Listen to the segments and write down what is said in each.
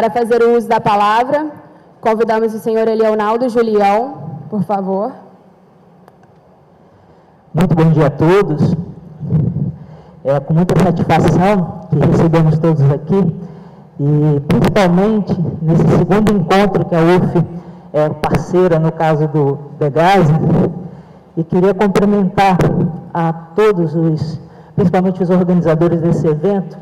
para fazer o uso da palavra, convidamos o senhor Leonardo Julião, por favor. Muito bom dia a todos. É com muita satisfação que recebemos todos aqui, e principalmente nesse segundo encontro que a UF é parceira, no caso do DEGASE, e queria cumprimentar a todos principalmente os organizadores desse evento,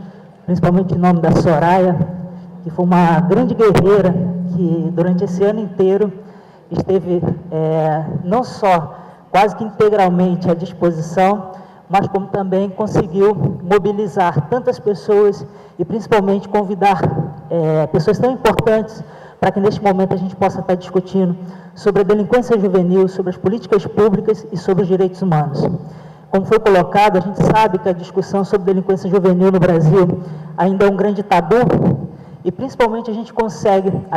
principalmente em nome da Soraya, que foi uma grande guerreira que durante esse ano inteiro esteve não só quase que integralmente à disposição, mas como também conseguiu mobilizar tantas pessoas e principalmente convidar pessoas tão importantes para que neste momento a gente possa estar discutindo sobre a delinquência juvenil, sobre as políticas públicas e sobre os direitos humanos. Como foi colocado, a gente sabe que a discussão sobre delinquência juvenil no Brasil ainda é um grande tabu, e principalmente a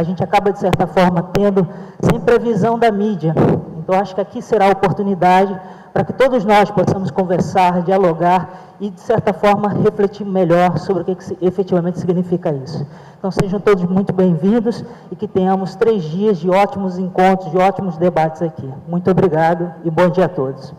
gente acaba de certa forma tendo sempre a visão da mídia. Então acho que aqui será a oportunidade para que todos nós possamos conversar, dialogar e de certa forma refletir melhor sobre o que efetivamente significa isso. Então sejam todos muito bem-vindos e que tenhamos 3 dias de ótimos encontros, de ótimos debates aqui. Muito obrigado e bom dia a todos.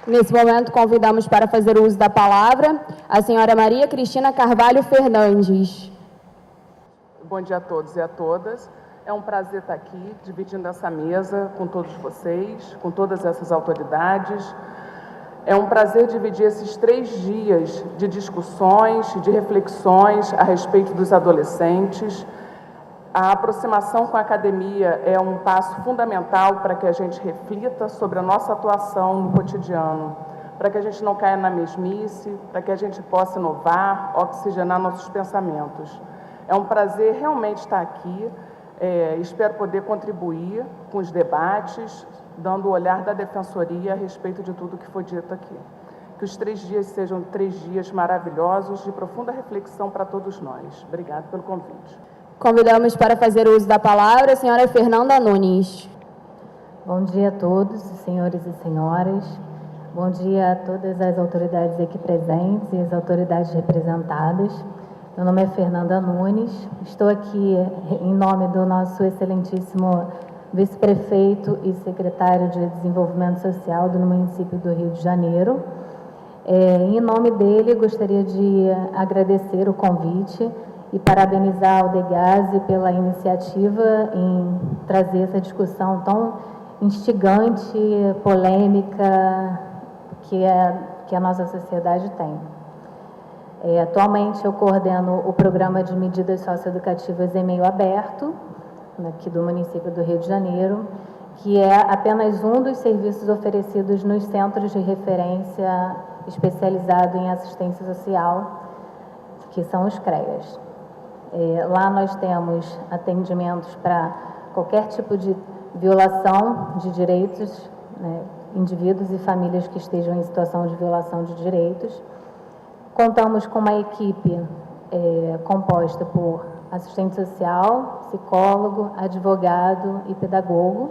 Nesse momento, convidamos para fazer o uso da palavra a senhora Maria Cristina Carvalho Fernandes. Bom dia a todos e a todas. É um prazer estar aqui, dividindo essa mesa com todos vocês, com todas essas autoridades. É um prazer dividir esses 3 dias de discussões, de reflexões a respeito dos adolescentes. A aproximação com a academia é um passo fundamental para que a gente reflita sobre a nossa atuação no cotidiano, para que a gente não caia na mesmice, para que a gente possa inovar, oxigenar nossos pensamentos. É um prazer realmente estar aqui, espero poder contribuir com os debates, dando o olhar da Defensoria a respeito de tudo que foi dito aqui. Que os 3 dias sejam 3 dias maravilhosos, de profunda reflexão para todos nós. Obrigada pelo convite. Convidamos para fazer o uso da palavra a senhora Fernanda Nunes. Bom dia a todos, senhores e senhoras. Bom dia a todas as autoridades aqui presentes e as autoridades representadas. Meu nome é Fernanda Nunes. Estou aqui em nome do nosso excelentíssimo vice-prefeito e secretário de Desenvolvimento Social do município do Rio de Janeiro. Em nome dele, gostaria de agradecer o convite e parabenizar o DEGASE pela iniciativa em trazer essa discussão tão instigante, polêmica, que a nossa sociedade tem. Atualmente eu coordeno o programa de medidas socioeducativas em meio aberto, aqui do município do Rio de Janeiro, que é apenas um dos serviços oferecidos nos centros de referência especializado em assistência social, que são os CREAs. Lá nós temos atendimentos para qualquer tipo de violação de direitos, indivíduos e famílias que estejam em situação de violação de direitos. Contamos com uma equipe composta por assistente social, psicólogo, advogado e pedagogo.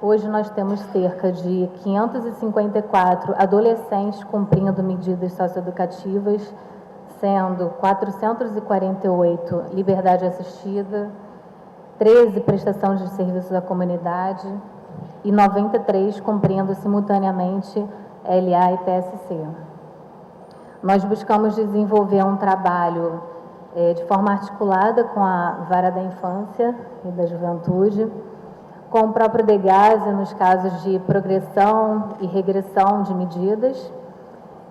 Hoje nós temos cerca de 554 adolescentes cumprindo medidas socioeducativas, sendo 448 liberdade assistida, 13 prestação de serviços à comunidade e 93 cumprindo simultaneamente LA e PSC. Nós buscamos desenvolver um trabalho de forma articulada com a Vara da Infância e da Juventude, com o próprio DEGASE nos casos de progressão e regressão de medidas,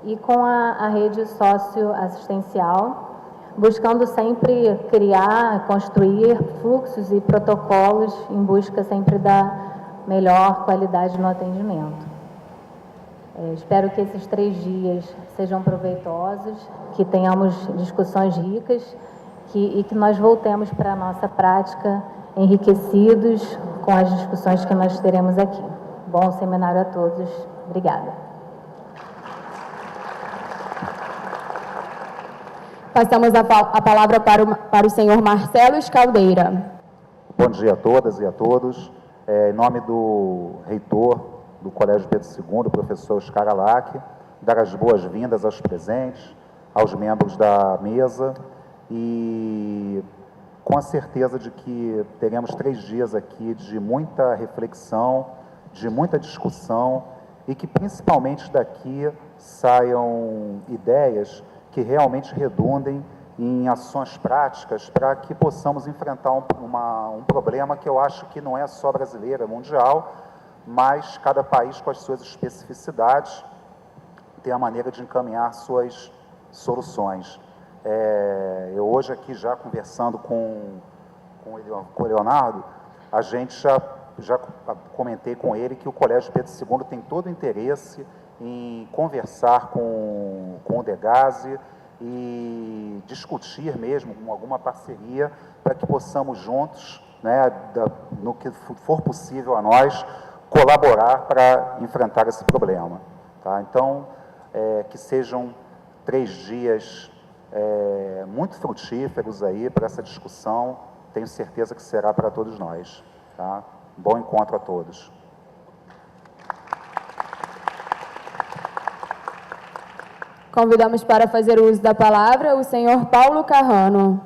e com a rede socioassistencial, buscando sempre criar, construir fluxos e protocolos em busca sempre da melhor qualidade no atendimento. Espero que esses 3 dias sejam proveitosos, que tenhamos discussões ricas e que nós voltemos para a nossa prática enriquecidos com as discussões que nós teremos aqui. Bom seminário a todos. Obrigada. Passamos a palavra para o senhor Marcelo Escaldeira. Bom dia a todas e a todos. Em nome do reitor do Colégio Pedro II, professor Oscar Alac, dar as boas-vindas aos presentes, aos membros da mesa e com a certeza de que teremos 3 dias aqui de muita reflexão, de muita discussão e que principalmente daqui saiam ideias que realmente redundem em ações práticas para que possamos enfrentar um problema que eu acho que não é só brasileiro, é mundial, mas cada país com as suas especificidades tem a maneira de encaminhar suas soluções. Eu hoje aqui já conversando com o Leonardo, a gente já comentei com ele que o Colégio Pedro II tem todo o interesse em conversar com o Degase e discutir mesmo alguma parceria para que possamos juntos, né, no que for possível a nós, colaborar para enfrentar esse problema. Tá? Então, que sejam 3 dias muito frutíferos aí para essa discussão, tenho certeza que será para todos nós. Tá? Bom encontro a todos. Convidamos para fazer o uso da palavra o senhor Paulo Carrano.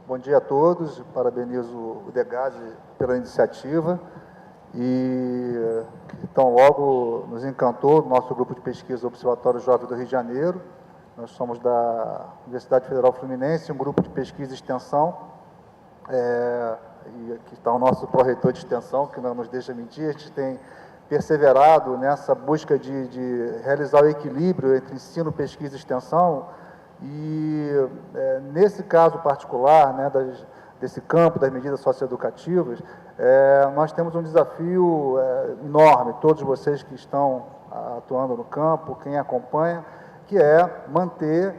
Bom dia a todos, parabenizo o Degase pela iniciativa e então logo nos encantou o nosso grupo de pesquisa Observatório Jovem do Rio de Janeiro. Nós somos da Universidade Federal Fluminense, um grupo de pesquisa e extensão, e aqui está o nosso pró-reitor de extensão, que não nos deixa mentir. A gente tem perseverado nessa busca de realizar o equilíbrio entre ensino, pesquisa e extensão, e nesse caso particular, né, desse campo das medidas socioeducativas, nós temos um desafio enorme, todos vocês que estão atuando no campo, quem acompanha, que é manter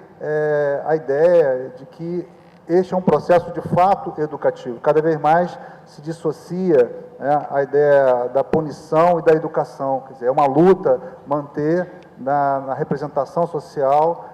a ideia de que este é um processo de fato educativo. Cada vez mais se dissocia, né, a ideia da punição e da educação. Quer dizer, é uma luta manter na representação social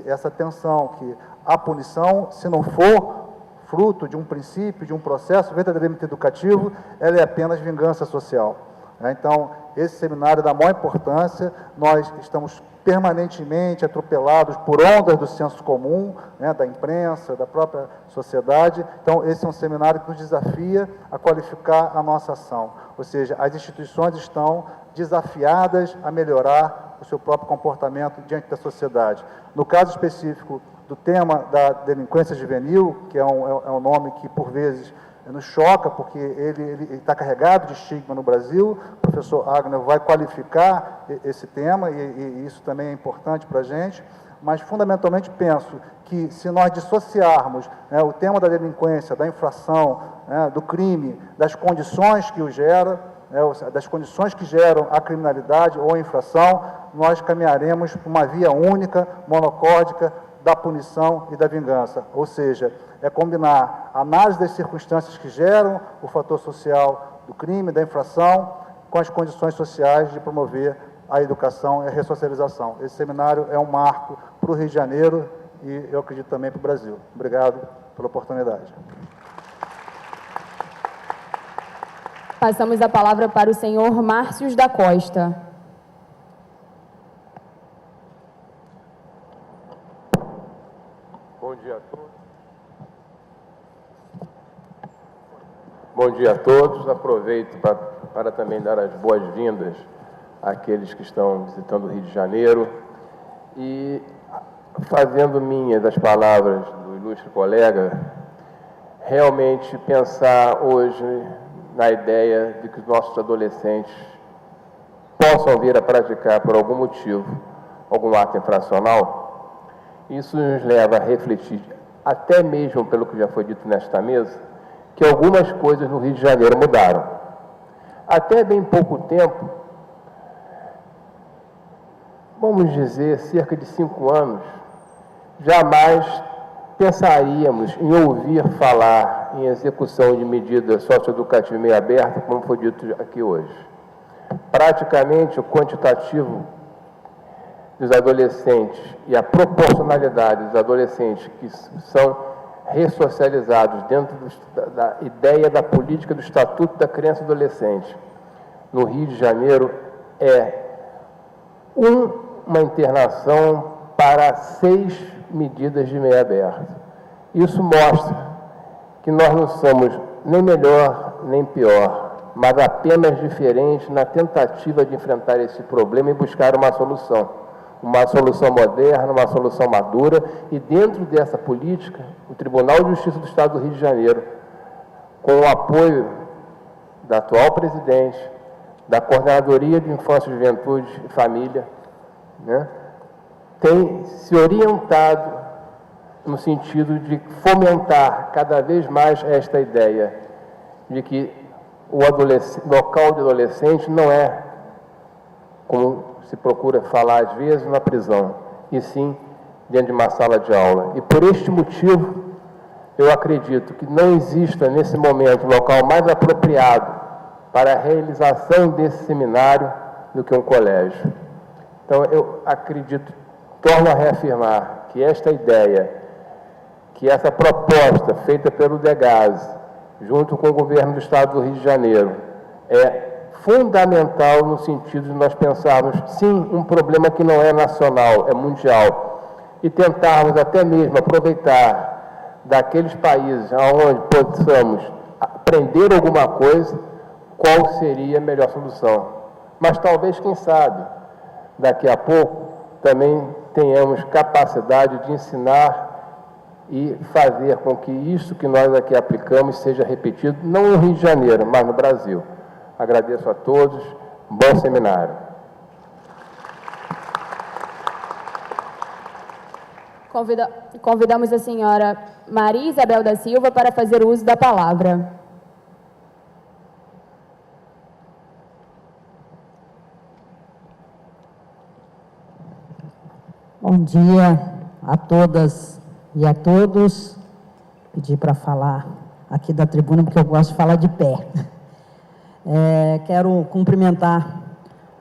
essa tensão, que a punição, se não for fruto de um princípio, de um processo verdadeiramente educativo, ela é apenas vingança social. Então, esse seminário é da maior importância. Nós estamos permanentemente atropelados por ondas do senso comum, né, da imprensa, da própria sociedade. Então, esse é um seminário que nos desafia a qualificar a nossa ação. Ou seja, as instituições estão desafiadas a melhorar o seu próprio comportamento diante da sociedade. No caso específico do tema da delinquência juvenil, que é um nome que, por vezes, nos choca, porque ele está carregado de estigma no Brasil. O professor Agner vai qualificar esse tema, e isso também é importante para a gente, mas, fundamentalmente, penso que, se nós dissociarmos, né, o tema da delinquência, da infração, né, do crime, das condições que o gera, né, das condições que geram a criminalidade ou a infração, nós caminharemos por uma via única, monocórdica, da punição e da vingança. Ou seja, é combinar a análise das circunstâncias que geram o fator social do crime, da infração, com as condições sociais de promover a educação e a ressocialização. Esse seminário é um marco para o Rio de Janeiro e, eu acredito, também para o Brasil. Obrigado pela oportunidade. Passamos a palavra para o senhor Márcio da Costa. Bom dia a todos. Bom dia a todos. Aproveito para também dar as boas-vindas àqueles que estão visitando o Rio de Janeiro e, fazendo minhas as palavras do ilustre colega, realmente pensar hoje na ideia de que os nossos adolescentes possam vir a praticar, por algum motivo, algum ato infracional. Isso nos leva a refletir, até mesmo pelo que já foi dito nesta mesa, que algumas coisas no Rio de Janeiro mudaram. Até bem pouco tempo, vamos dizer, cerca de 5 anos, jamais pensaríamos em ouvir falar em execução de medidas socioeducativas meio abertas, como foi dito aqui hoje. Praticamente, o quantitativo dos adolescentes e a proporcionalidade dos adolescentes que são ressocializados dentro da ideia da política do Estatuto da Criança e Adolescente no Rio de Janeiro é uma internação para 6 medidas de meio aberto. Isso mostra que nós não somos nem melhor nem pior, mas apenas diferentes na tentativa de enfrentar esse problema e buscar uma solução moderna, uma solução madura, e dentro dessa política, o Tribunal de Justiça do Estado do Rio de Janeiro, com o apoio da atual presidente, da Coordenadoria de Infância, Juventude e Família, né, tem se orientado no sentido de fomentar cada vez mais esta ideia de que o local de adolescente não é, como se procura falar às vezes, na prisão, e sim dentro de uma sala de aula. E por este motivo, eu acredito que não exista nesse momento local mais apropriado para a realização desse seminário do que um colégio. Então, eu acredito, torno a reafirmar que esta ideia, que essa proposta feita pelo DEGASE, junto com o governo do Estado do Rio de Janeiro, é fundamental no sentido de nós pensarmos, sim, um problema que não é nacional, é mundial, e tentarmos até mesmo aproveitar daqueles países onde possamos aprender alguma coisa, qual seria a melhor solução. Mas talvez, quem sabe, daqui a pouco, também tenhamos capacidade de ensinar e fazer com que isso que nós aqui aplicamos seja repetido, não no Rio de Janeiro, mas no Brasil. Agradeço a todos, bom seminário. Convidamos a senhora Maria Isabel da Silva para fazer uso da palavra. Bom dia a todas e a todos. Pedi para falar aqui da tribuna, porque eu gosto de falar de pé. Quero cumprimentar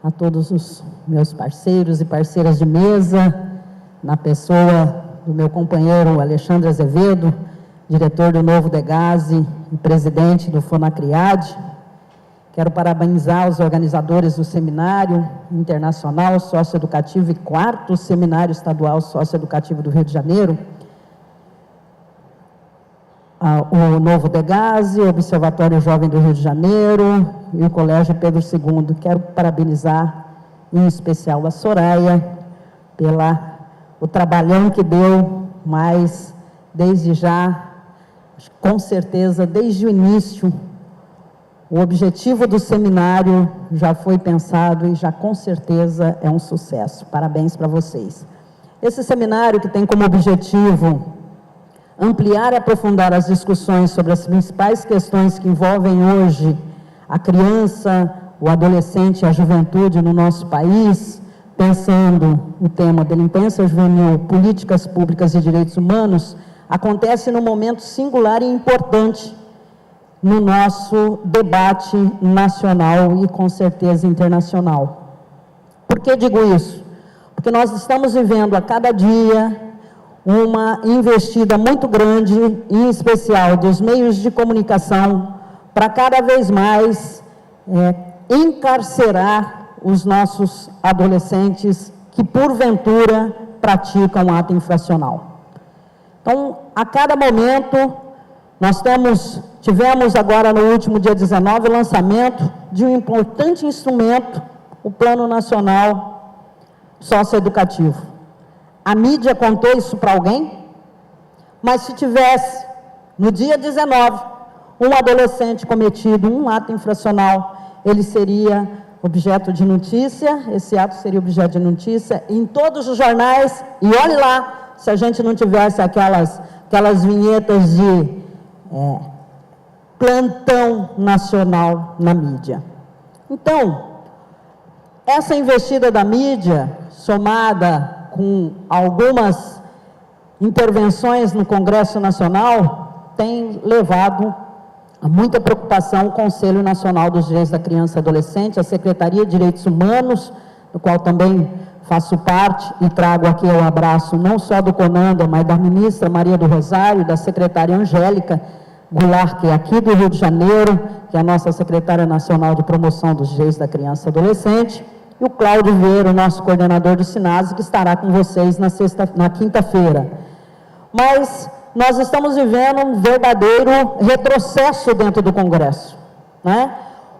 a todos os meus parceiros e parceiras de mesa, na pessoa do meu companheiro Alexandre Azevedo, diretor do novo DEGASE e presidente do FONACRIAD. Quero parabenizar os organizadores do Seminário Internacional Socioeducativo e 4º Seminário Estadual Socioeducativo do Rio de Janeiro, o novo DEGASE, o Observatório Jovem do Rio de Janeiro e o Colégio Pedro II. Quero parabenizar, em especial, a Soraya, o trabalhão que deu, mas desde já, com certeza, desde o início, o objetivo do seminário já foi pensado e já com certeza é um sucesso. Parabéns para vocês. Esse seminário, que tem como objetivo ampliar e aprofundar as discussões sobre as principais questões que envolvem hoje a criança, o adolescente e a juventude no nosso país, pensando o tema delinquência juvenil, políticas públicas e direitos humanos, acontece num momento singular e importante no nosso debate nacional e, com certeza, internacional. Por que digo isso? Porque nós estamos vivendo a cada dia uma investida muito grande, em especial dos meios de comunicação, para cada vez mais encarcerar os nossos adolescentes que, porventura, praticam ato infracional. Então, a cada momento, nós tivemos agora no último dia 19 o lançamento de um importante instrumento, o Plano Nacional Socioeducativo. A mídia contou isso para alguém? Mas se tivesse, no dia 19, um adolescente cometido um ato infracional, ele seria objeto de notícia, esse ato seria objeto de notícia em todos os jornais, e olhe lá, se a gente não tivesse aquelas vinhetas de plantão nacional na mídia. Então, essa investida da mídia, somada com algumas intervenções no Congresso Nacional, tem levado a muita preocupação o Conselho Nacional dos Direitos da Criança e Adolescente, a Secretaria de Direitos Humanos, do qual também faço parte e trago aqui o abraço não só do CONANDA, mas da ministra Maria do Rosário, da secretária Angélica Goulart, que é aqui do Rio de Janeiro, que é a nossa secretária nacional de promoção dos direitos da criança e adolescente, e o Cláudio Vieira, o nosso coordenador do SINASE, que estará com vocês na quinta-feira. Mas nós estamos vivendo um verdadeiro retrocesso dentro do Congresso, né?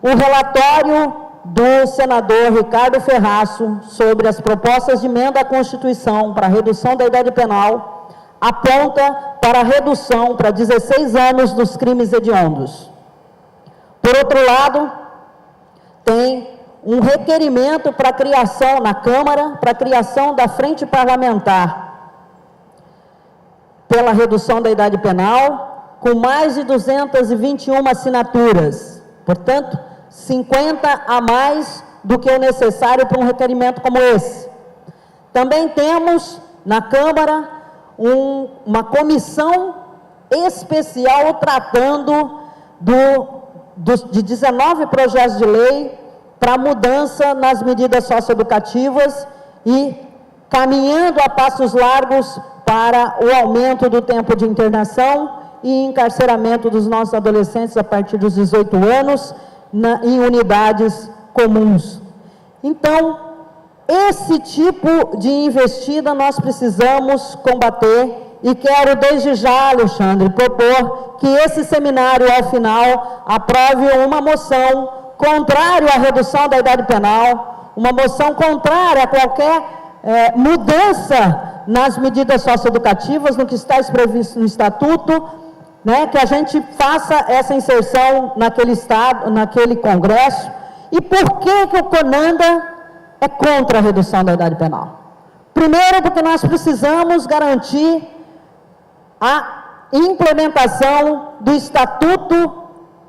O relatório do senador Ricardo Ferraço sobre as propostas de emenda à Constituição para a redução da idade penal aponta para a redução para 16 anos dos crimes hediondos. Por outro lado, tem um requerimento para a criação na Câmara, para a criação da frente parlamentar pela redução da idade penal, com mais de 221 assinaturas. Portanto, 50 a mais do que o necessário para um requerimento como esse. Também temos na Câmara uma comissão especial tratando de 19 projetos de lei para mudança nas medidas socioeducativas e caminhando a passos largos para o aumento do tempo de internação e encarceramento dos nossos adolescentes a partir dos 18 anos em unidades comuns. Então, esse tipo de investida nós precisamos combater e quero desde já, Alexandre, propor que esse seminário, ao final, aprove uma moção contrária à redução da idade penal, uma moção contrária a qualquer mudança nas medidas socioeducativas, no que está previsto no Estatuto, né, que a gente faça essa inserção naquele Congresso. E por que o CONANDA é contra a redução da idade penal? Primeiro, porque nós precisamos garantir a implementação do Estatuto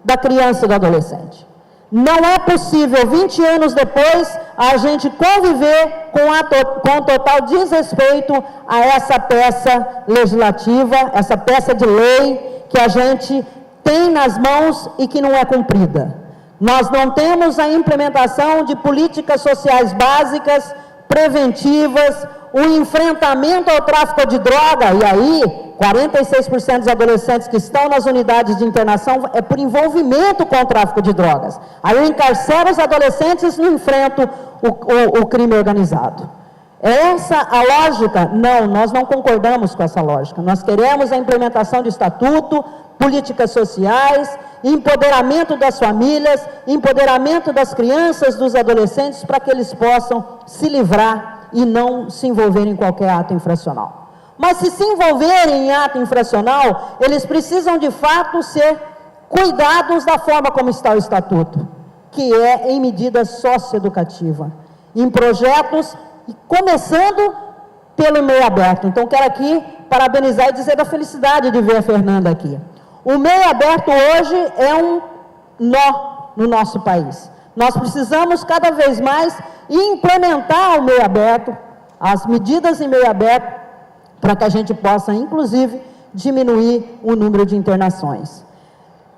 da Criança e do Adolescente. Não é possível, 20 anos depois, a gente conviver com total desrespeito a essa peça legislativa, essa peça de lei que a gente tem nas mãos e que não é cumprida. Nós não temos a implementação de políticas sociais básicas, preventivas, o enfrentamento ao tráfico de droga, e aí 46% dos adolescentes que estão nas unidades de internação é por envolvimento com o tráfico de drogas. Aí eu encarcero os adolescentes e não enfrento o crime organizado. É essa a lógica? Não, nós não concordamos com essa lógica. Nós queremos a implementação do Estatuto, políticas sociais, empoderamento das famílias, empoderamento das crianças, dos adolescentes, para que eles possam se livrar e não se envolverem em qualquer ato infracional. Mas se envolverem em ato infracional, eles precisam de fato ser cuidados da forma como está o Estatuto, que é em medida socioeducativa, em projetos, começando pelo meio aberto. Então quero aqui parabenizar e dizer da felicidade de ver a Fernanda aqui. O meio aberto hoje é um nó no nosso país. Nós precisamos cada vez mais implementar o meio aberto, as medidas em meio aberto, para que a gente possa, inclusive, diminuir o número de internações.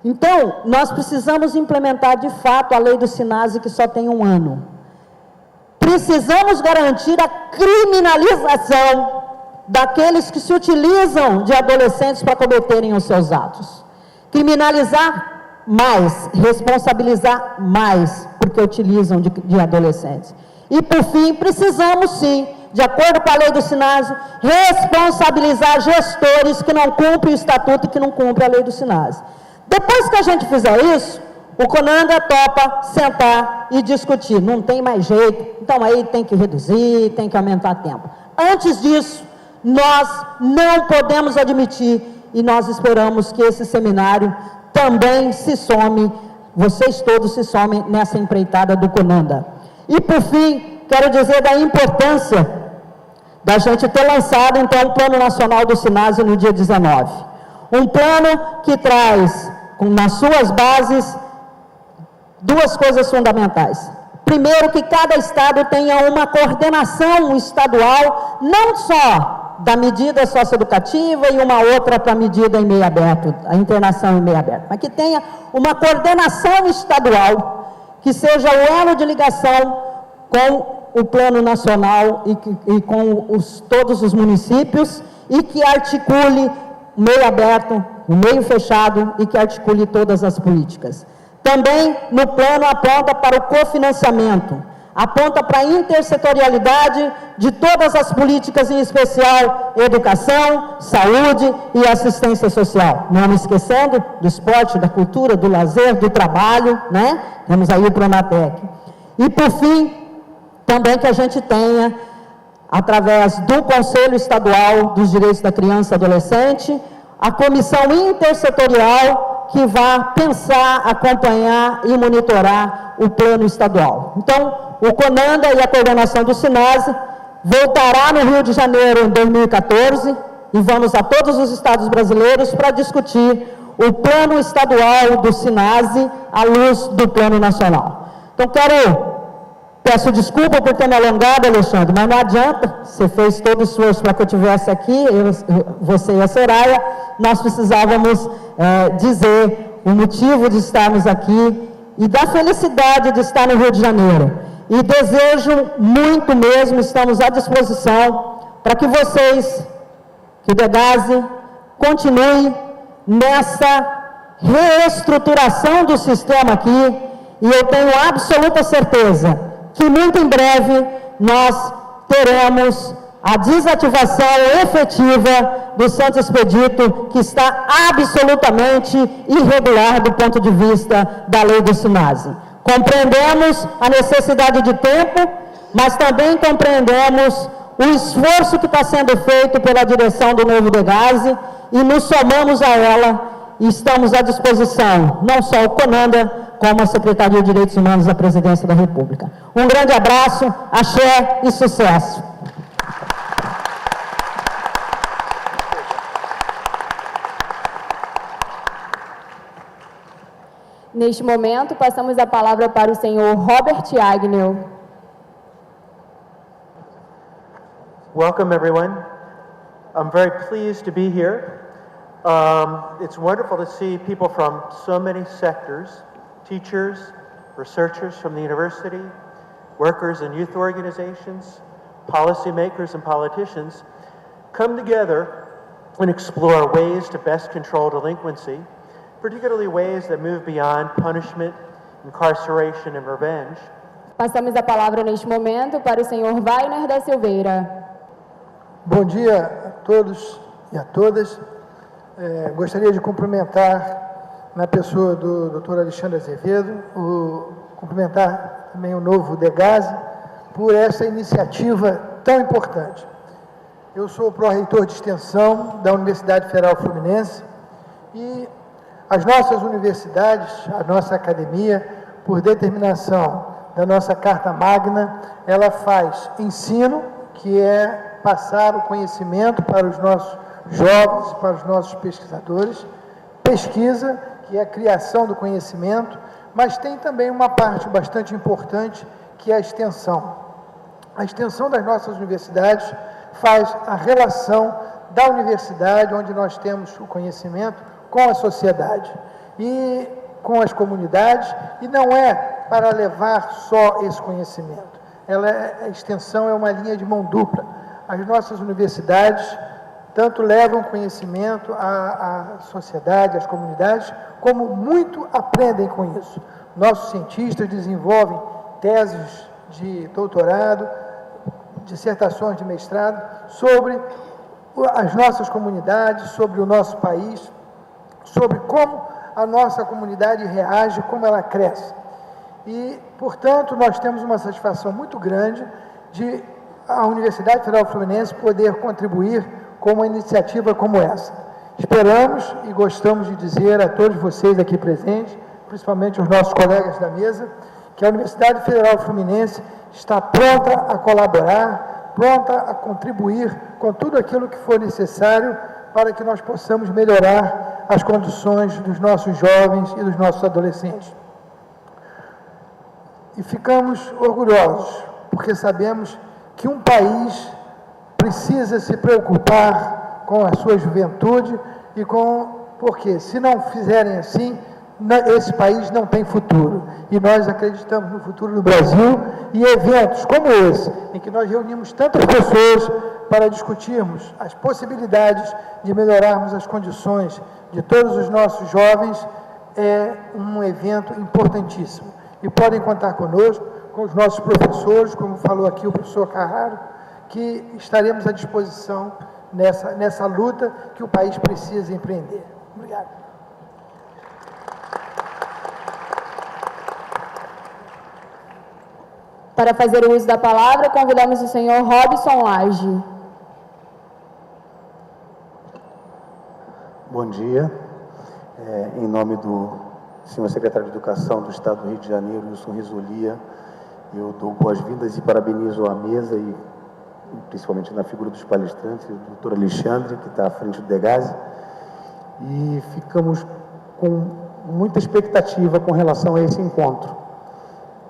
Então, nós precisamos implementar, de fato, a lei do SINASE, que só tem 1 ano. Precisamos garantir a criminalização daqueles que se utilizam de adolescentes para cometerem os seus atos. Criminalizar mais, responsabilizar mais, porque utilizam de adolescentes. E, por fim, precisamos, sim, de acordo com a lei do SINASE, responsabilizar gestores que não cumprem o Estatuto e que não cumprem a lei do SINASE. Depois que a gente fizer isso, o CONANDA topa sentar e discutir. Não tem mais jeito, então aí tem que reduzir, tem que aumentar tempo. Antes disso, nós não podemos admitir, e nós esperamos que esse seminário também se some, vocês todos se somem nessa empreitada do CONANDA. E, por fim, quero dizer da importância da gente ter lançado, então, o Plano Nacional do SINASE no dia 19. Um plano que traz, nas suas bases, 2 coisas fundamentais. Primeiro, que cada estado tenha uma coordenação estadual, não só da medida socioeducativa e uma outra para a medida em meio aberto, a internação em meio aberto, mas que tenha uma coordenação estadual, que seja o elo de ligação com o plano nacional e com todos os municípios, e que articule o meio aberto, o meio fechado, e que articule todas as políticas. Também no plano aponta para o cofinanciamento, aponta para a intersetorialidade de todas as políticas, em especial educação, saúde e assistência social. Não me esquecendo do esporte, da cultura, do lazer, do trabalho, né? Temos aí o Pronatec. E, por fim, também que a gente tenha, através do Conselho Estadual dos Direitos da Criança e Adolescente, a comissão intersetorial que vai pensar, acompanhar e monitorar o plano estadual. Então, o CONANDA e a coordenação do SINASE voltará no Rio de Janeiro em 2014 e vamos a todos os estados brasileiros para discutir o plano estadual do SINASE à luz do plano nacional. Então, peço desculpa por ter me alongado, Alexandre, mas não adianta, você fez todo o esforço para que eu estivesse aqui, você e a Soraya, nós precisávamos dizer o motivo de estarmos aqui e da felicidade de estar no Rio de Janeiro. E desejo muito mesmo, estamos à disposição para que vocês, que o DEGASE, continue nessa reestruturação do sistema aqui, e eu tenho absoluta certeza que muito em breve nós teremos a desativação efetiva do Santo Expedito, que está absolutamente irregular do ponto de vista da lei do SINASE. Compreendemos a necessidade de tempo, mas também compreendemos o esforço que está sendo feito pela direção do novo DEGASE e nos somamos a ela e estamos à disposição, não só o CONANDA, como a Secretaria de Direitos Humanos da Presidência da República. Um grande abraço, axé e sucesso. Neste momento, passamos a palavra para o senhor Robert Agnew. Welcome, everyone. I'm very pleased to be here. It's wonderful to see people from so many sectors, teachers, researchers from the university, workers and youth organizations, policymakers and politicians come together and explore ways to best control delinquency, particularly ways that move beyond punishment, incarceration and revenge. Passamos a palavra neste momento para o senhor Wagner da Silveira. Bom dia a todos e a todas. Gostaria de cumprimentar, na pessoa do Dr. Alexandre Azevedo, cumprimentar também o novo DEGASE por essa iniciativa tão importante. Eu sou o pró-reitor de extensão da Universidade Federal Fluminense e as nossas universidades, a nossa academia, por determinação da nossa Carta Magna, ela faz ensino, que é passar o conhecimento para os nossos jovens, para os nossos pesquisadores, pesquisa, que é a criação do conhecimento, mas tem também uma parte bastante importante, que é a extensão. A extensão das nossas universidades faz a relação da universidade, onde nós temos o conhecimento, com a sociedade e com as comunidades, e não é para levar só esse conhecimento. A extensão é uma linha de mão dupla. As nossas universidades tanto levam conhecimento à sociedade, às comunidades, como muito aprendem com isso. Nossos cientistas desenvolvem teses de doutorado, dissertações de mestrado, sobre as nossas comunidades, sobre o nosso país, sobre como a nossa comunidade reage, como ela cresce. E, portanto, nós temos uma satisfação muito grande de a Universidade Federal Fluminense poder contribuir com uma iniciativa como essa. Esperamos e gostamos de dizer a todos vocês aqui presentes, principalmente os nossos colegas da mesa, que a Universidade Federal Fluminense está pronta a colaborar, pronta a contribuir com tudo aquilo que for necessário para que nós possamos melhorar as condições dos nossos jovens e dos nossos adolescentes. E ficamos orgulhosos, porque sabemos que um país precisa se preocupar com a sua juventude porque se não fizerem assim, esse país não tem futuro. E nós acreditamos no futuro do Brasil, e eventos como esse, em que nós reunimos tantas pessoas para discutirmos as possibilidades de melhorarmos as condições de todos os nossos jovens, é um evento importantíssimo. E podem contar conosco, com os nossos professores, como falou aqui o professor Carraro, que estaremos à disposição nessa luta que o país precisa empreender. Obrigado. Para fazer o uso da palavra, convidamos o senhor Robson Lage. Bom dia. Em nome do senhor secretário de Educação do Estado do Rio de Janeiro, Wilson Risolia, eu dou boas-vindas e parabenizo a mesa, e principalmente na figura dos palestrantes, o doutor Alexandre, que está à frente do DEGASE, e ficamos com muita expectativa com relação a esse encontro,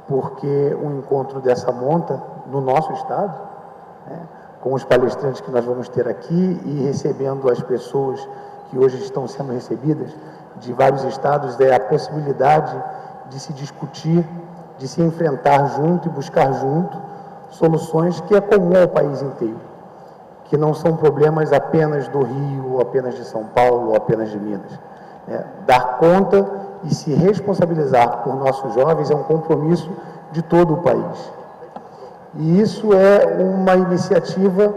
porque um encontro dessa monta, no nosso Estado, com os palestrantes que nós vamos ter aqui e recebendo as pessoas que hoje estão sendo recebidas de vários estados, é a possibilidade de se discutir, de se enfrentar junto e buscar junto soluções que é comum ao país inteiro, que não são problemas apenas do Rio, ou apenas de São Paulo, ou apenas de Minas. Dar conta e se responsabilizar por nossos jovens é um compromisso de todo o país. E isso é uma iniciativa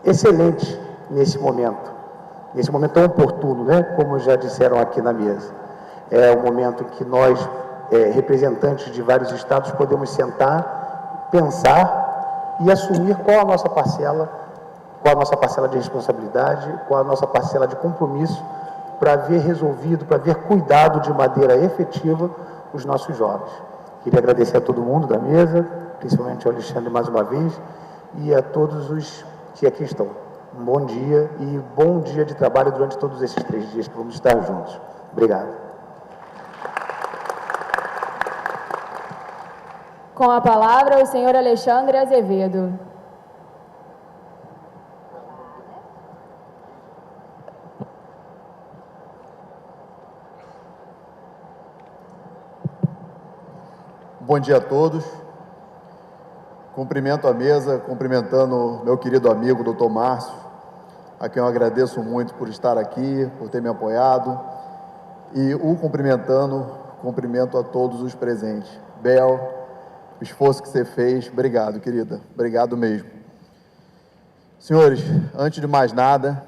excelente nesse momento tão oportuno, como já disseram aqui na mesa. É o momento em que nós, representantes de vários estados, podemos sentar, pensar e assumir qual a nossa parcela de responsabilidade, qual a nossa parcela de compromisso para ver resolvido, para ver cuidado de maneira efetiva os nossos jovens. Queria agradecer a todo mundo da mesa, principalmente ao Alexandre mais uma vez, e a todos os que aqui estão. Um bom dia e bom dia de trabalho durante todos esses 3 dias que vamos estar juntos. Obrigado. Com a palavra, o senhor Alexandre Azevedo. Bom dia a todos. Cumprimento a mesa, cumprimentando meu querido amigo, doutor Márcio, a quem eu agradeço muito por estar aqui, por ter me apoiado, e o cumprimento a todos os presentes. Bel, o esforço que você fez, obrigado, querida, obrigado mesmo. Senhores, antes de mais nada,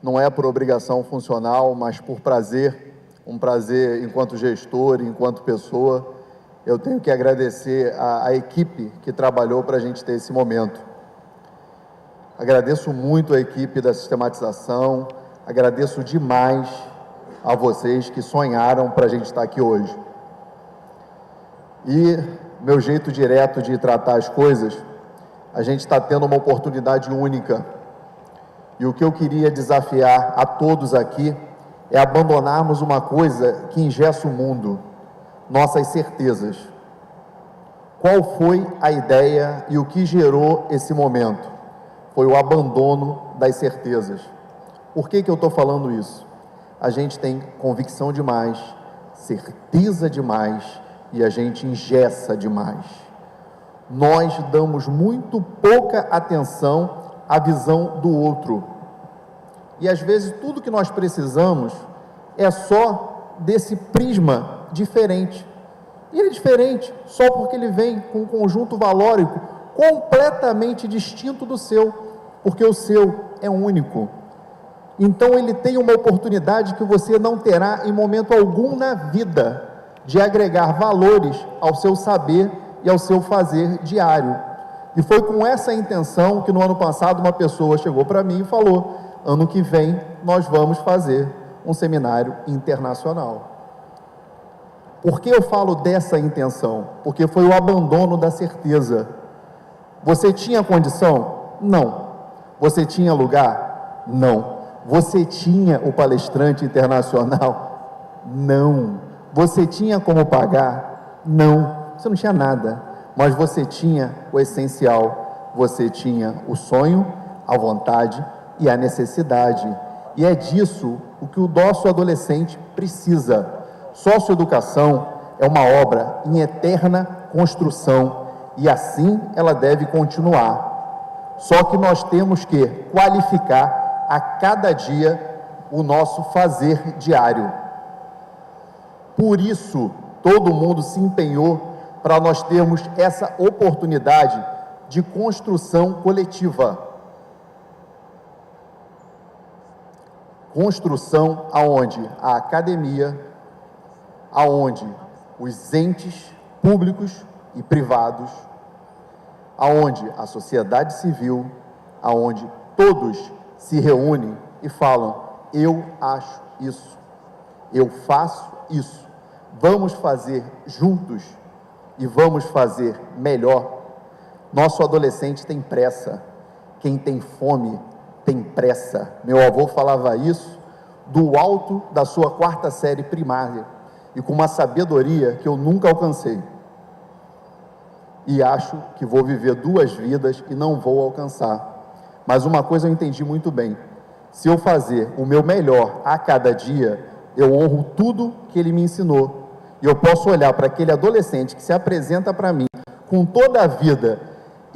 não é por obrigação funcional, mas por prazer, um prazer enquanto gestor, enquanto pessoa. Eu tenho que agradecer a equipe que trabalhou para a gente ter esse momento. Agradeço muito a equipe da sistematização, agradeço demais a vocês que sonharam para a gente estar aqui hoje. E meu jeito direto de tratar as coisas, a gente está tendo uma oportunidade única. E o que eu queria desafiar a todos aqui é abandonarmos uma coisa que engessa o mundo: nossas certezas. Qual foi a ideia e o que gerou esse momento? Foi o abandono das certezas. Por que eu estou falando isso? A gente tem convicção demais, certeza demais e a gente engessa demais. Nós damos muito pouca atenção à visão do outro. E às vezes tudo que nós precisamos é só desse prisma diferente. E ele é diferente só porque ele vem com um conjunto valórico completamente distinto do seu, porque o seu é único. Então ele tem uma oportunidade que você não terá em momento algum na vida, de agregar valores ao seu saber e ao seu fazer diário. E foi com essa intenção que no ano passado uma pessoa chegou para mim e falou: ano que vem nós vamos fazer um seminário internacional. Por que eu falo dessa intenção? Porque foi o abandono da certeza. Você tinha condição? Não. Você tinha lugar? Não. Você tinha o palestrante internacional? Não. Você tinha como pagar? Não. Você não tinha nada. Mas você tinha o essencial. Você tinha o sonho, a vontade e a necessidade. E é disso o que o nosso adolescente precisa. Socioeducação é uma obra em eterna construção e assim ela deve continuar. Só que nós temos que qualificar a cada dia o nosso fazer diário. Por isso, todo mundo se empenhou para nós termos essa oportunidade de construção coletiva. Construção aonde a academia, aonde os entes públicos e privados, aonde a sociedade civil, aonde todos se reúnem e falam: eu acho isso, eu faço isso, vamos fazer juntos e vamos fazer melhor. Nosso adolescente tem pressa, quem tem fome tem pressa. Meu avô falava isso do alto da sua 4ª série primária e com uma sabedoria que eu nunca alcancei. E acho que vou viver 2 vidas e não vou alcançar. Mas uma coisa eu entendi muito bem: se eu fazer o meu melhor a cada dia, eu honro tudo que ele me ensinou. E eu posso olhar para aquele adolescente que se apresenta para mim com toda a vida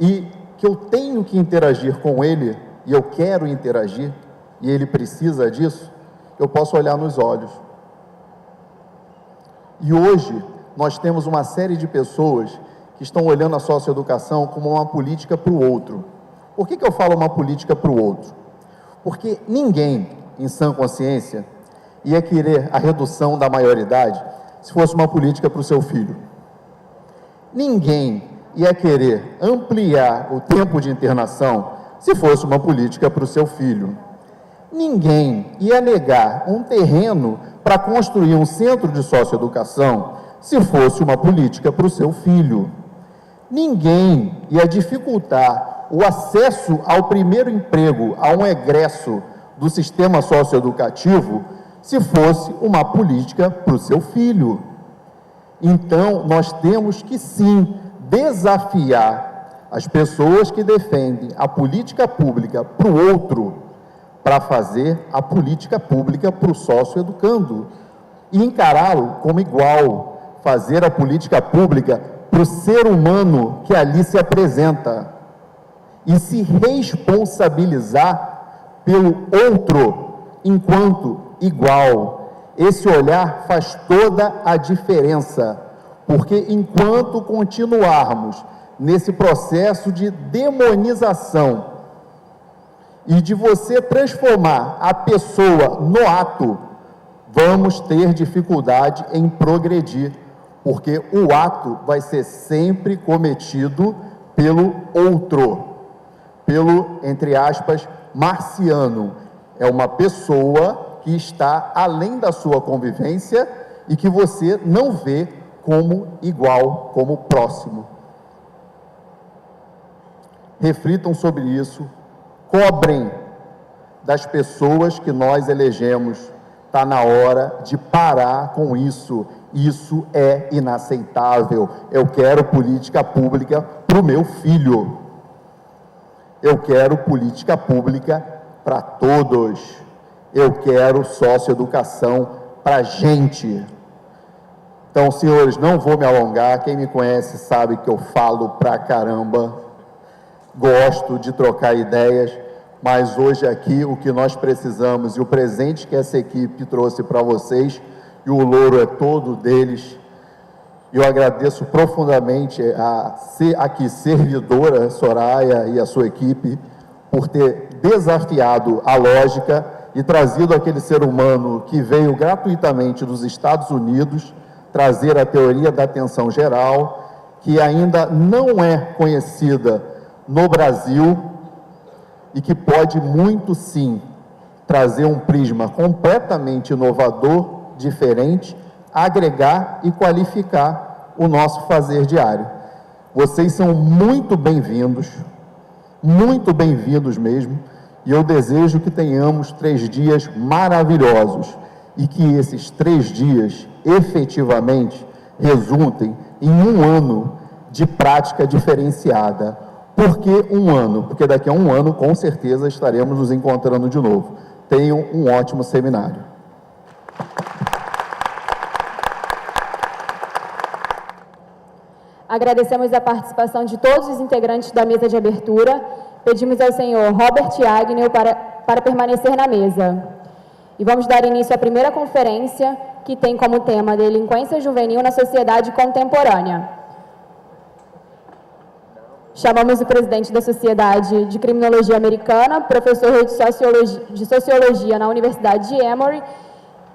e que eu tenho que interagir com ele, e eu quero interagir, e ele precisa disso, eu posso olhar nos olhos. E hoje nós temos uma série de pessoas que estão olhando a socioeducação como uma política para o outro. Por que eu falo uma política para o outro? Porque ninguém, em sã consciência, ia querer a redução da maioridade se fosse uma política para o seu filho. Ninguém ia querer ampliar o tempo de internação se fosse uma política para o seu filho. Ninguém ia negar um terreno para construir um centro de socioeducação se fosse uma política para o seu filho. Ninguém ia dificultar o acesso ao primeiro emprego, a um egresso do sistema socioeducativo, se fosse uma política para o seu filho. Então, nós temos que sim desafiar as pessoas que defendem a política pública para o outro, para fazer a política pública para o socioeducando e encará-lo como igual, fazer a política pública para o ser humano que ali se apresenta e se responsabilizar pelo outro enquanto igual. Esse olhar faz toda a diferença, porque enquanto continuarmos nesse processo de demonização e de você transformar a pessoa no ato, vamos ter dificuldade em progredir, porque o ato vai ser sempre cometido pelo outro, pelo, entre aspas, marciano. É uma pessoa que está além da sua convivência e que você não vê como igual, como próximo. Reflitam sobre isso, cobrem das pessoas que nós elegemos. Está na hora de parar com isso. Isso é inaceitável. Eu quero política pública para o meu filho. Eu quero política pública para todos. Eu quero socioeducação para a gente. Então, senhores, não vou me alongar. Quem me conhece sabe que eu falo pra caramba. Gosto de trocar ideias, mas hoje aqui o que nós precisamos e o presente que essa equipe trouxe para vocês, e o louro é todo deles, eu agradeço profundamente a aqui servidora Soraya e a sua equipe por ter desafiado a lógica e trazido aquele ser humano que veio gratuitamente dos Estados Unidos trazer a teoria da atenção geral, que ainda não é conhecida no Brasil e que pode muito sim trazer um prisma completamente inovador, diferente, agregar e qualificar o nosso fazer diário. Vocês são muito bem-vindos mesmo, e eu desejo que tenhamos 3 dias maravilhosos e que esses 3 dias efetivamente resultem em 1 ano de prática diferenciada. Por que 1 ano? Porque daqui a 1 ano, com certeza, estaremos nos encontrando de novo. Tenham um ótimo seminário. Agradecemos a participação de todos os integrantes da mesa de abertura. Pedimos ao senhor Robert Agnew para permanecer na mesa. E vamos dar início à primeira conferência, que tem como tema Delinquência Juvenil na Sociedade Contemporânea. Chamamos o presidente da Sociedade de Criminologia Americana, professor de Sociologia na Universidade de Emory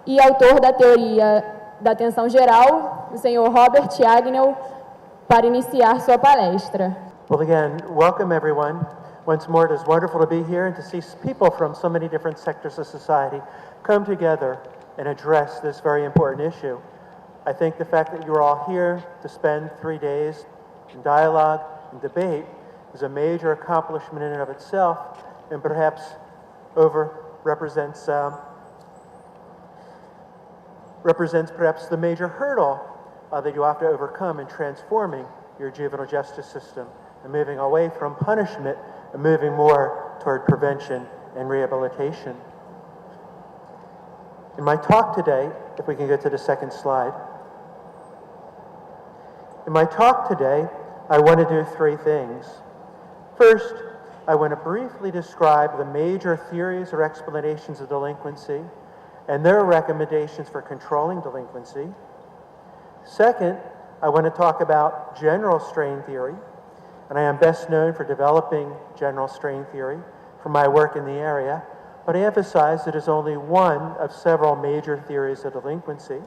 e autor da teoria da atenção geral, o senhor Robert Agnew, para iniciar sua palestra. Well, again, welcome everyone. Once more, it is wonderful to be here and to see people from so many different sectors of society come together and address this very important issue. I think the fact that you're all here to spend 3 days in dialogue and debate is a major accomplishment in and of itself, and perhaps represents perhaps the major hurdle that you have to overcome in transforming your juvenile justice system and moving away from punishment and moving more toward prevention and rehabilitation. In my talk today, if we can get to the second slide, in my talk today, I want to do 3 things. First, I want to briefly describe the major theories or explanations of delinquency and their recommendations for controlling delinquency. Second, I want to talk about general strain theory, and I am best known for developing general strain theory from my work in the area, but I emphasize it is only one of several major theories of delinquency.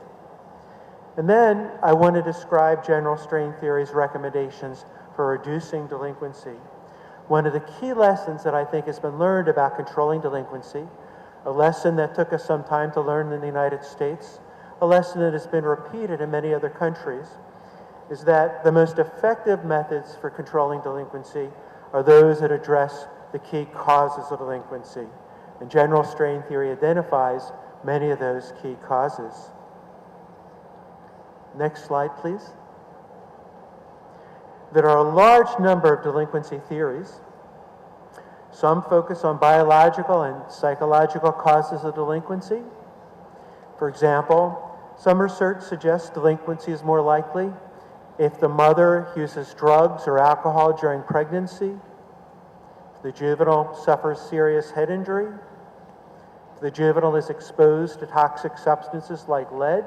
And then I want to describe general strain theory's recommendations for reducing delinquency. One of the key lessons that I think has been learned about controlling delinquency, a lesson that took us some time to learn in the United States, a lesson that has been repeated in many other countries, is that the most effective methods for controlling delinquency are those that address the key causes of delinquency. And general strain theory identifies many of those key causes. Next slide, please. There are a large number of delinquency theories. Some focus on biological and psychological causes of delinquency. For example, some research suggests delinquency is more likely if the mother uses drugs or alcohol during pregnancy, if the juvenile suffers serious head injury, if the juvenile is exposed to toxic substances like lead.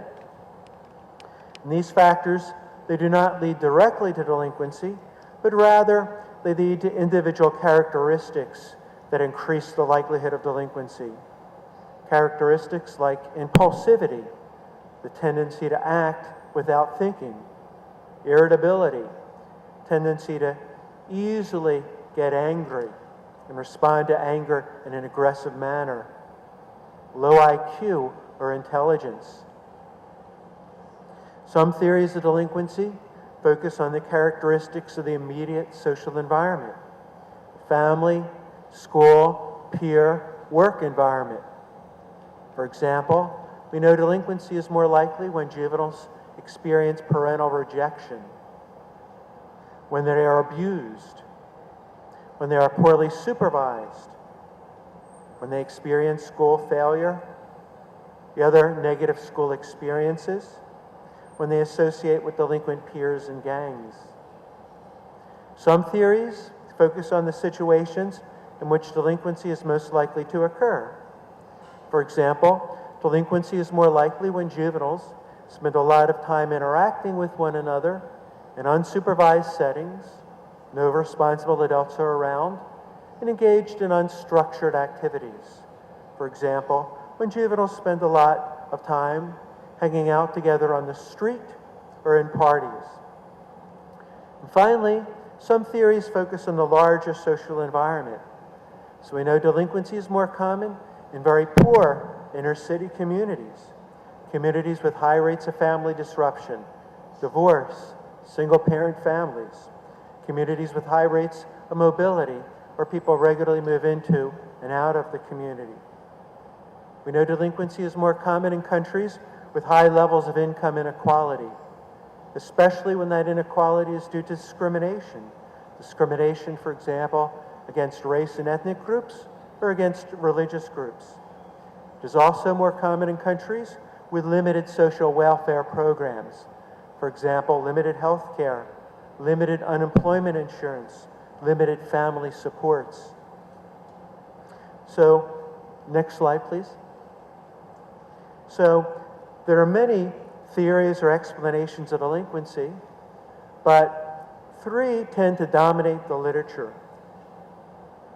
And these factors, they do not lead directly to delinquency, but rather they lead to individual characteristics that increase the likelihood of delinquency. Characteristics like impulsivity, the tendency to act without thinking, irritability, tendency to easily get angry and respond to anger in an aggressive manner, low IQ or intelligence. Some theories of delinquency focus on the characteristics of the immediate social environment, family, school, peer, work environment. For example, we know delinquency is more likely when juveniles experience parental rejection, when they are abused, when they are poorly supervised, when they experience school failure, the other negative school experiences, when they associate with delinquent peers and gangs. Some theories focus on the situations in which delinquency is most likely to occur. For example, delinquency is more likely when juveniles spend a lot of time interacting with one another in unsupervised settings, no responsible adults are around, and engaged in unstructured activities. For example, when juveniles spend a lot of time hanging out together on the street or in parties. And finally, some theories focus on the larger social environment. So we know delinquency is more common in very poor inner-city communities, communities with high rates of family disruption, divorce, single-parent families, communities with high rates of mobility, where people regularly move into and out of the community. We know delinquency is more common in countries with high levels of income inequality, especially when that inequality is due to discrimination. Discrimination, for example, against race and ethnic groups or against religious groups. It is also more common in countries with limited social welfare programs. For example, limited health care, limited unemployment insurance, limited family supports. So, next slide, please. So, there are many theories or explanations of delinquency, but three tend to dominate the literature.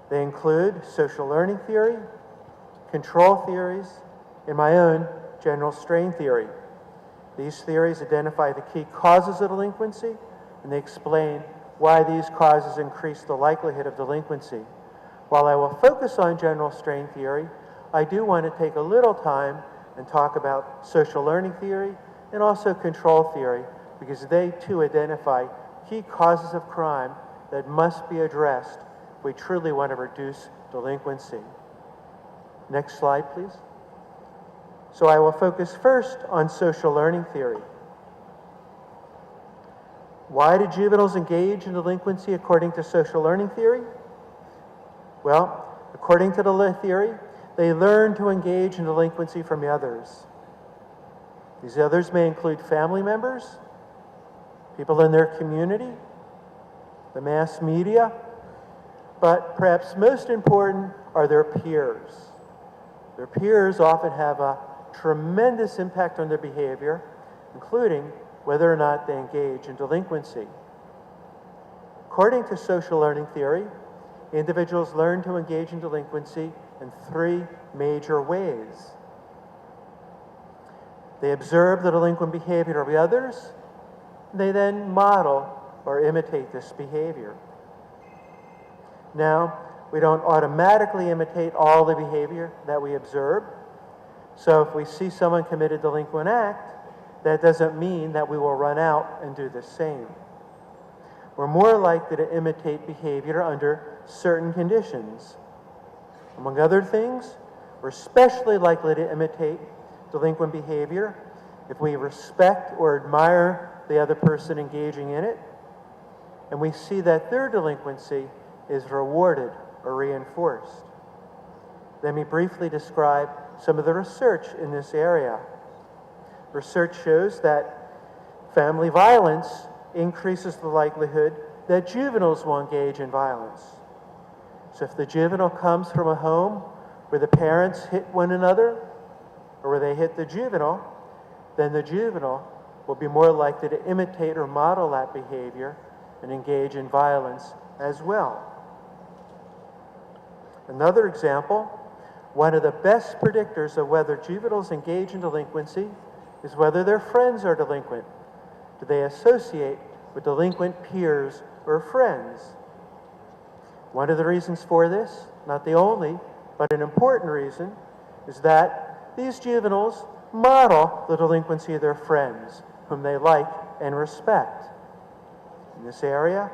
They include social learning theory, control theories, and my own general strain theory. These theories identify the key causes of delinquency, and they explain why these causes increase the likelihood of delinquency. While I will focus on general strain theory, I do want to take a little time and talk about social learning theory and also control theory, because they too identify key causes of crime that must be addressed if we truly want to reduce delinquency. Next slide, please. So I will focus first on social learning theory. Why do juveniles engage in delinquency according to social learning theory? Well, according to the theory, they learn to engage in delinquency from others. These others may include family members, people in their community, the mass media, but perhaps most important are their peers. Their peers often have a tremendous impact on their behavior, including whether or not they engage in delinquency. According to social learning theory, individuals learn to engage in delinquency in three major ways. They observe the delinquent behavior of others, and they then model or imitate this behavior. Now, we don't automatically imitate all the behavior that we observe. So if we see someone commit a delinquent act, that doesn't mean that we will run out and do the same. We're more likely to imitate behavior under certain conditions. Among other things, we're especially likely to imitate delinquent behavior if we respect or admire the other person engaging in it, and we see that their delinquency is rewarded or reinforced. Let me briefly describe some of the research in this area. Research shows that family violence increases the likelihood that juveniles will engage in violence. So if the juvenile comes from a home where the parents hit one another, or where they hit the juvenile, then the juvenile will be more likely to imitate or model that behavior and engage in violence as well. Another example, one of the best predictors of whether juveniles engage in delinquency is whether their friends are delinquent. Do they associate with delinquent peers or friends? One of the reasons for this, not the only, but an important reason, is that these juveniles model the delinquency of their friends, whom they like and respect. In this area,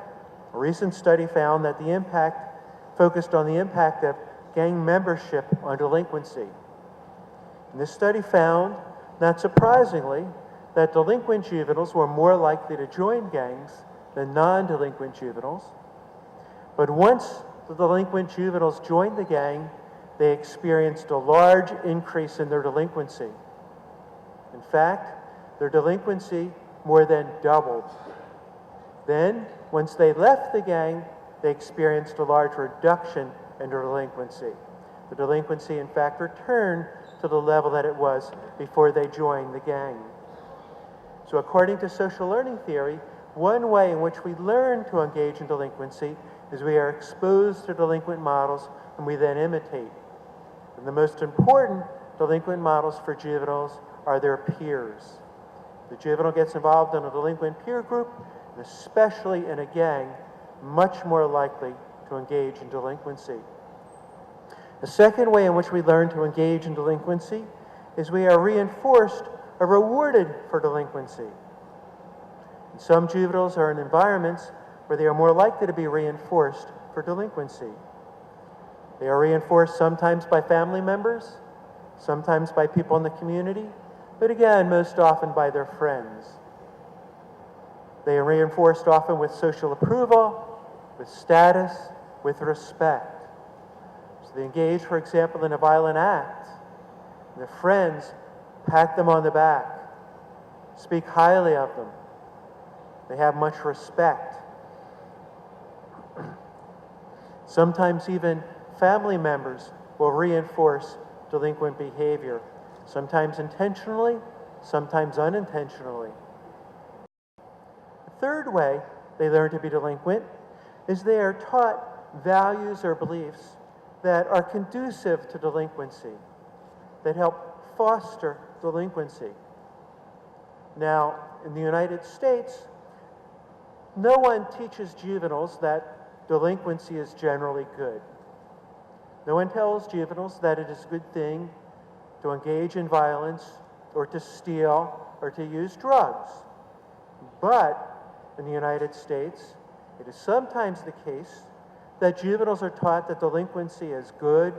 a recent study found that the impact focused on the impact of gang membership on delinquency. And this study found, not surprisingly, that delinquent juveniles were more likely to join gangs than non-delinquent juveniles. But once the delinquent juveniles joined the gang, they experienced a large increase in their delinquency. In fact, their delinquency more than doubled. Then, once they left the gang, they experienced a large reduction in their delinquency. The delinquency, in fact, returned to the level that it was before they joined the gang. So according to social learning theory, one way in which we learn to engage in delinquency is we are exposed to delinquent models and we then imitate. And the most important delinquent models for juveniles are their peers. The juvenile gets involved in a delinquent peer group, and especially in a gang, much more likely to engage in delinquency. The second way in which we learn to engage in delinquency is we are reinforced or rewarded for delinquency. And some juveniles are in environments where they are more likely to be reinforced for delinquency. They are reinforced sometimes by family members, sometimes by people in the community, but again, most often by their friends. They are reinforced often with social approval, with status, with respect. So they engage, for example, in a violent act. Their friends pat them on the back, speak highly of them. They have much respect. Sometimes even family members will reinforce delinquent behavior, sometimes intentionally, sometimes unintentionally. The third way they learn to be delinquent is they are taught values or beliefs that are conducive to delinquency, that help foster delinquency. Now, in the United States, no one teaches juveniles that delinquency is generally good. No one tells juveniles that it is a good thing to engage in violence or to steal or to use drugs. But in the United States, it is sometimes the case that juveniles are taught that delinquency is good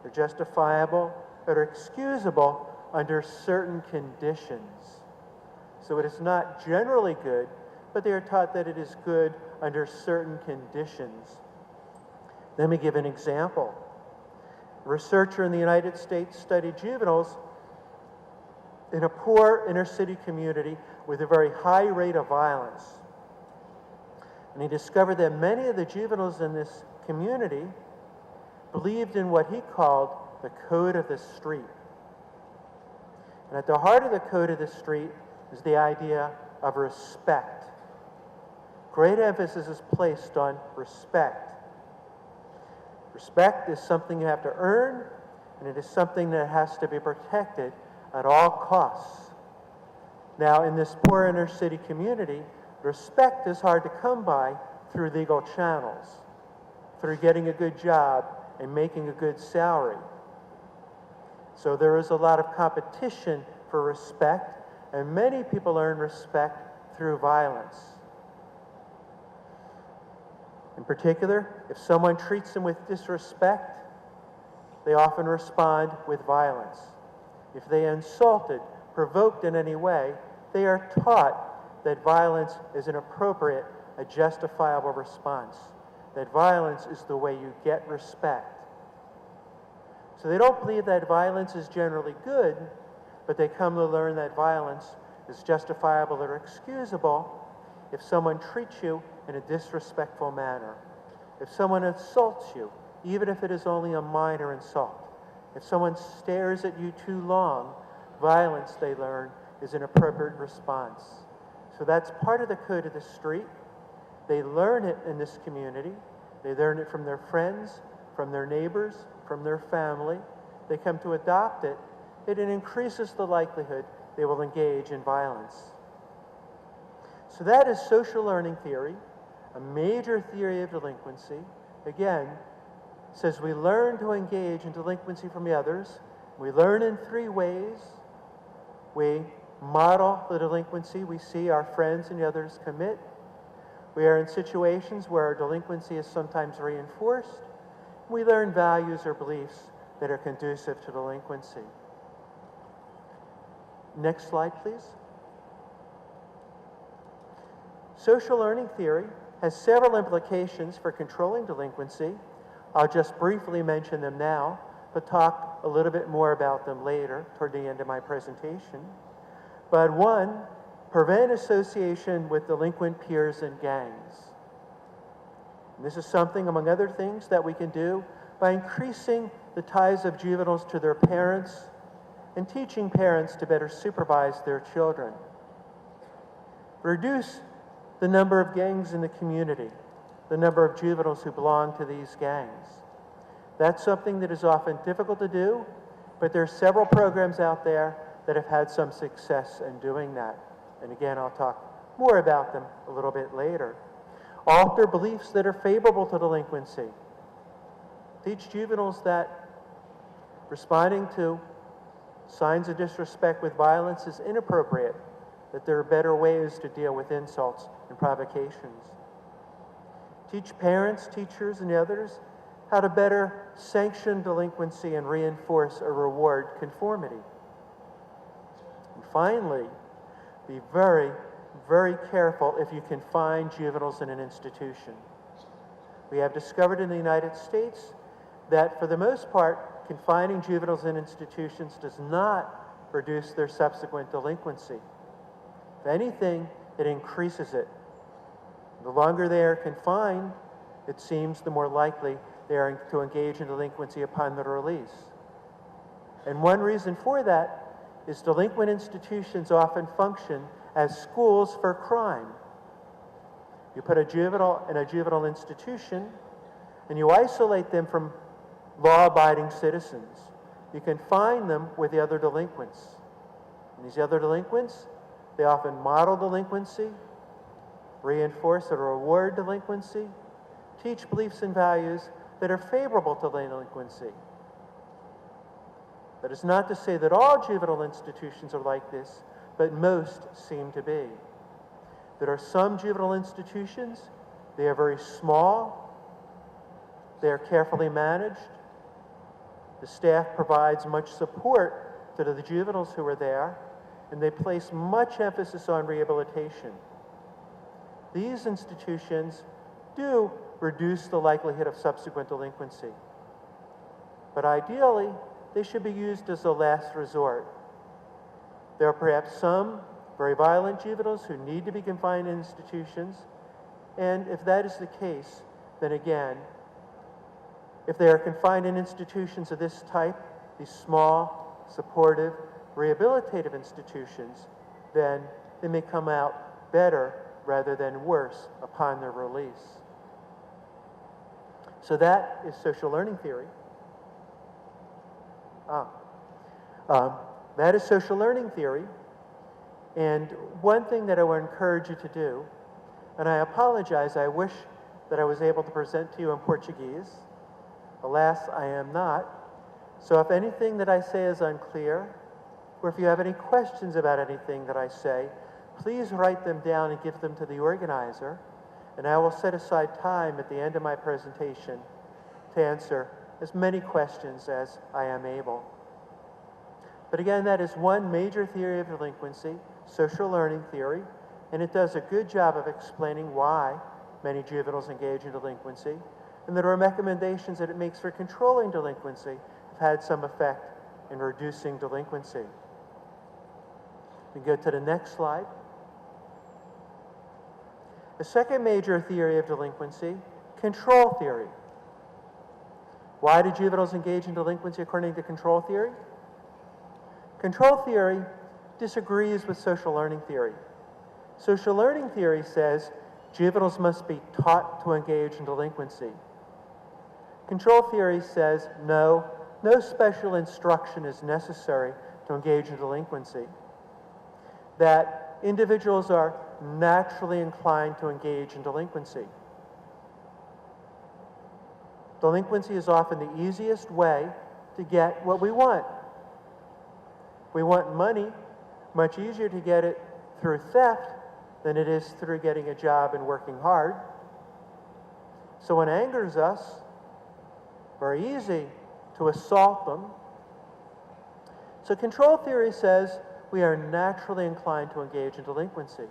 or justifiable or excusable under certain conditions. So it is not generally good, but they are taught that it is good under certain conditions. Let me give an example. A researcher in the United States studied juveniles in a poor inner city community with a very high rate of violence. And he discovered that many of the juveniles in this community believed in what he called the code of the street. And at the heart of the code of the street is the idea of respect. Great emphasis is placed on respect. Respect is something you have to earn, and it is something that has to be protected at all costs. Now, in this poor inner city community, respect is hard to come by through legal channels, through getting a good job and making a good salary. So there is a lot of competition for respect, and many people earn respect through violence. In particular, if someone treats them with disrespect, they often respond with violence. If they are insulted, provoked in any way, they are taught that violence is an appropriate, a justifiable response. That violence is the way you get respect. So they don't believe that violence is generally good, but they come to learn that violence is justifiable or excusable if someone treats you in a disrespectful manner. If someone insults you, even if it is only a minor insult. If someone stares at you too long, violence, they learn, is an appropriate response. So that's part of the code of the street. They learn it in this community. They learn it from their friends, from their neighbors, from their family. They come to adopt it. It increases the likelihood they will engage in violence. So that is social learning theory, a major theory of delinquency. Again, says we learn to engage in delinquency from the others. We learn in three ways. We model the delinquency we see our friends and the others commit. We are in situations where our delinquency is sometimes reinforced. We learn values or beliefs that are conducive to delinquency. Next slide, please. Social learning theory has several implications for controlling delinquency. I'll just briefly mention them now, but talk a little bit more about them later, toward the end of my presentation. But one, prevent association with delinquent peers and gangs. And this is something, among other things, that we can do by increasing the ties of juveniles to their parents and teaching parents to better supervise their children. Reduce the number of gangs in the community, the number of juveniles who belong to these gangs. That's something that is often difficult to do, but there are several programs out there that have had some success in doing that. And again, I'll talk more about them a little bit later. Alter beliefs that are favorable to delinquency. Teach juveniles that responding to signs of disrespect with violence is inappropriate, that there are better ways to deal with insults and provocations. Teach parents, teachers, and others how to better sanction delinquency and reinforce or reward conformity. And finally, be very, very careful if you can find juveniles in an institution. We have discovered in the United States that for the most part, confining juveniles in institutions does not reduce their subsequent delinquency. If anything, it increases it. The longer they are confined, it seems the more likely they are to engage in delinquency upon their release. And one reason for that is delinquent institutions often function as schools for crime. You put a juvenile in a juvenile institution and you isolate them from law-abiding citizens. You confine them with the other delinquents. And these other delinquents, they often model delinquency, reinforce or reward delinquency, teach beliefs and values that are favorable to delinquency. That is not to say that all juvenile institutions are like this, but most seem to be. There are some juvenile institutions, they are very small, they are carefully managed, the staff provides much support to the juveniles who are there, and they place much emphasis on rehabilitation. These institutions do reduce the likelihood of subsequent delinquency. But ideally, they should be used as a last resort. There are perhaps some very violent juveniles who need to be confined in institutions, and if that is the case, then again, if they are confined in institutions of this type, these small, supportive, rehabilitative institutions, then they may come out better rather than worse upon their release. So that is social learning theory. That is social learning theory. And one thing that I would encourage you to do, and I apologize, I wish that I was able to present to you in Portuguese. Alas, I am not. So if anything that I say is unclear, or if you have any questions about anything that I say, please write them down and give them to the organizer, and I will set aside time at the end of my presentation to answer as many questions as I am able. But again, that is one major theory of delinquency, social learning theory, and it does a good job of explaining why many juveniles engage in delinquency, and there are recommendations that it makes for controlling delinquency have had some effect in reducing delinquency. We go to the next slide. The second major theory of delinquency, control theory. Why do juveniles engage in delinquency according to control theory? Control theory disagrees with social learning theory. Social learning theory says juveniles must be taught to engage in delinquency. Control theory says no special instruction is necessary to engage in delinquency. That individuals are naturally inclined to engage in delinquency. Delinquency is often the easiest way to get what we want. We want money, much easier to get it through theft than it is through getting a job and working hard. So when it angers us, very easy to assault them. So control theory says we are naturally inclined to engage in delinquency.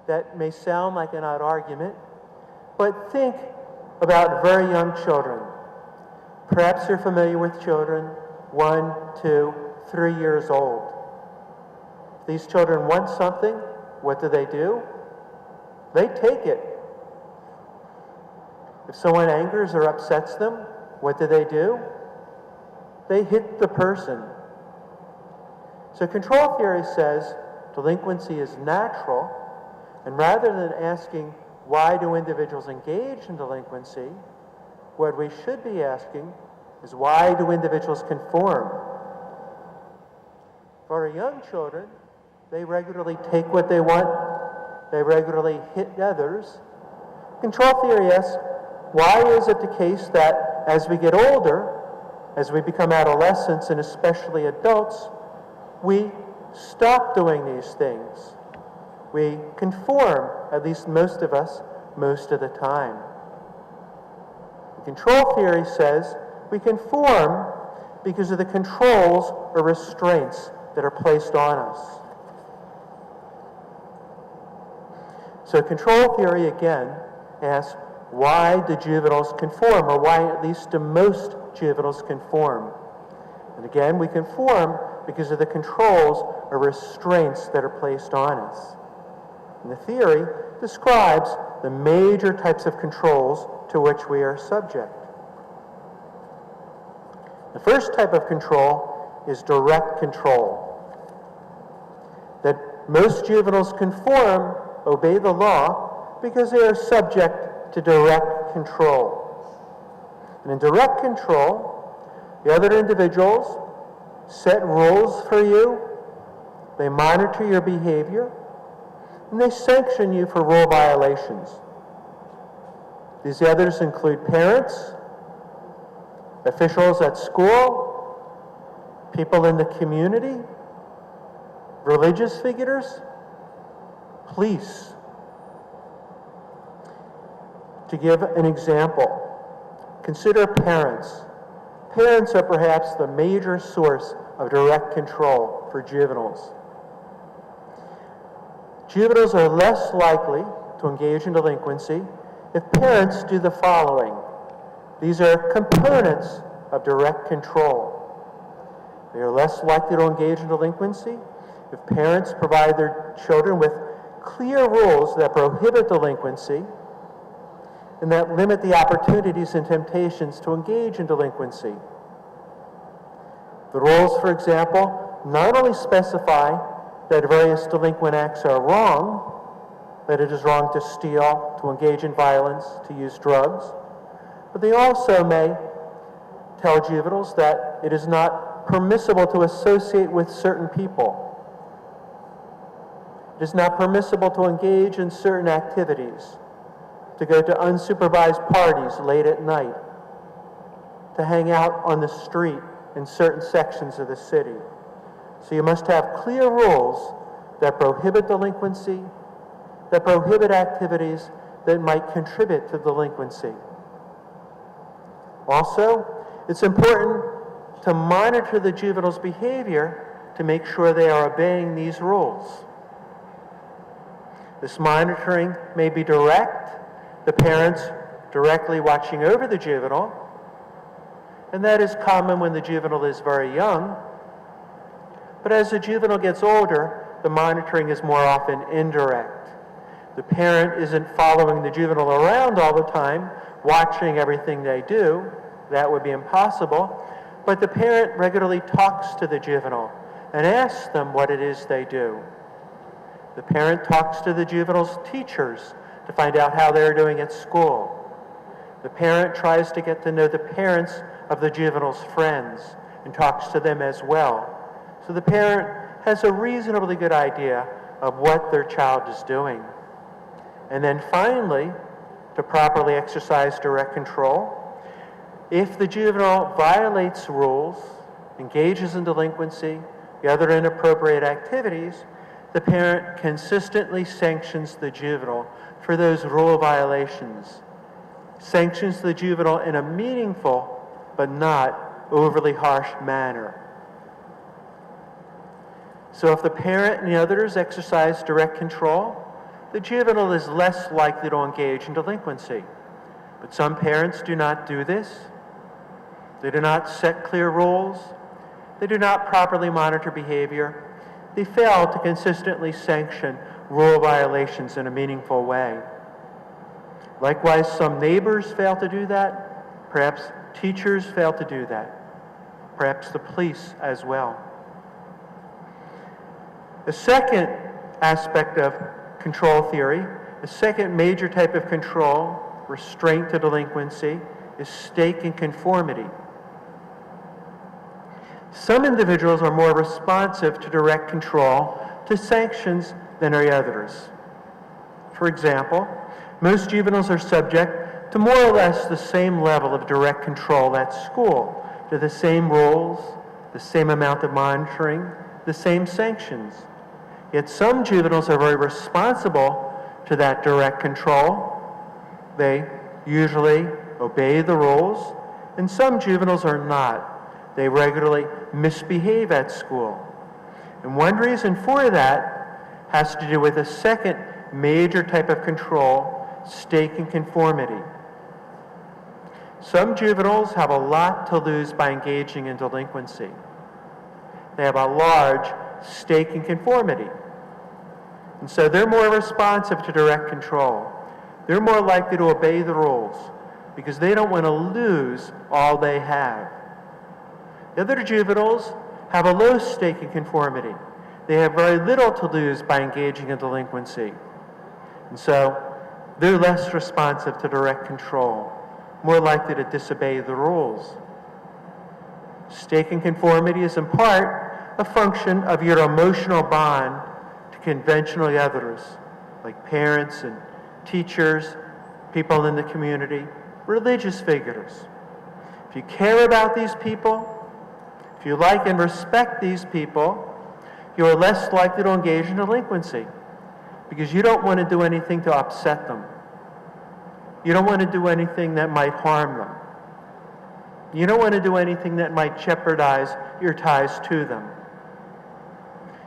That may sound like an odd argument, but think about very young children. Perhaps you're familiar with children 1, 2, 3 years old. If these children want something, what do? They take it. If someone angers or upsets them, what do? They hit the person. So control theory says delinquency is natural, and rather than asking why do individuals engage in delinquency, what we should be asking is why do individuals conform? For our young children, they regularly take what they want, they regularly hit others. Control theory asks, why is it the case that as we get older, as we become adolescents and especially adults, we stop doing these things? We conform, at least most of us, most of the time. Control theory says we conform because of the controls or restraints that are placed on us. So control theory, again, asks, why do juveniles conform, or why at least do most juveniles conform. And again, we conform because of the controls or restraints that are placed on us. And the theory describes the major types of controls to which we are subject. The first type of control is direct control. That most juveniles conform, obey the law, because they are subject to direct control. And in direct control, the other individuals set rules for you, they monitor your behavior, and they sanction you for rule violations. These others include parents, officials at school, people in the community, religious figures, police. To give an example, consider parents. Parents are perhaps the major source of direct control for juveniles. Juveniles are less likely to engage in delinquency if parents do the following. These are components of direct control. They are less likely to engage in delinquency if parents provide their children with clear rules that prohibit delinquency and that limit the opportunities and temptations to engage in delinquency. The rules, for example, not only specify that various delinquent acts are wrong, that it is wrong to steal, to engage in violence, to use drugs, but they also may tell juveniles that it is not permissible to associate with certain people. It is not permissible to engage in certain activities, to go to unsupervised parties late at night, to hang out on the street in certain sections of the city. So you must have clear rules that prohibit delinquency, that prohibit activities that might contribute to delinquency. Also, it's important to monitor the juvenile's behavior to make sure they are obeying these rules. This monitoring may be direct, the parents directly watching over the juvenile, and that is common when the juvenile is very young. But as the juvenile gets older, the monitoring is more often indirect. The parent isn't following the juvenile around all the time, watching everything they do. That would be impossible. But the parent regularly talks to the juvenile and asks them what it is they do. The parent talks to the juvenile's teachers to find out how they're doing at school. The parent tries to get to know the parents of the juvenile's friends and talks to them as well. So the parent has a reasonably good idea of what their child is doing. And then finally, to properly exercise direct control, if the juvenile violates rules, engages in delinquency, the other inappropriate activities, the parent consistently sanctions the juvenile for those rule violations, sanctions the juvenile in a meaningful but not overly harsh manner. So if the parent and the others exercise direct control, the juvenile is less likely to engage in delinquency. But some parents do not do this. They do not set clear rules. They do not properly monitor behavior. They fail to consistently sanction rule violations in a meaningful way. Likewise, some neighbors fail to do that. Perhaps teachers fail to do that. Perhaps the police as well. The second aspect of control theory, the second major type of control, restraint to delinquency, is stake in conformity. Some individuals are more responsive to direct control, to sanctions, than are others. For example, most juveniles are subject to more or less the same level of direct control at school, to the same rules, the same amount of monitoring, the same sanctions. Yet some juveniles are very responsible to that direct control. They usually obey the rules, and some juveniles are not. They regularly misbehave at school. And one reason for that has to do with a second major type of control, stake in conformity. Some juveniles have a lot to lose by engaging in delinquency. They have a large stake in conformity. And so they're more responsive to direct control. They're more likely to obey the rules because they don't want to lose all they have. The other juveniles have a low stake in conformity. They have very little to lose by engaging in delinquency. And so they're less responsive to direct control, more likely to disobey the rules. Stake in conformity is in part a function of your emotional bond to conventional others, like parents and teachers, people in the community, religious figures. If you care about these people, if you like and respect these people, you are less likely to engage in delinquency because you don't want to do anything to upset them. You don't want to do anything that might harm them. You don't want to do anything that might jeopardize your ties to them.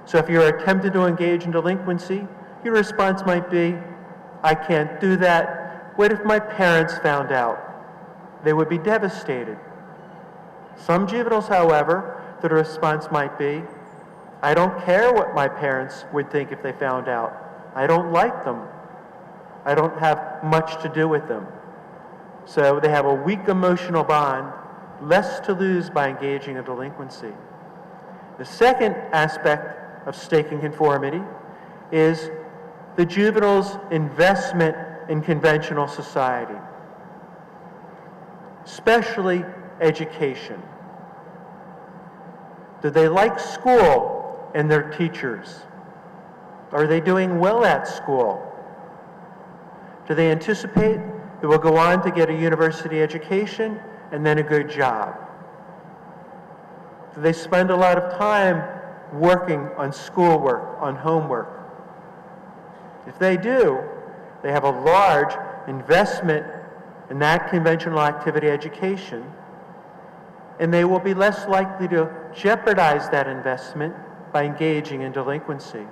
So if you're attempting to engage in delinquency, your response might be, I can't do that. What if my parents found out? They would be devastated. Some juveniles, however, the response might be, I don't care what my parents would think if they found out. I don't like them. I don't have much to do with them. So they have a weak emotional bond, less to lose by engaging in delinquency. The second aspect of stake in conformity is the juvenile's investment in conventional society, especially education. Do they like school and their teachers? Are they doing well at school? Do they anticipate they will go on to get a university education and then a good job? Do they spend a lot of time working on schoolwork, on homework? If they do, they have a large investment in that conventional activity education, and they will be less likely to jeopardize that investment by engaging in delinquency.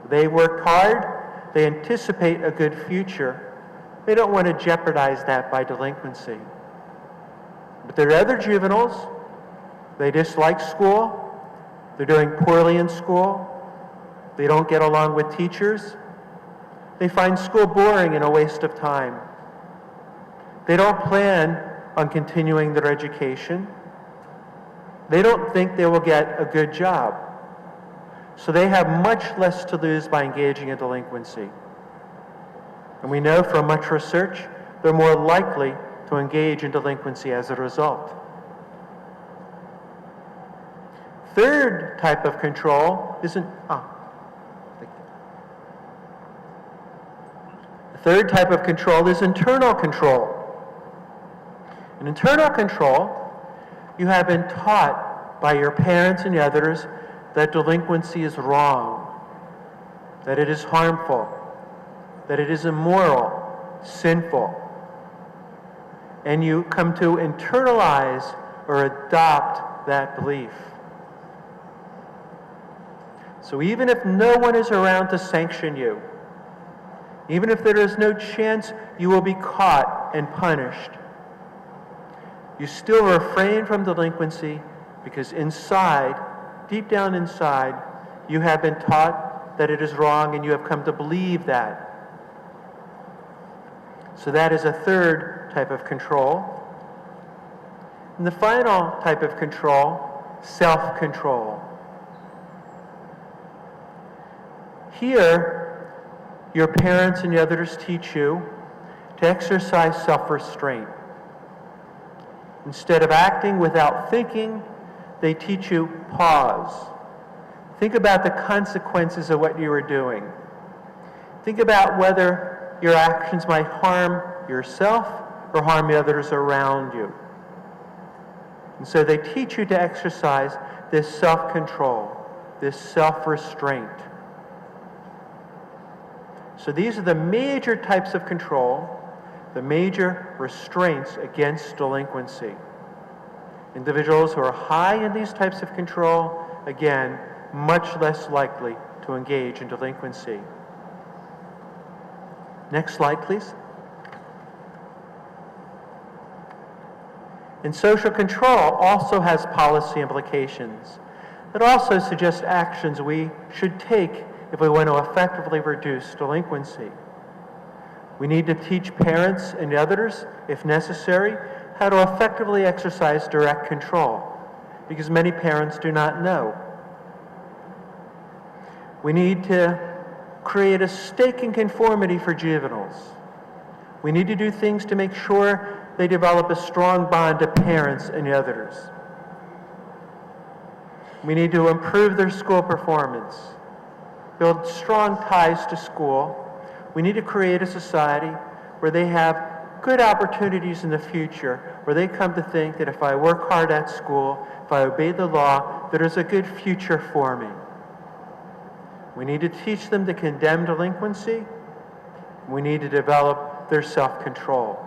They worked hard, they anticipate a good future, they don't want to jeopardize that by delinquency. But there are other juveniles, they dislike school, they're doing poorly in school, they don't get along with teachers, they find school boring and a waste of time. They don't plan on continuing their education. They don't think they will get a good job. So they have much less to lose by engaging in delinquency. And we know from much research, they're more likely to engage in delinquency as a result. Third type of control is third type of control is internal control. In internal control, you have been taught by your parents and others that delinquency is wrong, that it is harmful, that it is immoral, sinful. And you come to internalize or adopt that belief. So even if no one is around to sanction you, even if there is no chance you will be caught and punished, you still refrain from delinquency because inside, deep down inside, you have been taught that it is wrong and you have come to believe that. So that is a third type of control. And the final type of control, self-control. Here, your parents and others teach you to exercise self-restraint. Instead of acting without thinking, they teach you pause. Think about the consequences of what you are doing. Think about whether your actions might harm yourself or harm the others around you. And so they teach you to exercise this self-control, this self-restraint. So these are the major types of control, the major restraints against delinquency. Individuals who are high in these types of control, again, much less likely to engage in delinquency. Next slide, please. And social control also has policy implications. It also suggests actions we should take if we want to effectively reduce delinquency. We need to teach parents and others, if necessary, how to effectively exercise direct control, because many parents do not know. We need to create a stake in conformity for juveniles. We need to do things to make sure they develop a strong bond to parents and others. We need to improve their school performance, build strong ties to school. We need to create a society where they have good opportunities in the future, where they come to think that if I work hard at school, if I obey the law, that there's a good future for me. We need to teach them to condemn delinquency. We need to develop their self-control.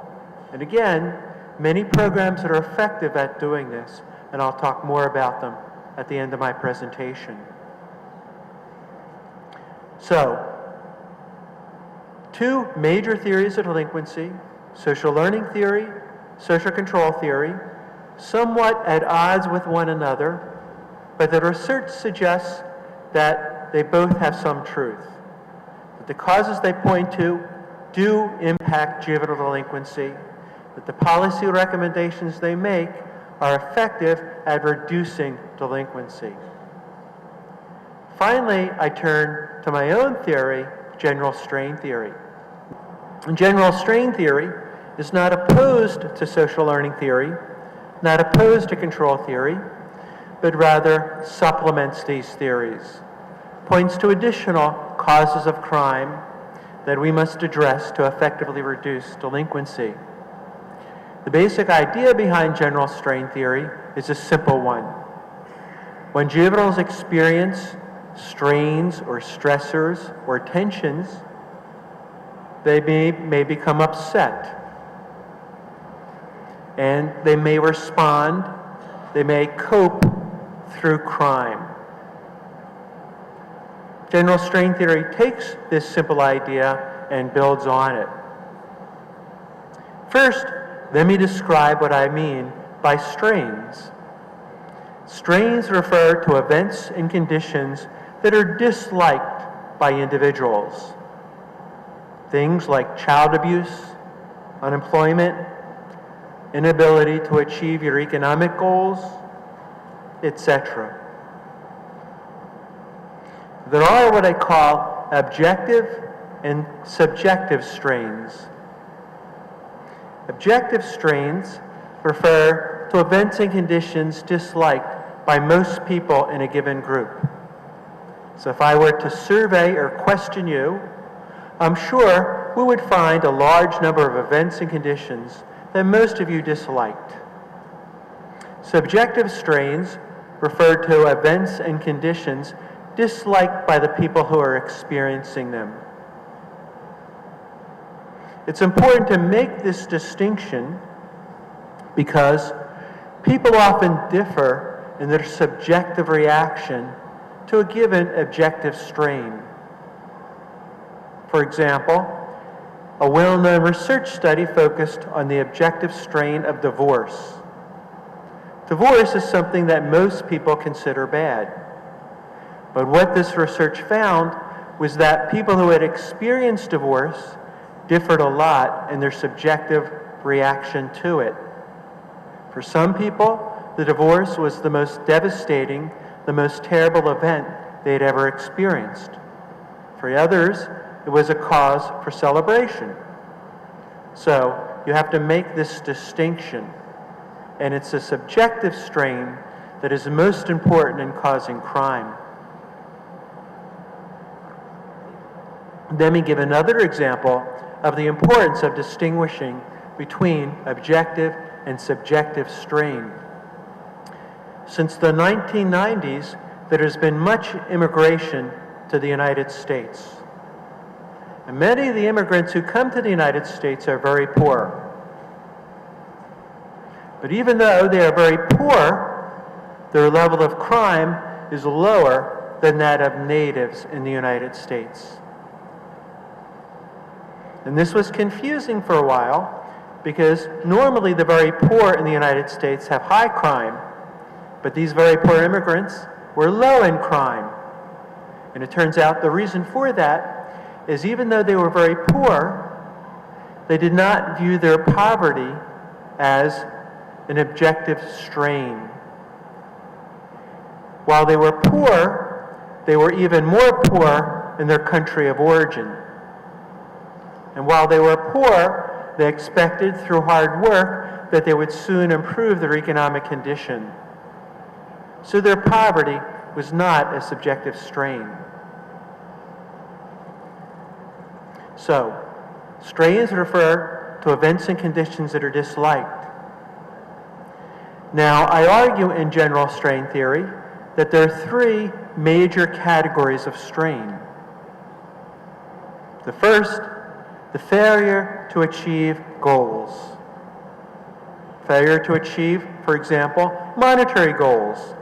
And again, many programs that are effective at doing this, and I'll talk more about them at the end of my presentation. So, two major theories of delinquency, social learning theory, social control theory, somewhat at odds with one another, but the research suggests that they both have some truth. That the causes they point to do impact juvenile delinquency, that the policy recommendations they make are effective at reducing delinquency. Finally, I turn to my own theory, general strain theory. And general strain theory is not opposed to social learning theory, not opposed to control theory, but rather supplements these theories, points to additional causes of crime that we must address to effectively reduce delinquency. The basic idea behind general strain theory is a simple one. When juveniles experience strains or stressors or tensions, they may become upset, and they may respond, they may cope through crime. General strain theory takes this simple idea and builds on it. First, let me describe what I mean by strains. Strains refer to events and conditions that are disliked by individuals. Things like child abuse, unemployment, inability to achieve your economic goals, etc. There are what I call objective and subjective strains. Objective strains refer to events and conditions disliked by most people in a given group. So if I were to survey or question you, I'm sure we would find a large number of events and conditions that most of you disliked. Subjective strains refer to events and conditions disliked by the people who are experiencing them. It's important to make this distinction because people often differ in their subjective reaction to a given objective strain. For example, a well-known research study focused on the objective strain of divorce. Divorce is something that most people consider bad. But what this research found was that people who had experienced divorce differed a lot in their subjective reaction to it. For some people, the divorce was the most devastating, the most terrible event they had ever experienced. For others, it was a cause for celebration. So you have to make this distinction, and it's a subjective strain that is most important in causing crime. Let me give another example of the importance of distinguishing between objective and subjective strain. Since the 1990s, there has been much immigration to the United States. And many of the immigrants who come to the United States are very poor. But even though they are very poor, their level of crime is lower than that of natives in the United States. And this was confusing for a while because normally the very poor in the United States have high crime, but these very poor immigrants were low in crime. And it turns out the reason for that is even though they were very poor, they did not view their poverty as an objective strain. While they were poor, they were even more poor in their country of origin. And while they were poor, they expected through hard work that they would soon improve their economic condition. So their poverty was not a subjective strain. So, strains refer to events and conditions that are disliked. Now, I argue in general strain theory that there are three major categories of strain. The first, the failure to achieve goals. Failure to achieve, for example, monetary goals.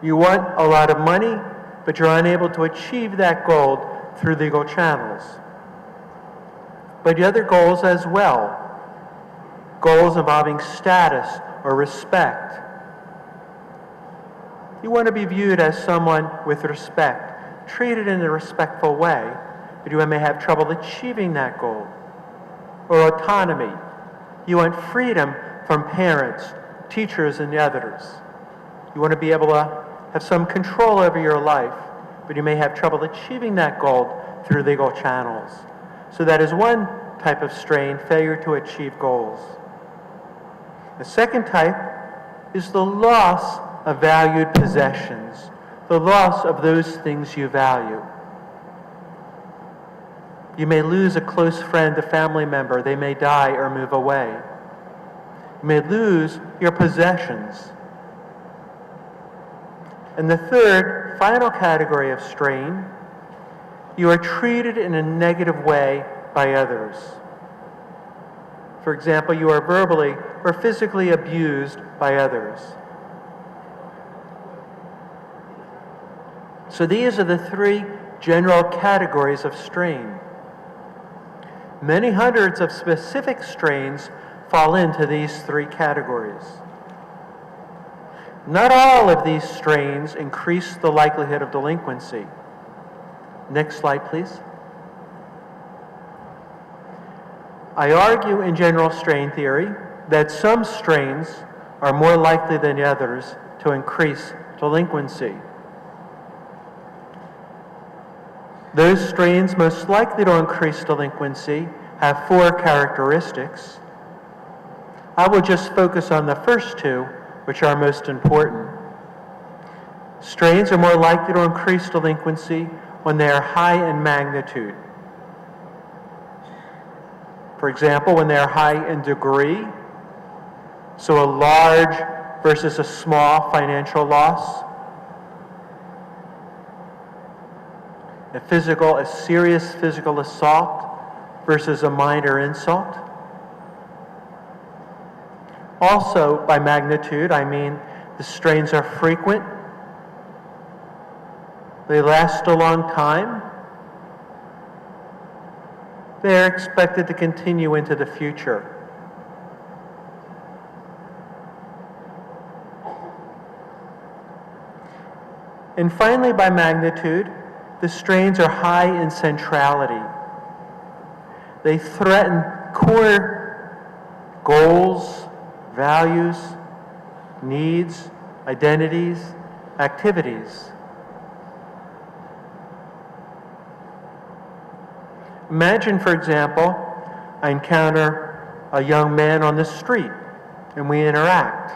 You want a lot of money, but you're unable to achieve that goal through legal channels. But the other goals as well. Goals involving status or respect. You want to be viewed as someone with respect, treated in a respectful way, but you may have trouble achieving that goal. Or autonomy. You want freedom from parents, teachers, and others. You want to be able to have some control over your life, but you may have trouble achieving that goal through legal channels. So that is one type of strain, failure to achieve goals. The second type is the loss of valued possessions, the loss of those things you value. You may lose a close friend, a family member. They may die or move away. You may lose your possessions. And the third, final category of strain, you are treated in a negative way by others. For example, you are verbally or physically abused by others. So these are the three general categories of strain. Many hundreds of specific strains fall into these three categories. Not all of these strains increase the likelihood of delinquency. Next slide, please. I argue in general strain theory that some strains are more likely than others to increase delinquency. Those strains most likely to increase delinquency have four characteristics. I will just focus on the first two, which are most important. Strains are more likely to increase delinquency when they are high in magnitude. For example, when they are high in degree, so a large versus a small financial loss. A serious physical assault versus a minor insult. Also, by magnitude, I mean the strains are frequent, they last a long time, they are expected to continue into the future. And finally, by magnitude, the strains are high in centrality. They threaten core goals, values, needs, identities, activities. Imagine, for example, I encounter a young man on the street and we interact.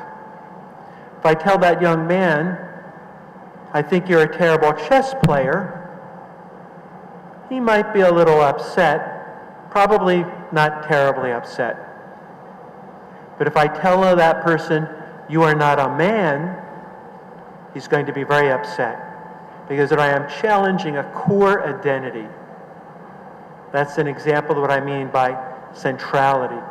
If I tell that young man, I think you're a terrible chess player, he might be a little upset, probably not terribly upset. But if I tell that person, you are not a man, he's going to be very upset because I am challenging a core identity. That's an example of what I mean by centrality.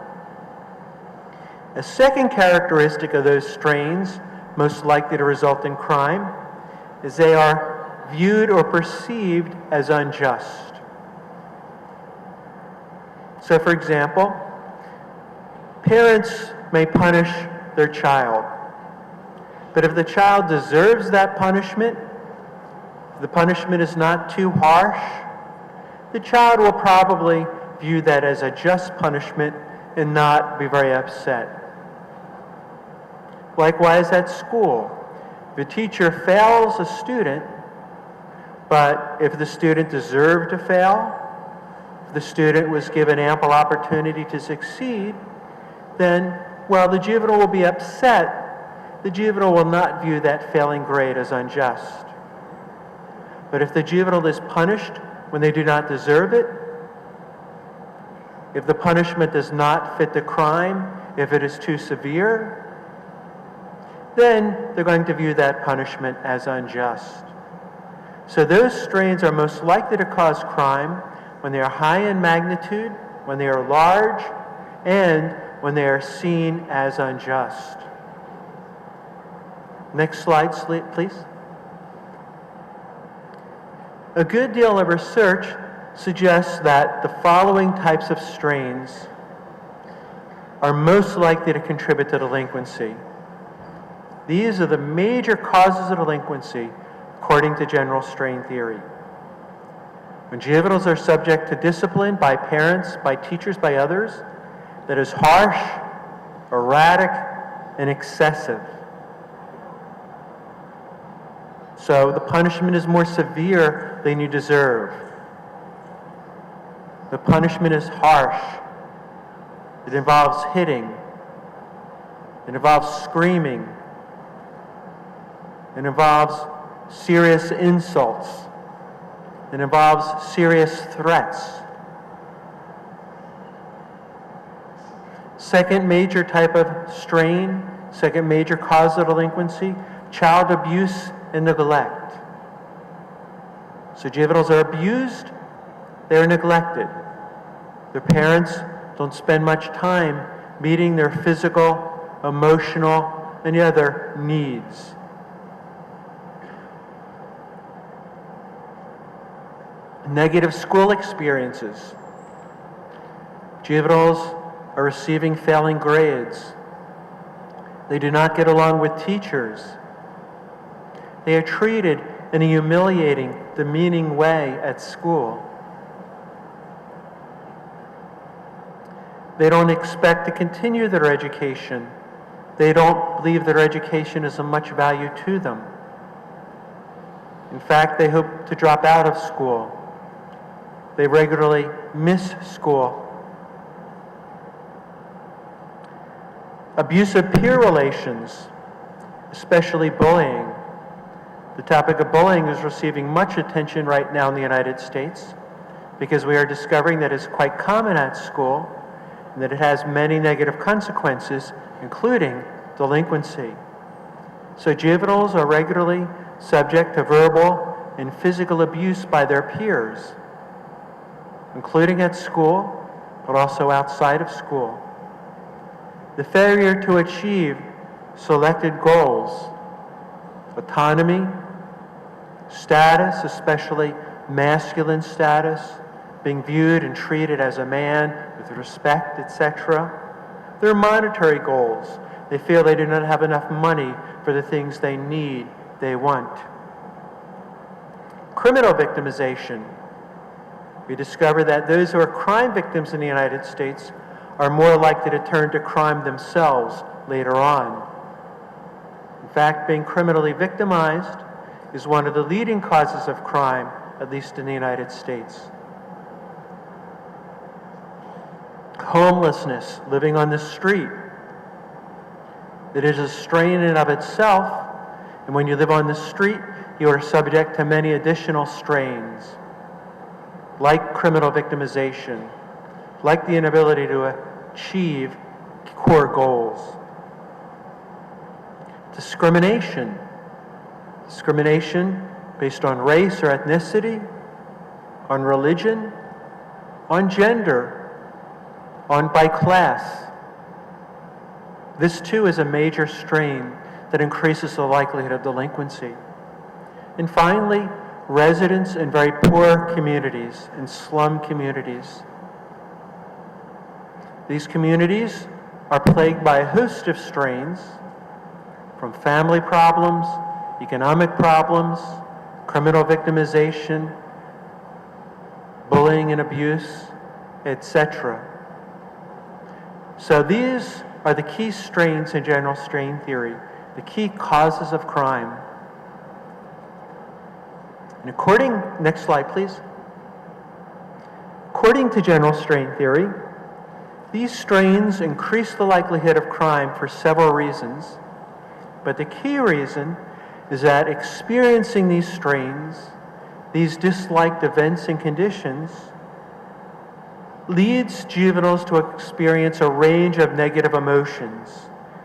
A second characteristic of those strains most likely to result in crime is they are viewed or perceived as unjust. So, for example, Parents may punish their child, but if the child deserves that punishment, if the punishment is not too harsh, the child will probably view that as a just punishment and not be very upset. Likewise at school, if a teacher fails a student, but if the student deserved to fail, if the student was given ample opportunity to succeed, then while the juvenile will be upset, the juvenile will not view that failing grade as unjust. But if the juvenile is punished when they do not deserve it, if the punishment does not fit the crime, if it is too severe, then they're going to view that punishment as unjust. So those strains are most likely to cause crime when they are high in magnitude, when they are large, and when they are seen as unjust. Next slide, please. A good deal of research suggests that the following types of strains are most likely to contribute to delinquency. These are the major causes of delinquency according to general strain theory. When juveniles are subject to discipline by parents, by teachers, by others, that is harsh, erratic, and excessive. So the punishment is more severe than you deserve. The punishment is harsh. It involves hitting. It involves screaming. It involves serious insults. It involves serious threats. Second major type of strain, second major cause of delinquency, child abuse and neglect. So juveniles are abused, they're neglected. Their parents don't spend much time meeting their physical, emotional, and other needs. Negative school experiences. Juveniles are receiving failing grades. They do not get along with teachers. They are treated in a humiliating, demeaning way at school. They don't expect to continue their education. They don't believe their education is of much value to them. In fact, they hope to drop out of school. They regularly miss school. Abusive peer relations, especially bullying. The topic of bullying is receiving much attention right now in the United States because we are discovering that it's quite common at school and that it has many negative consequences, including delinquency. So juveniles are regularly subject to verbal and physical abuse by their peers, including at school, but also outside of school. The failure to achieve selected goals, autonomy, status, especially masculine status, being viewed and treated as a man with respect, etc. Their monetary goals. They feel they do not have enough money for the things they need, they want. Criminal victimization. We discover that those who are crime victims in the United States are more likely to turn to crime themselves later on. In fact, being criminally victimized is one of the leading causes of crime, at least in the United States. Homelessness, living on the street. It is a strain in and of itself, and when you live on the street, you are subject to many additional strains, like criminal victimization, like the inability to achieve core goals. Discrimination. Discrimination based on race or ethnicity, on religion, on gender, by class. This too is a major strain that increases the likelihood of delinquency. And finally, residents in very poor communities, in slum communities. These communities are plagued by a host of strains, from family problems, economic problems, criminal victimization, bullying and abuse, etc. So these are the key strains in general strain theory, the key causes of crime. And next slide please. According to general strain theory, these strains increase the likelihood of crime for several reasons, but the key reason is that experiencing these strains, these disliked events and conditions, leads juveniles to experience a range of negative emotions.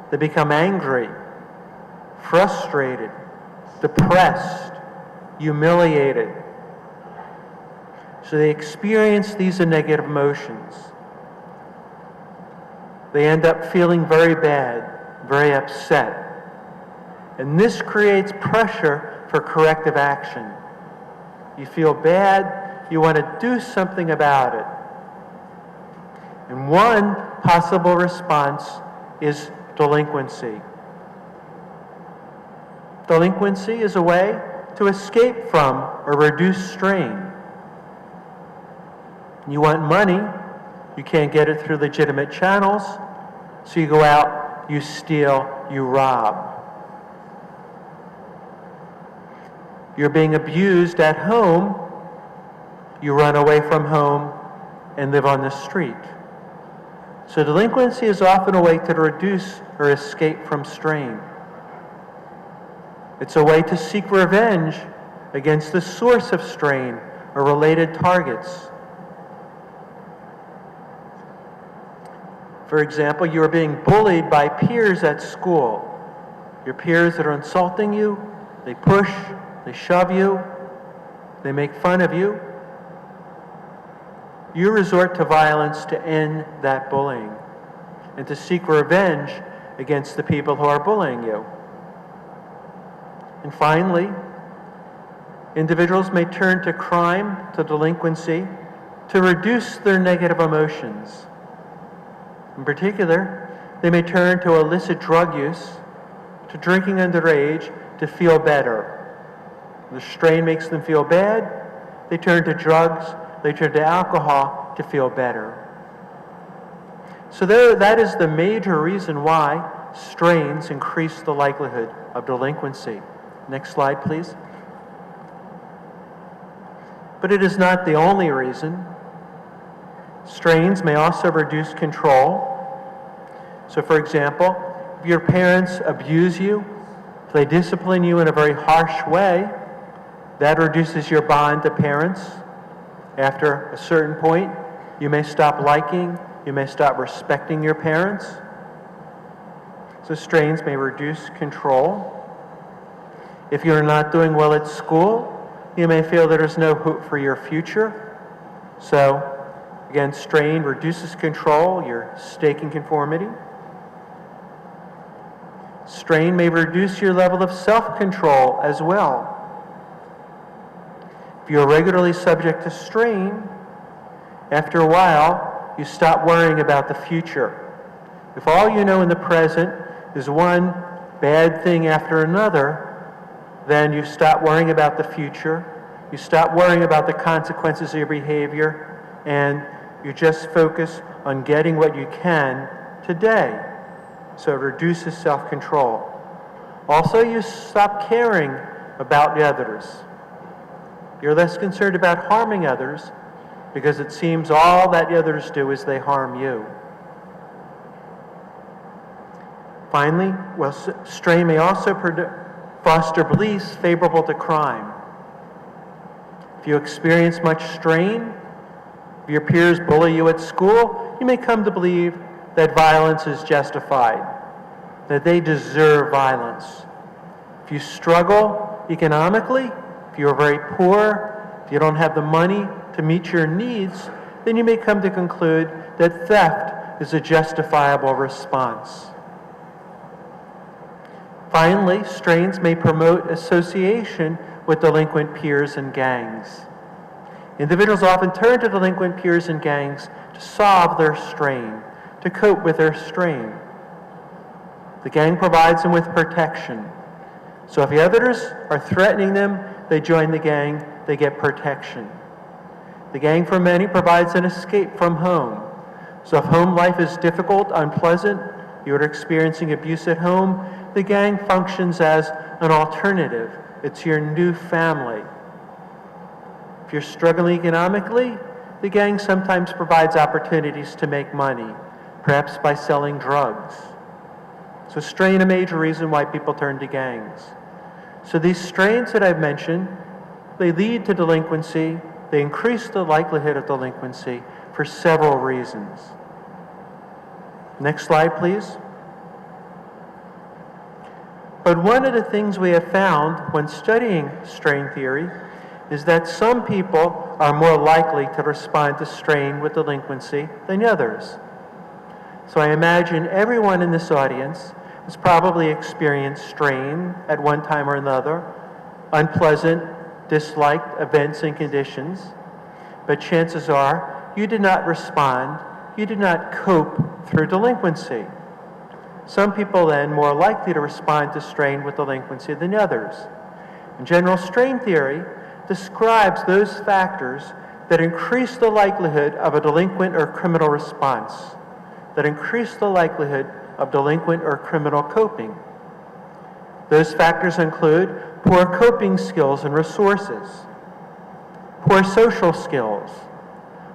They become angry, frustrated, depressed, humiliated. So they experience these negative emotions. They end up feeling very bad, very upset. And this creates pressure for corrective action. You feel bad, you want to do something about it. And one possible response is delinquency. Delinquency is a way to escape from or reduce strain. You want money, you can't get it through legitimate channels, so you go out, you steal, you rob. You're being abused at home, you run away from home and live on the street. So delinquency is often a way to reduce or escape from strain. It's a way to seek revenge against the source of strain or related targets. For example, you are being bullied by peers at school. Your peers that are insulting you, they push, they shove you, they make fun of you. You resort to violence to end that bullying and to seek revenge against the people who are bullying you. And finally, individuals may turn to crime, to delinquency, to reduce their negative emotions. In particular, they may turn to illicit drug use, to drinking underage to feel better. The strain makes them feel bad, they turn to drugs, they turn to alcohol to feel better. So that is the major reason why strains increase the likelihood of delinquency. Next slide, please. But it is not the only reason. Strains may also reduce control. So for example, if your parents abuse you, if they discipline you in a very harsh way, that reduces your bond to parents. After a certain point, you may stop liking, you may stop respecting your parents. So strains may reduce control. If you're not doing well at school, you may feel there is no hope for your future. So, again, strain reduces control, your stake in conformity. Strain may reduce your level of self-control as well. If you're regularly subject to strain, after a while, you stop worrying about the future. If all you know in the present is one bad thing after another, then you stop worrying about the future, you stop worrying about the consequences of your behavior, and you just focus on getting what you can today. So it reduces self-control. Also, you stop caring about the others. You're less concerned about harming others because it seems all that the others do is they harm you. Finally, strain may also foster beliefs favorable to crime. If you experience much strain, if your peers bully you at school, you may come to believe that violence is justified, that they deserve violence. If you struggle economically, if you are very poor, if you don't have the money to meet your needs, then you may come to conclude that theft is a justifiable response. Finally, strains may promote association with delinquent peers and gangs. Individuals often turn to delinquent peers and gangs to solve their strain, to cope with their strain. The gang provides them with protection. So if the others are threatening them, they join the gang, they get protection. The gang for many provides an escape from home. So if home life is difficult, unpleasant, you're experiencing abuse at home, the gang functions as an alternative. It's your new family. If you're struggling economically, the gang sometimes provides opportunities to make money, perhaps by selling drugs. So strain, a major reason why people turn to gangs. So these strains that I've mentioned, they lead to delinquency, they increase the likelihood of delinquency for several reasons. Next slide, please. But one of the things we have found when studying strain theory is that some people are more likely to respond to strain with delinquency than others. So I imagine everyone in this audience has probably experienced strain at one time or another, unpleasant, disliked events and conditions, but chances are you did not respond, you did not cope through delinquency. Some people then more likely to respond to strain with delinquency than others. In general, strain theory describes those factors that increase the likelihood of a delinquent or criminal response, that increase the likelihood of delinquent or criminal coping. Those factors include poor coping skills and resources, poor social skills,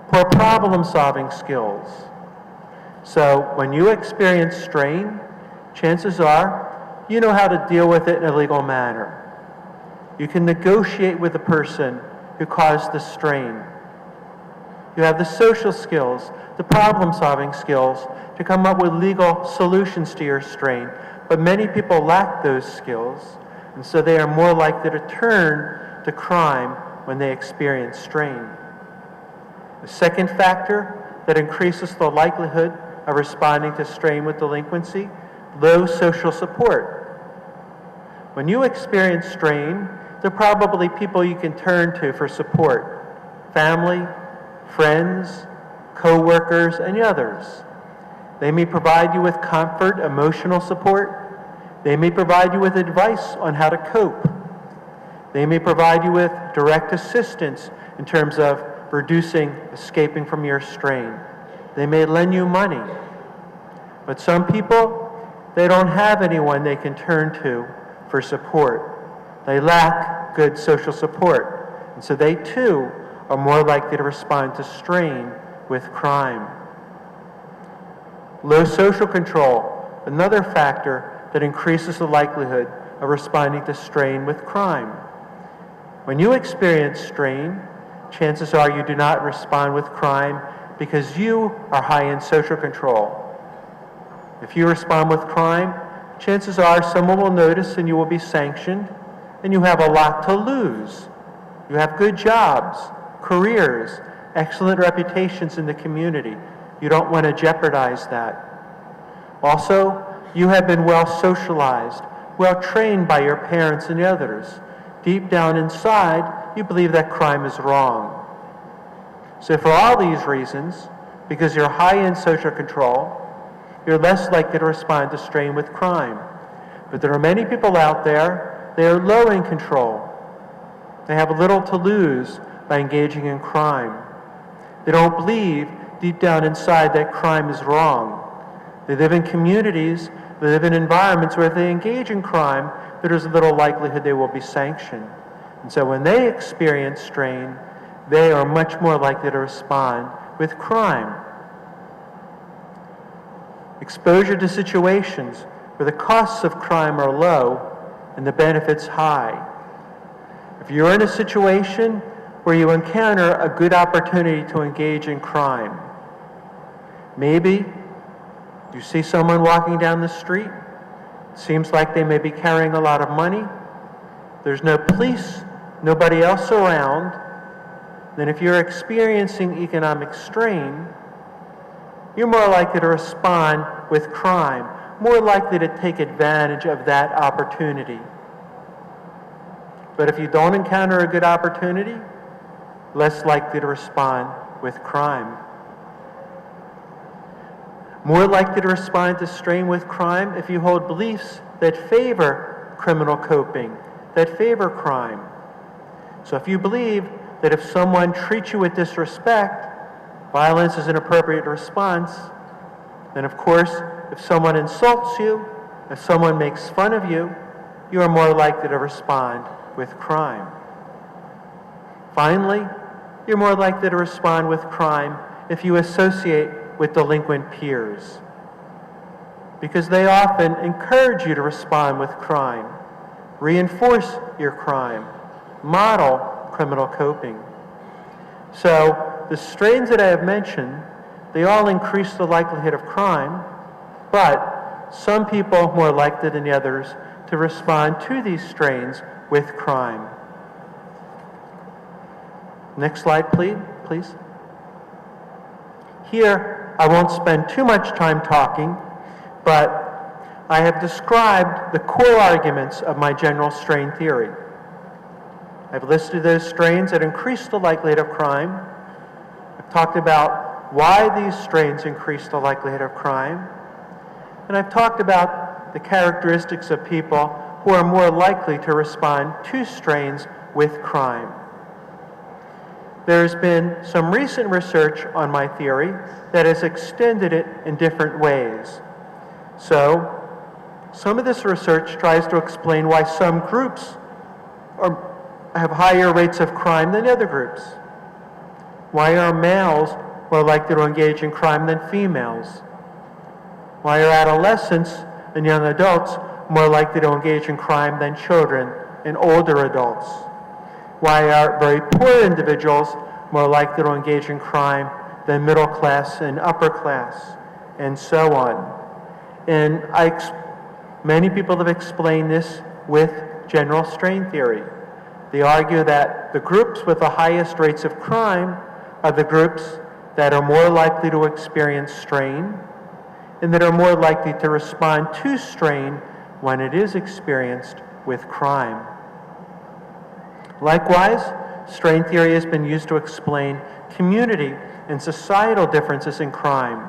poor problem-solving skills. So when you experience strain, chances are you know how to deal with it in a legal manner. You can negotiate with the person who caused the strain. You have the social skills, the problem-solving skills to come up with legal solutions to your strain. But many people lack those skills, and so they are more likely to turn to crime when they experience strain. The second factor that increases the likelihood of responding to strain with delinquency, low social support. When you experience strain, there are probably people you can turn to for support: family, friends, co-workers, and others. They may provide you with comfort, emotional support. They may provide you with advice on how to cope. They may provide you with direct assistance in terms of reducing, escaping from your strain. They may lend you money. But some people, they don't have anyone they can turn to for support. They lack good social support, and so they too are more likely to respond to strain with crime. Low social control, another factor that increases the likelihood of responding to strain with crime. When you experience strain, chances are you do not respond with crime because you are high in social control. If you respond with crime, chances are someone will notice and you will be sanctioned, and you have a lot to lose. You have good jobs, careers, excellent reputations in the community. You don't want to jeopardize that. Also, you have been well socialized, well trained by your parents and others. Deep down inside, you believe that crime is wrong. So for all these reasons, because you're high in social control, you're less likely to respond to strain with crime. But there are many people out there, they are low in control. They have little to lose by engaging in crime. They don't believe deep down inside that crime is wrong. They live in communities, they live in environments where if they engage in crime, there's little likelihood they will be sanctioned. And so when they experience strain, they are much more likely to respond with crime. Exposure to situations where the costs of crime are low and the benefits high. If you're in a situation where you encounter a good opportunity to engage in crime, maybe you see someone walking down the street, seems like they may be carrying a lot of money, there's no police, nobody else around, then if you're experiencing economic strain, you're more likely to respond with crime, more likely to take advantage of that opportunity. But if you don't encounter a good opportunity, less likely to respond with crime. more likely to respond to strain with crime if you hold beliefs that favor criminal coping, that favor crime. So if you believe that if someone treats you with disrespect, violence is an appropriate response, then of course, if someone insults you, if someone makes fun of you, you are more likely to respond with crime. Finally, you're more likely to respond with crime if you associate with delinquent peers, because they often encourage you to respond with crime, reinforce your crime, model criminal coping. So the strains that I have mentioned, they all increase the likelihood of crime, but some people more likely than the others to respond to these strains with crime. Next slide, please. Here, I won't spend too much time talking, but I have described the core arguments of my general strain theory. I've listed those strains that increase the likelihood of crime. I've talked about why these strains increase the likelihood of crime. And I've talked about the characteristics of people who are more likely to respond to strains with crime. There's been some recent research on my theory that has extended it in different ways. So, some of this research tries to explain why some groups have higher rates of crime than other groups. Why are males more likely to engage in crime than females? Why are adolescents and young adults more likely to engage in crime than children and older adults? Why are very poor individuals more likely to engage in crime than middle class and upper class, and so on? And many people have explained this with general strain theory. They argue that the groups with the highest rates of crime are the groups that are more likely to experience strain and that are more likely to respond to strain when it is experienced with crime. Likewise, strain theory has been used to explain community and societal differences in crime.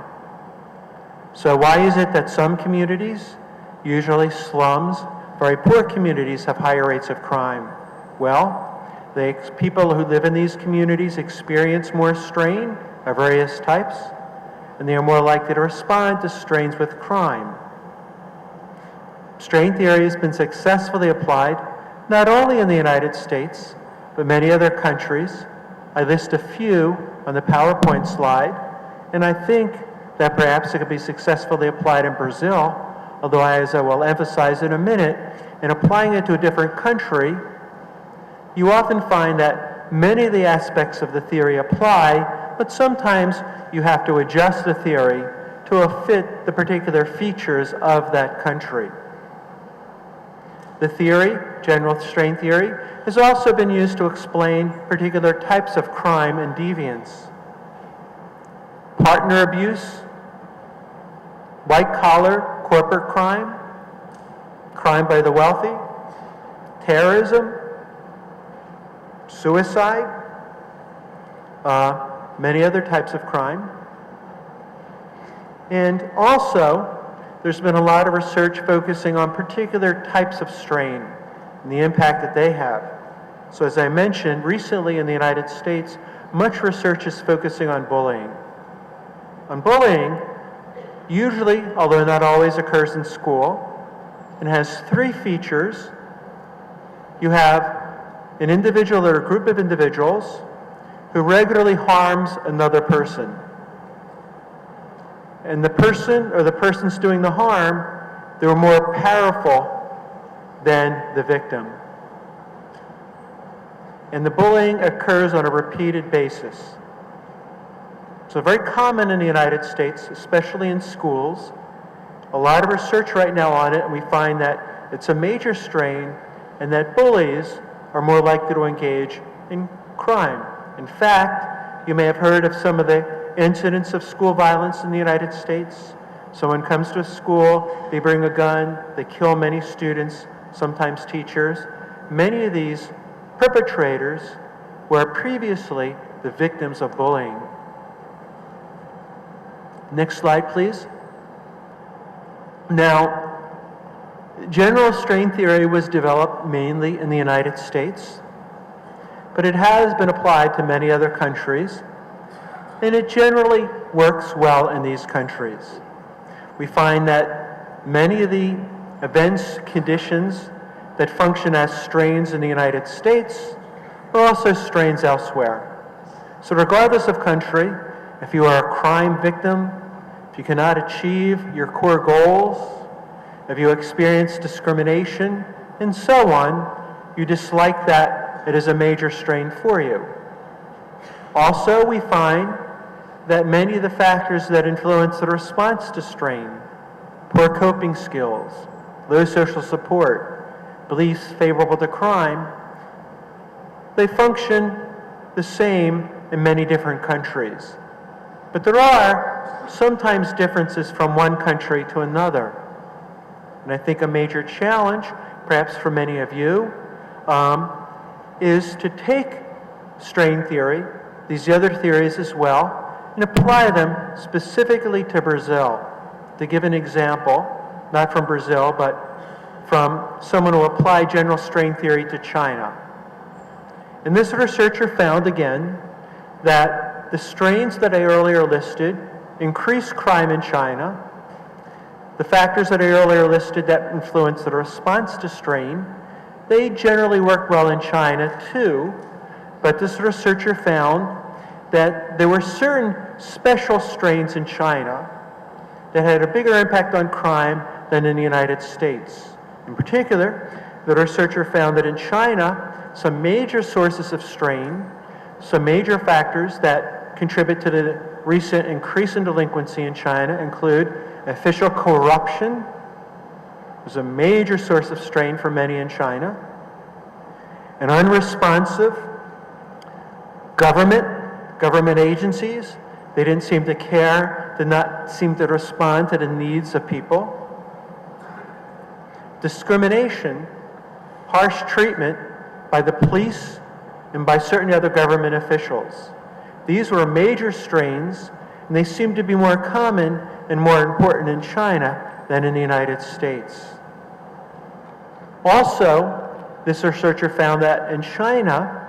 So why is it that some communities, usually slums, very poor communities, have higher rates of crime? Well, people who live in these communities experience more strain of various types, and they are more likely to respond to strains with crime. Strain theory has been successfully applied not only in the United States, but many other countries. I list a few on the PowerPoint slide, and I think that perhaps it could be successfully applied in Brazil, although as I will emphasize in a minute, in applying it to a different country, you often find that many of the aspects of the theory apply, but sometimes you have to adjust the theory to fit the particular features of that country. The theory, general strain theory, has also been used to explain particular types of crime and deviance. Partner abuse, white-collar corporate crime, crime by the wealthy, terrorism, suicide, many other types of crime. And also, there's been a lot of research focusing on particular types of strain and the impact that they have. So as I mentioned, recently in the United States, much research is focusing on bullying. On bullying, usually, although not always, occurs in school, and has three features. You have an individual or a group of individuals who regularly harms another person. And the person or the persons doing the harm, they're more powerful than the victim. And the bullying occurs on a repeated basis. So very common in the United States, especially in schools. A lot of research right now on it, and we find that it's a major strain and that bullies are more likely to engage in crime. In fact, you may have heard of some of the incidents of school violence in the United States. Someone comes to a school, they bring a gun, they kill many students, sometimes teachers. Many of these perpetrators were previously the victims of bullying. Next slide, please. Now, general strain theory was developed mainly in the United States, but it has been applied to many other countries, and it generally works well in these countries. We find that many of the events, conditions that function as strains in the United States are also strains elsewhere. So regardless of country, if you are a crime victim, if you cannot achieve your core goals, if you experience discrimination, and so on, you dislike that it is a major strain for you. Also, we find that many of the factors that influence the response to strain, poor coping skills, low social support, beliefs favorable to crime, they function the same in many different countries. But there are sometimes differences from one country to another. And I think a major challenge, perhaps for many of you, is to take strain theory, these other theories as well, and apply them specifically to Brazil. To give an example, not from Brazil, but from someone who applied general strain theory to China. And this researcher found, again, that the strains that I earlier listed increase crime in China. The factors that I earlier listed that influence the response to strain, they generally work well in China too, but this researcher found that there were certain special strains in China that had a bigger impact on crime than in the United States. In particular, the researcher found that in China, some major sources of strain, some major factors that contribute to the recent increase in delinquency in China include official corruption, was a major source of strain for many in China, and unresponsive government agencies. They didn't seem to care, did not seem to respond to the needs of people. Discrimination, harsh treatment by the police and by certain other government officials. These were major strains, and they seem to be more common and more important in China than in the United States. Also, this researcher found that in China,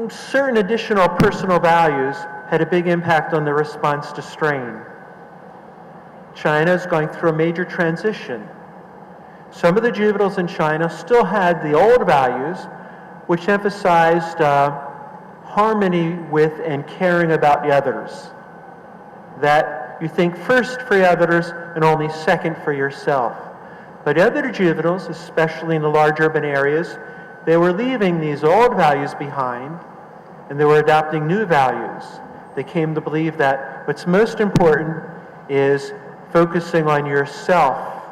certain additional personal values had a big impact on the response to strain. China is going through a major transition. Some of the juveniles in China still had the old values, which emphasized harmony with and caring about the others. That you think first for the others and only second for yourself. But other juveniles, especially in the large urban areas, they were leaving these old values behind and they were adopting new values. They came to believe that what's most important is focusing on yourself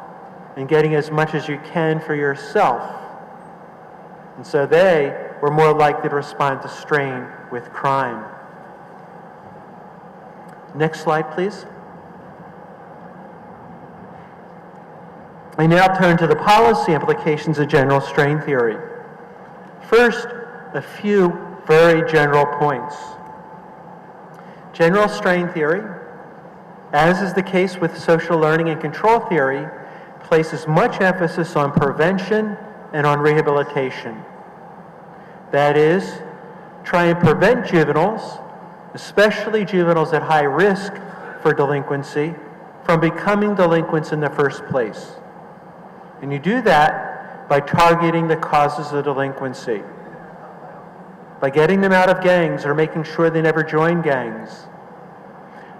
and getting as much as you can for yourself. And so they were more likely to respond to strain with crime. Next slide, please. I now turn to the policy implications of general strain theory. First, a few very general points. General strain theory, as is the case with social learning and control theory, places much emphasis on prevention and on rehabilitation. That is, try and prevent juveniles, especially juveniles at high risk for delinquency, from becoming delinquents in the first place. And you do that by targeting the causes of delinquency, by getting them out of gangs or making sure they never join gangs,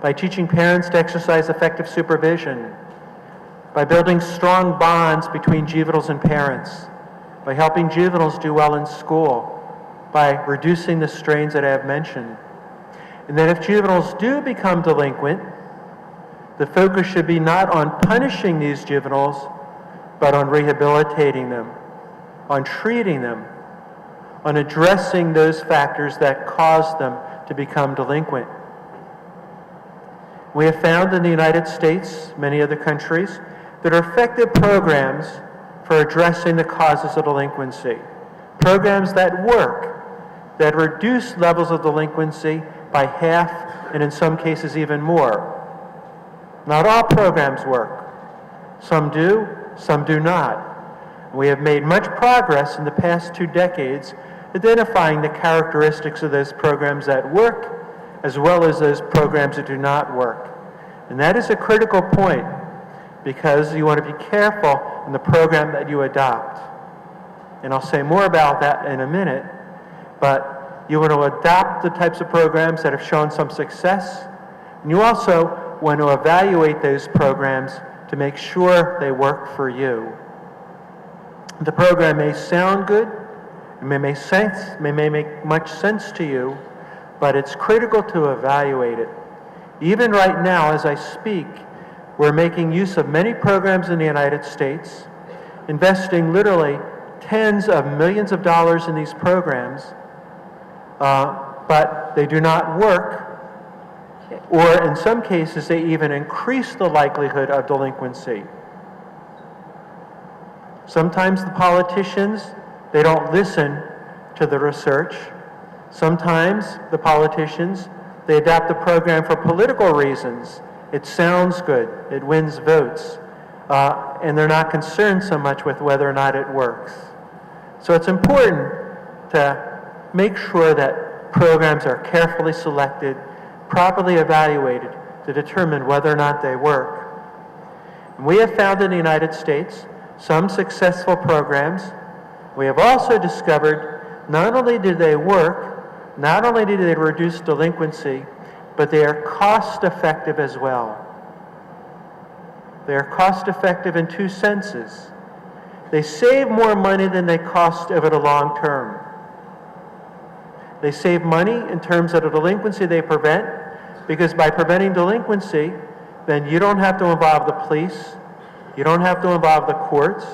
by teaching parents to exercise effective supervision, by building strong bonds between juveniles and parents, by helping juveniles do well in school, by reducing the strains that I have mentioned. And then if juveniles do become delinquent, the focus should be not on punishing these juveniles, but on rehabilitating them, on treating them, on addressing those factors that cause them to become delinquent. We have found in the United States, many other countries, that are effective programs for addressing the causes of delinquency. Programs that work, that reduce levels of delinquency by half, and in some cases even more. Not all programs work. Some do, some do not. We have made much progress in the past 2 decades identifying the characteristics of those programs that work as well as those programs that do not work. And that is a critical point because you want to be careful in the program that you adopt. And I'll say more about that in a minute, but you want to adopt the types of programs that have shown some success, and you also want to evaluate those programs to make sure they work for you. The program may sound good, it may make much sense to you, but it's critical to evaluate it. Even right now, as I speak, we're making use of many programs in the United States, investing literally tens of millions of dollars in these programs, but they do not work, or in some cases, they even increase the likelihood of delinquency. Sometimes the politicians, they don't listen to the research. Sometimes the politicians, they adapt the program for political reasons. It sounds good, it wins votes, and they're not concerned so much with whether or not it works. So it's important to make sure that programs are carefully selected, properly evaluated to determine whether or not they work. And we have found in the United States some successful programs. We have also discovered not only do they work, not only do they reduce delinquency, but they are cost effective as well. They are cost effective in 2 senses. They save more money than they cost over the long term. They save money in terms of the delinquency they prevent, because by preventing delinquency, then you don't have to involve the police, you don't have to involve the courts,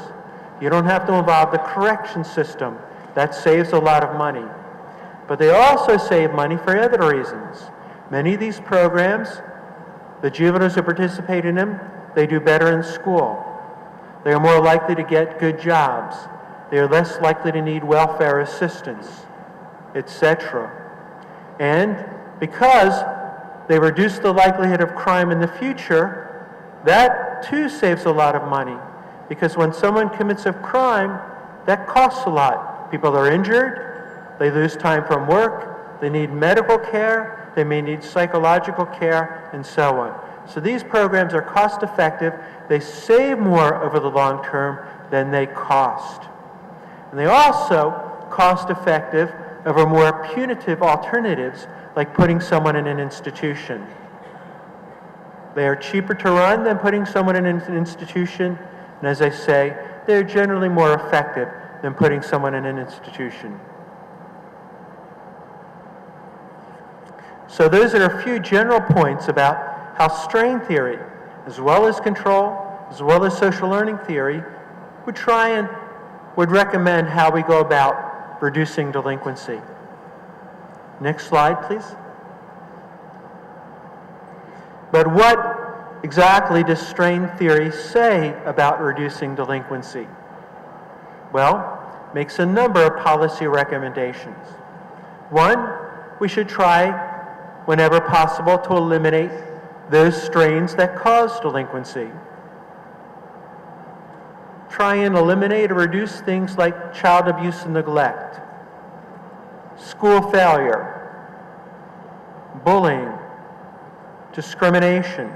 you don't have to involve the correction system. That saves a lot of money. But they also save money for other reasons. Many of these programs, the juveniles who participate in them, they do better in school. They are more likely to get good jobs. They are less likely to need welfare assistance, etc. And because they reduce the likelihood of crime in the future, that too saves a lot of money. Because when someone commits a crime, that costs a lot. People are injured, they lose time from work, they need medical care, they may need psychological care, and so on. So these programs are cost effective. They save more over the long term than they cost. And they also cost effective over more punitive alternatives, like putting someone in an institution. They are cheaper to run than putting someone in an institution, and as I say, they're generally more effective than putting someone in an institution. So those are a few general points about how strain theory, as well as control, as well as social learning theory, would recommend how we go about reducing delinquency. Next slide, please. But what exactly does strain theory say about reducing delinquency? Well, it makes a number of policy recommendations. One, we should try, whenever possible, to eliminate those strains that cause delinquency. Try and eliminate or reduce things like child abuse and neglect, school failure, bullying, discrimination,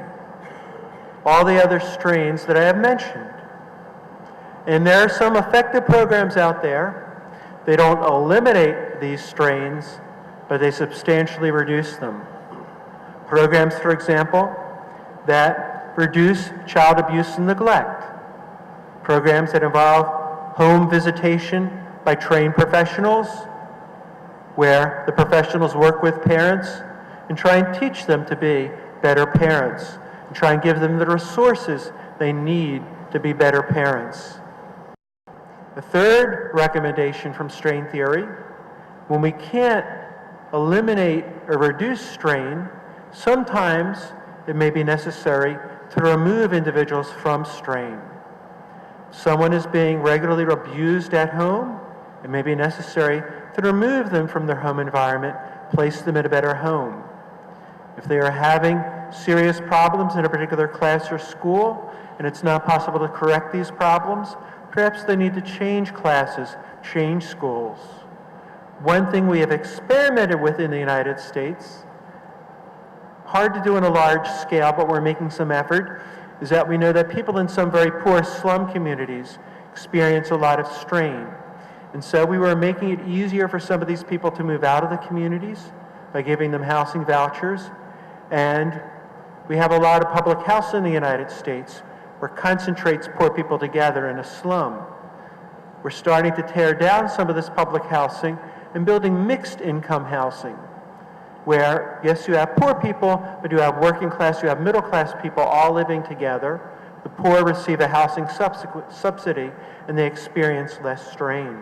all the other strains that I have mentioned. And there are some effective programs out there. They don't eliminate these strains, but they substantially reduce them. Programs, for example, that reduce child abuse and neglect. Programs that involve home visitation by trained professionals, where the professionals work with parents and try and teach them to be better parents, and try and give them the resources they need to be better parents. The third recommendation from strain theory, when we can't eliminate or reduce strain, sometimes it may be necessary to remove individuals from strain. Someone is being regularly abused at home, it may be necessary to remove them from their home environment, place them in a better home. If they are having serious problems in a particular class or school, and it's not possible to correct these problems, perhaps they need to change classes, change schools. One thing we have experimented with in the United States, hard to do on a large scale, but we're making some effort, is that we know that people in some very poor slum communities experience a lot of strain. And so we were making it easier for some of these people to move out of the communities by giving them housing vouchers. And we have a lot of public housing in the United States where concentrates poor people together in a slum. We're starting to tear down some of this public housing and building mixed income housing, where, yes, you have poor people, but you have working class, you have middle class people all living together. The poor receive a housing subsidy, and they experience less strain.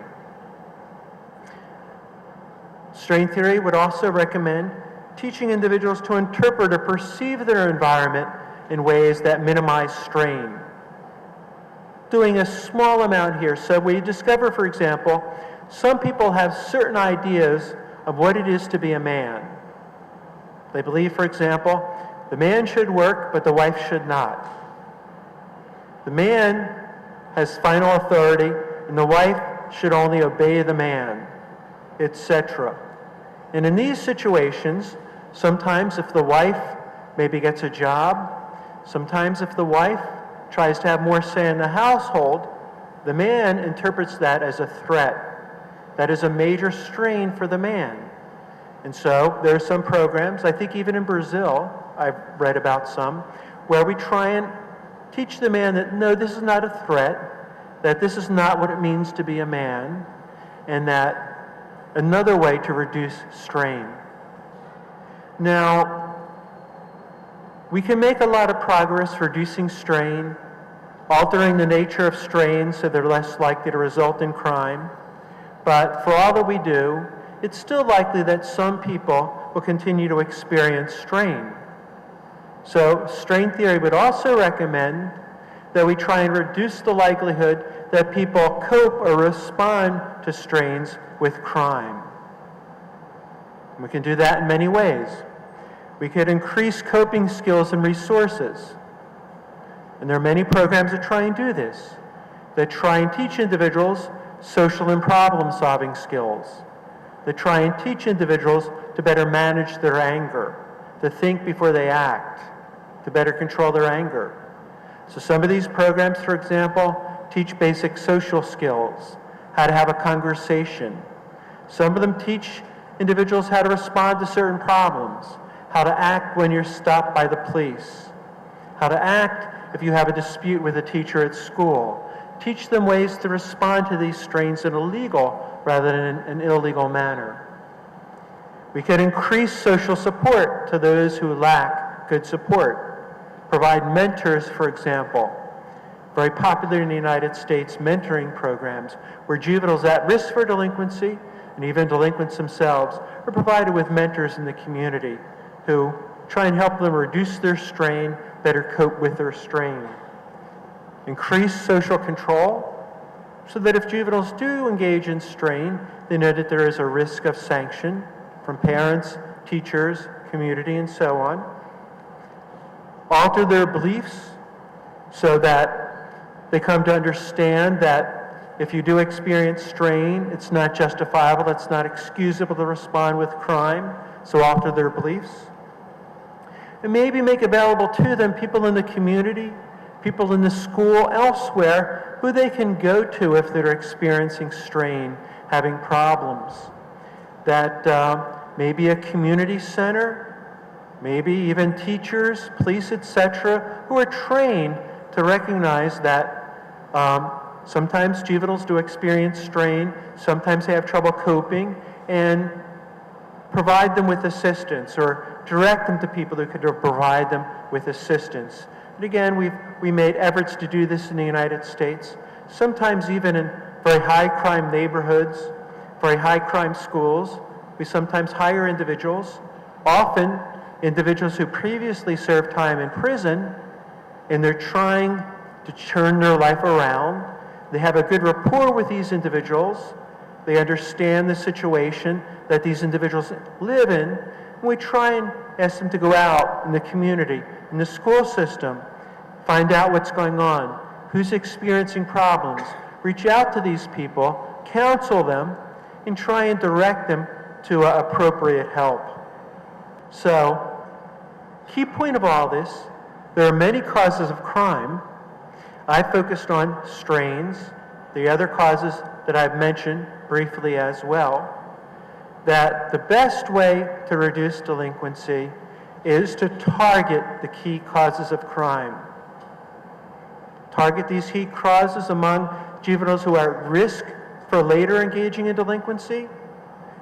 Strain theory would also recommend teaching individuals to interpret or perceive their environment in ways that minimize strain. Doing a small amount here. So we discover, for example, some people have certain ideas of what it is to be a man. They believe, for example, the man should work, but the wife should not. The man has final authority, and the wife should only obey the man, etc. And in these situations, sometimes if the wife maybe gets a job, sometimes if the wife tries to have more say in the household, the man interprets that as a threat. That is a major strain for the man. And so there are some programs, I think even in Brazil, I've read about some, where we try and teach the man that, no, this is not a threat, that this is not what it means to be a man, and that another way to reduce strain. Now, we can make a lot of progress reducing strain, altering the nature of strain so they're less likely to result in crime. But for all that we do, it's still likely that some people will continue to experience strain. So strain theory would also recommend that we try and reduce the likelihood that people cope or respond to strains with crime. We can do that in many ways. We could increase coping skills and resources. And there are many programs that try and do this, that try and teach individuals social and problem-solving skills, that try and teach individuals to better manage their anger, to think before they act, to better control their anger. So some of these programs, for example, teach basic social skills, how to have a conversation. Some of them teach individuals how to respond to certain problems, how to act when you're stopped by the police, how to act if you have a dispute with a teacher at school. Teach them ways to respond to these strains in a legal rather than in an illegal manner. We could increase social support to those who lack good support. Provide mentors, for example. Very popular in the United States, mentoring programs where juveniles at risk for delinquency and even delinquents themselves are provided with mentors in the community who try and help them reduce their strain, better cope with their strain. Increase social control so that if juveniles do engage in strain, they know that there is a risk of sanction from parents, teachers, community, and so on. Alter their beliefs so that they come to understand that if you do experience strain, it's not justifiable, it's not excusable to respond with crime, so alter their beliefs. And maybe make available to them people in the community, people in the school, elsewhere, who they can go to if they're experiencing strain, having problems. That maybe a community center, maybe even teachers, police, etc., who are trained to recognize that sometimes juveniles do experience strain, sometimes they have trouble coping, and provide them with assistance or direct them to people who could provide them with assistance. And again, we made efforts to do this in the United States, sometimes even in very high crime neighborhoods, very high crime schools. We sometimes hire individuals, often individuals who previously served time in prison, and they're trying to turn their life around. They have a good rapport with these individuals. They understand the situation that these individuals live in, we try and ask them to go out in the community, in the school system, find out what's going on, who's experiencing problems, reach out to these people, counsel them, and try and direct them to appropriate help. So, key point of all this, there are many causes of crime. I focused on strains, the other causes that I've mentioned briefly as well, that the best way to reduce delinquency is to target the key causes of crime. Target these key causes among juveniles who are at risk for later engaging in delinquency,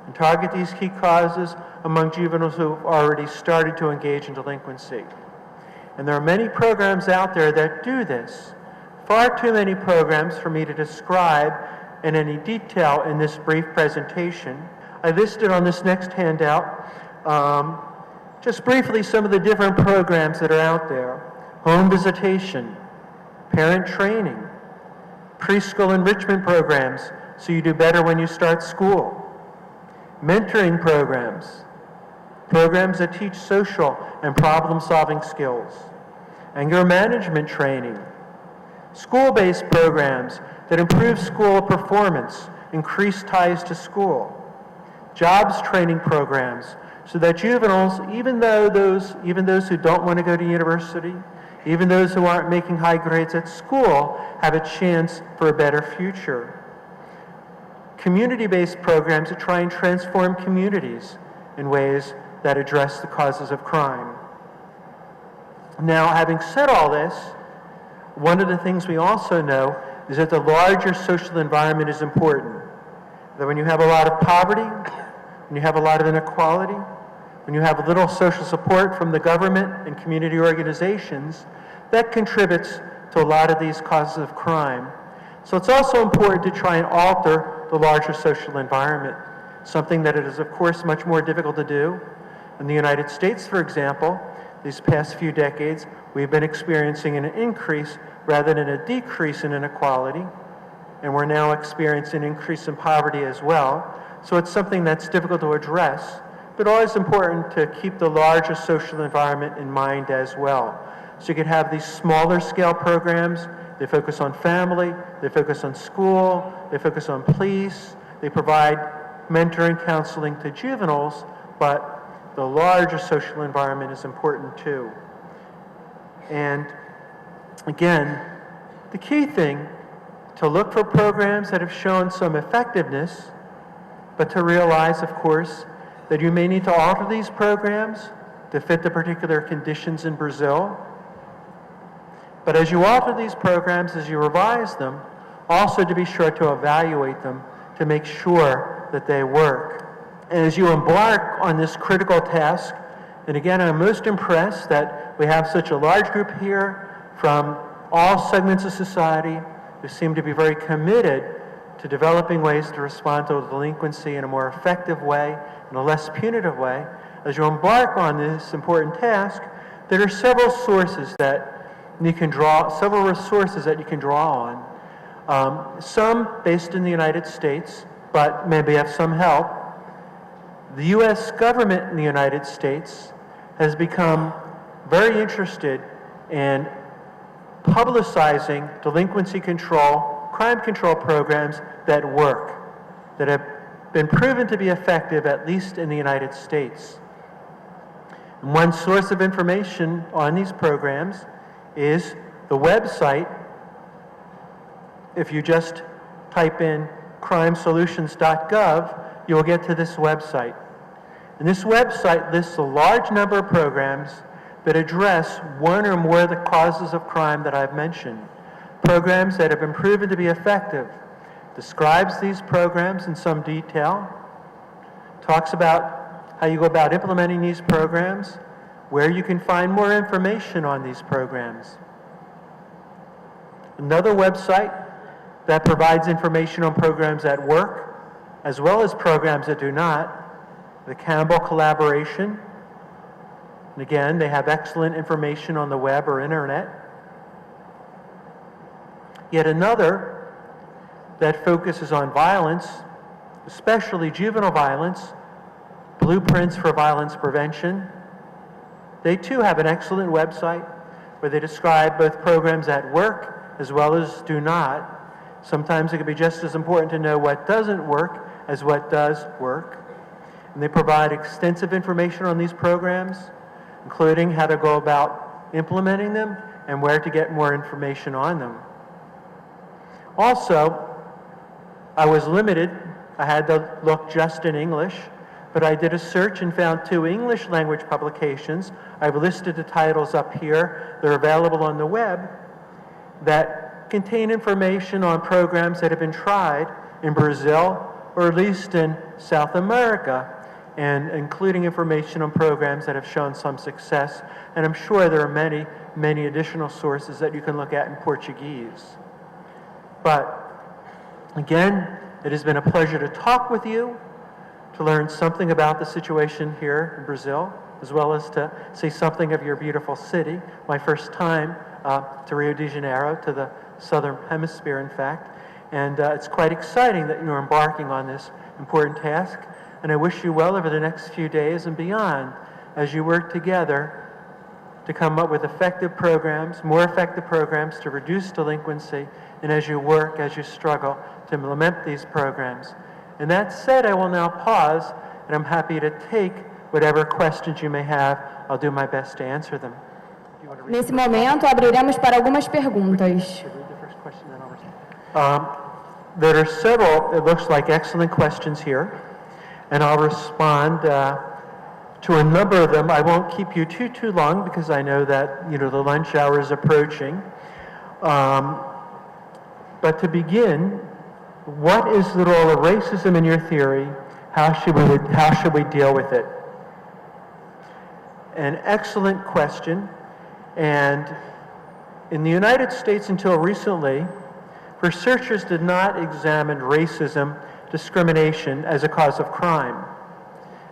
and target these key causes among juveniles who have already started to engage in delinquency. And there are many programs out there that do this. Far too many programs for me to describe in any detail in this brief presentation. I listed on this next handout just briefly some of the different programs that are out there. Home visitation, parent training, preschool enrichment programs so you do better when you start school, mentoring programs, programs that teach social and problem-solving skills, anger management training, school-based programs that improve school performance, increase ties to school, jobs training programs so that juveniles, even those who don't want to go to university, even those who aren't making high grades at school, have a chance for a better future. Community-based programs that try and transform communities in ways that address the causes of crime. Now, having said all this, one of the things we also know is that the larger social environment is important. That when you have a lot of poverty, when you have a lot of inequality, when you have little social support from the government and community organizations, that contributes to a lot of these causes of crime. So it's also important to try and alter the larger social environment, something that it is, of course, much more difficult to do. In the United States, for example, these past few decades, we've been experiencing an increase rather than a decrease in inequality, and we're now experiencing an increase in poverty as well. So it's something that's difficult to address, but always important to keep the larger social environment in mind as well. So you could have these smaller scale programs. They focus on family, they focus on school, they focus on police, they provide mentoring, counseling to juveniles, but the larger social environment is important too. And again, the key thing, to look for programs that have shown some effectiveness, but to realize, of course, that you may need to alter these programs to fit the particular conditions in Brazil. But as you alter these programs, as you revise them, also to be sure to evaluate them to make sure that they work. And as you embark on this critical task, and again, I'm most impressed that we have such a large group here from all segments of society who seem to be very committed to developing ways to respond to delinquency in a more effective way, in a less punitive way. As you embark on this important task, there are several sources that you can draw, several resources that you can draw on. Some based in the United States, but maybe have some help. The U.S. government in the United States has become very interested in publicizing delinquency control, crime control programs that work, that have been proven to be effective, at least in the United States. And one source of information on these programs is the website. If you just type in crimesolutions.gov, you will get to this website. And this website lists a large number of programs that address one or more of the causes of crime that I've mentioned. Programs that have been proven to be effective. Describes these programs in some detail. Talks about how you go about implementing these programs, where you can find more information on these programs. Another website that provides information on programs that work, as well as programs that do not, the Campbell Collaboration. And again, they have excellent information on the web or internet. Yet another that focuses on violence, especially juvenile violence, Blueprints for Violence Prevention. They too have an excellent website where they describe both programs that work as well as do not. Sometimes it can be just as important to know what doesn't work as what does work. And they provide extensive information on these programs, including how to go about implementing them and where to get more information on them. Also, I was limited. I had to look just in English, but I did a search and found 2 English language publications. I've listed the titles up here. They're available on the web that contain information on programs that have been tried in Brazil, or at least in South America, and including information on programs that have shown some success. And I'm sure there are many, many additional sources that you can look at in Portuguese. But again, it has been a pleasure to talk with you, to learn something about the situation here in Brazil, as well as to see something of your beautiful city. My first time to Rio de Janeiro, to the Southern Hemisphere, in fact. And it's quite exciting that you're embarking on this important task. And I wish you well over the next few days and beyond as you work together to come up with effective programs, more effective programs to reduce delinquency, and as you work, as you struggle to implement these programs. And that said, I will now pause, and I'm happy to take whatever questions you may have. I'll do my best to answer them. Nesse momento, abriremos para algumas perguntas. There are several, it looks like, excellent questions here, and I'll respond to a number of them. I won't keep you too long because I know that the lunch hour is approaching. But to begin, what is the role of racism in your theory? How should we deal with it? An excellent question. And in the United States until recently, researchers did not examine racism, discrimination as a cause of crime.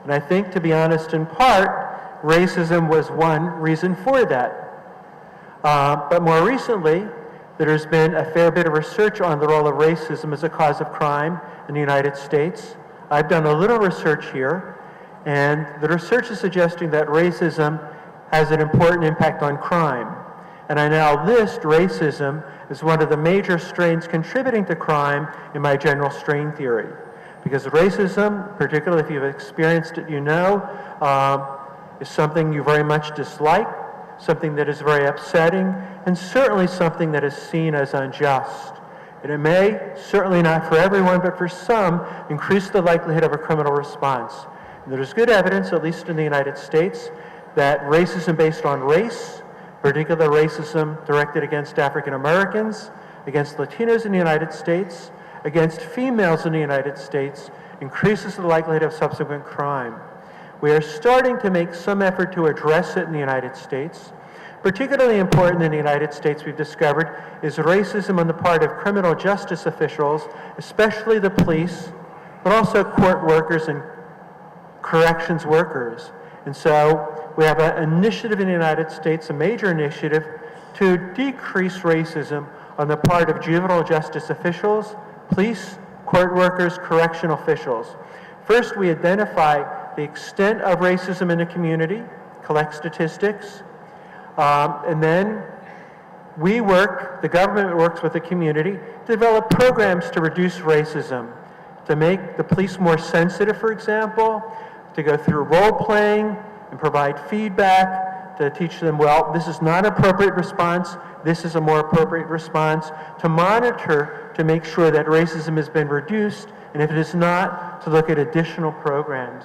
And I think, to be honest, in part, racism was one reason for that. But more recently, there has been a fair bit of research on the role of racism as a cause of crime in the United States. I've done a little research here, and the research is suggesting that racism has an important impact on crime. And I now list racism as one of the major strains contributing to crime in my general strain theory. Because racism, particularly if you've experienced it, is something you very much dislike, something that is very upsetting, and certainly something that is seen as unjust. And it may, certainly not for everyone, but for some, increase the likelihood of a criminal response. And there's good evidence, at least in the United States, that racism based on race, particular racism directed against African Americans, against Latinos in the United States, against females in the United States, increases the likelihood of subsequent crime. We are starting to make some effort to address it in the United States. Particularly important in the United States, we've discovered, is racism on the part of criminal justice officials, especially the police, but also court workers and corrections workers. And so we have an initiative in the United States, a major initiative, to decrease racism on the part of juvenile justice officials, police, court workers, correctional officials. First, we identify the extent of racism in the community, collect statistics, and then the government works with the community to develop programs to reduce racism, to make the police more sensitive, for example, to go through role-playing and provide feedback, to teach them, well, this is not an appropriate response, this is a more appropriate response, to monitor to make sure that racism has been reduced, and if it is not, to look at additional programs.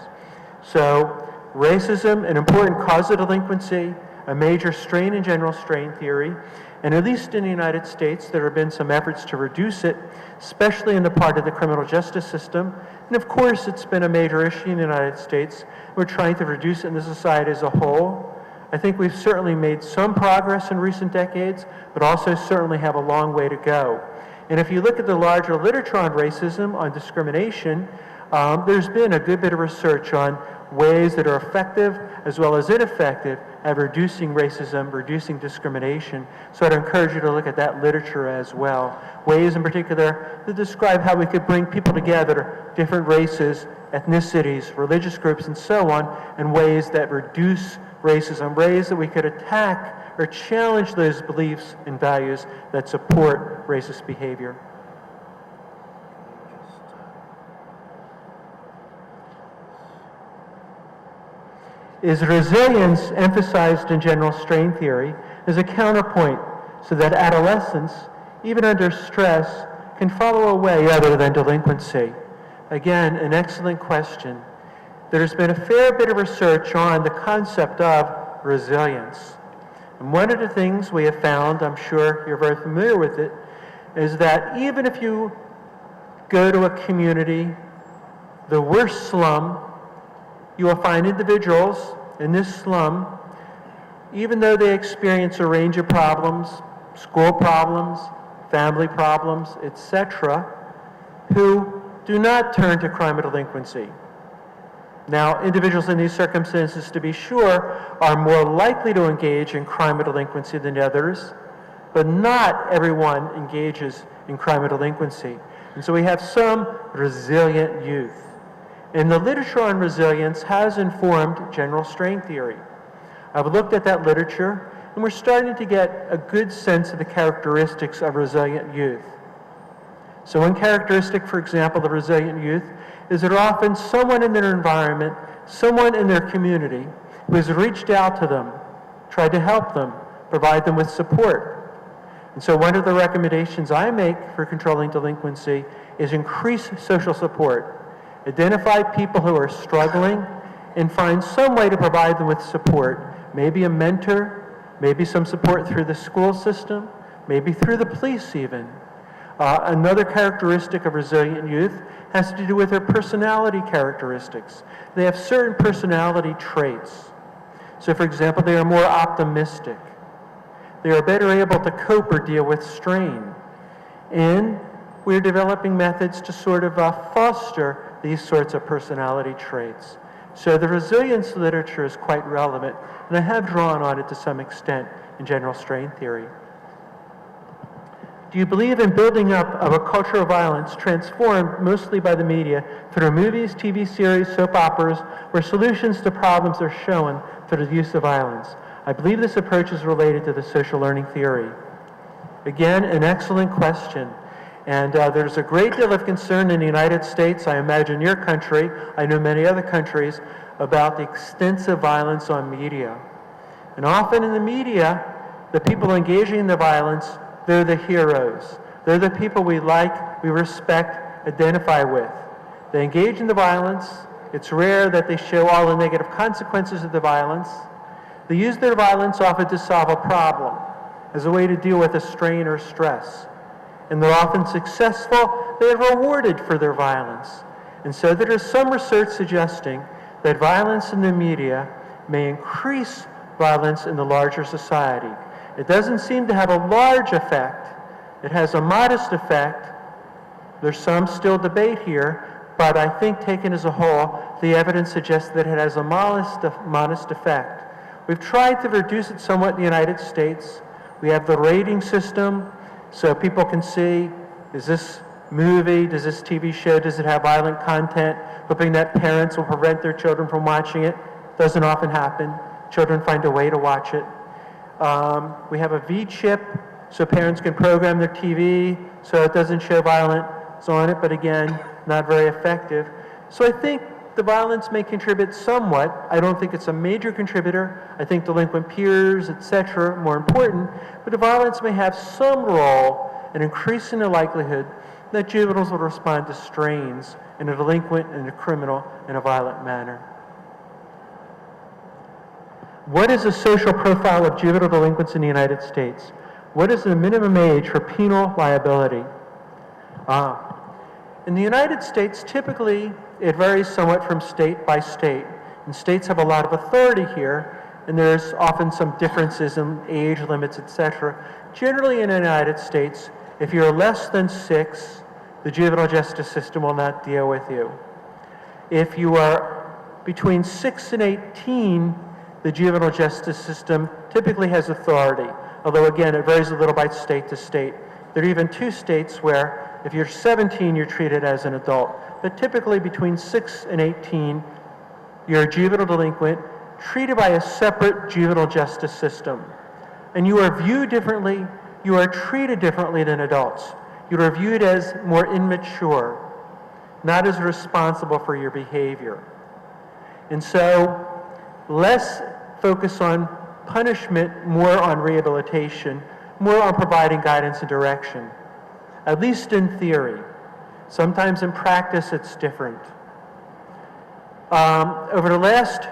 So racism, an important cause of delinquency, a major strain in general strain theory, and at least in the United States, there have been some efforts to reduce it, especially in the part of the criminal justice system. And of course, it's been a major issue in the United States. We're trying to reduce it in the society as a whole. I think we've certainly made some progress in recent decades, but also certainly have a long way to go. And if you look at the larger literature on racism, on discrimination, there's been a good bit of research on ways that are effective as well as ineffective at reducing racism, reducing discrimination. So I'd encourage you to look at that literature as well. Ways in particular that describe how we could bring people together, different races, ethnicities, religious groups, and so on, and ways that reduce racism, ways that we could attack or challenge those beliefs and values that support racist behavior. Is resilience emphasized in general strain theory as a counterpoint so that adolescents, even under stress, can follow a way other than delinquency? Again, an excellent question. There's been a fair bit of research on the concept of resilience. And one of the things we have found, I'm sure you're very familiar with it, is that even if you go to a community, the worst slum, you will find individuals in this slum, even though they experience a range of problems, school problems, family problems, etc., who do not turn to crime or delinquency. Now, individuals in these circumstances, to be sure, are more likely to engage in crime or delinquency than others, but not everyone engages in crime or delinquency. And so we have some resilient youth. And the literature on resilience has informed general strain theory. I've looked at that literature, and we're starting to get a good sense of the characteristics of resilient youth. So one characteristic, for example, of resilient youth is that often someone in their environment, someone in their community who has reached out to them, tried to help them, provide them with support. And so one of the recommendations I make for controlling delinquency is increase social support. Identify people who are struggling and find some way to provide them with support. Maybe a mentor, maybe some support through the school system, maybe through the police even. Another characteristic of resilient youth has to do with their personality characteristics. They have certain personality traits. So for example, they are more optimistic. They are better able to cope or deal with strain. And we're developing methods to sort of foster these sorts of personality traits. So the resilience literature is quite relevant, and I have drawn on it to some extent in general strain theory. Do you believe in building up of a culture of violence transformed mostly by the media through movies, TV series, soap operas, where solutions to problems are shown through the use of violence? I believe this approach is related to the social learning theory. Again, an excellent question. And there's a great deal of concern in the United States, I imagine your country, I know many other countries, about the extensive violence on media. And often in the media, the people engaging in the violence, they're the heroes. They're the people we like, we respect, identify with. They engage in the violence. It's rare that they show all the negative consequences of the violence. They use their violence often to solve a problem, as a way to deal with a strain or stress. And they're often successful. They are rewarded for their violence. And so there is some research suggesting that violence in the media may increase violence in the larger society. It doesn't seem to have a large effect. It has a modest effect. There's some still debate here, but I think taken as a whole, the evidence suggests that it has a modest effect. We've tried to reduce it somewhat in the United States. We have the rating system, so people can see, is this movie, does this TV show, does it have violent content, hoping that parents will prevent their children from watching it. Doesn't often happen. Children find a way to watch it. We have a V chip, so parents can program their TV so it doesn't show violence on it, but again, not very effective. So I think the violence may contribute somewhat. I don't think it's a major contributor. I think delinquent peers, etc., more important, but the violence may have some role in increasing the likelihood that juveniles will respond to strains in a delinquent and a criminal in a violent manner. What is the social profile of juvenile delinquents in the United States? What is the minimum age for penal liability? In the United States, typically, it varies somewhat from state by state. And states have a lot of authority here, and there's often some differences in age limits, etc. Generally in the United States, if you're less than 6, the juvenile justice system will not deal with you. If you are between 6 and 18, the juvenile justice system typically has authority, although again, it varies a little by state to state. There are even 2 states where if you're 17, you're treated as an adult, but typically between 6 and 18, you're a juvenile delinquent treated by a separate juvenile justice system. And you are viewed differently, you are treated differently than adults. You are viewed as more immature, not as responsible for your behavior. And so, less focus on punishment, more on rehabilitation, more on providing guidance and direction, at least in theory. Sometimes in practice it's different. Over the last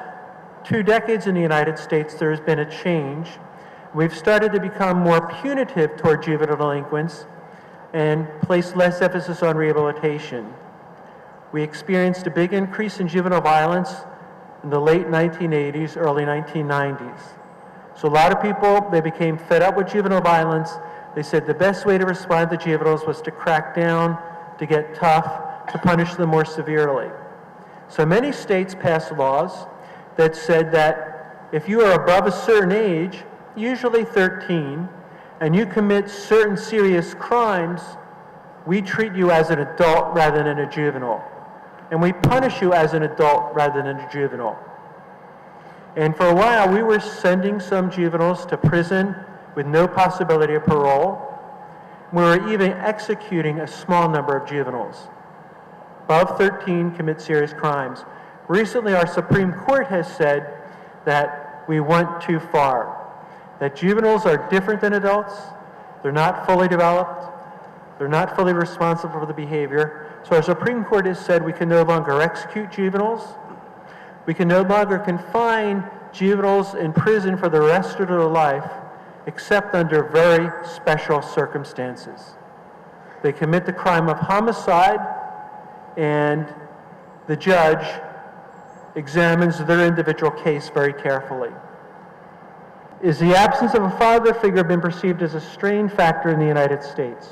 2 decades in the United States, there has been a change. We've started to become more punitive toward juvenile delinquents and place less emphasis on rehabilitation. We experienced a big increase in juvenile violence in the late 1980s, early 1990s. So a lot of people, they became fed up with juvenile violence. They said the best way to respond to juveniles was to crack down, to get tough, to punish them more severely. So many states passed laws that said that if you are above a certain age, usually 13, and you commit certain serious crimes, we treat you as an adult rather than a juvenile. And we punish you as an adult rather than a juvenile. And for a while, we were sending some juveniles to prison with no possibility of parole. We were even executing a small number of juveniles. Above 13 commit serious crimes. Recently, our Supreme Court has said that we went too far, that juveniles are different than adults, they're not fully developed, they're not fully responsible for the behavior. So our Supreme Court has said we can no longer execute juveniles, we can no longer confine juveniles in prison for the rest of their life, except under very special circumstances. They commit the crime of homicide, and the judge examines their individual case very carefully. Is the absence of a father figure been perceived as a strain factor in the United States?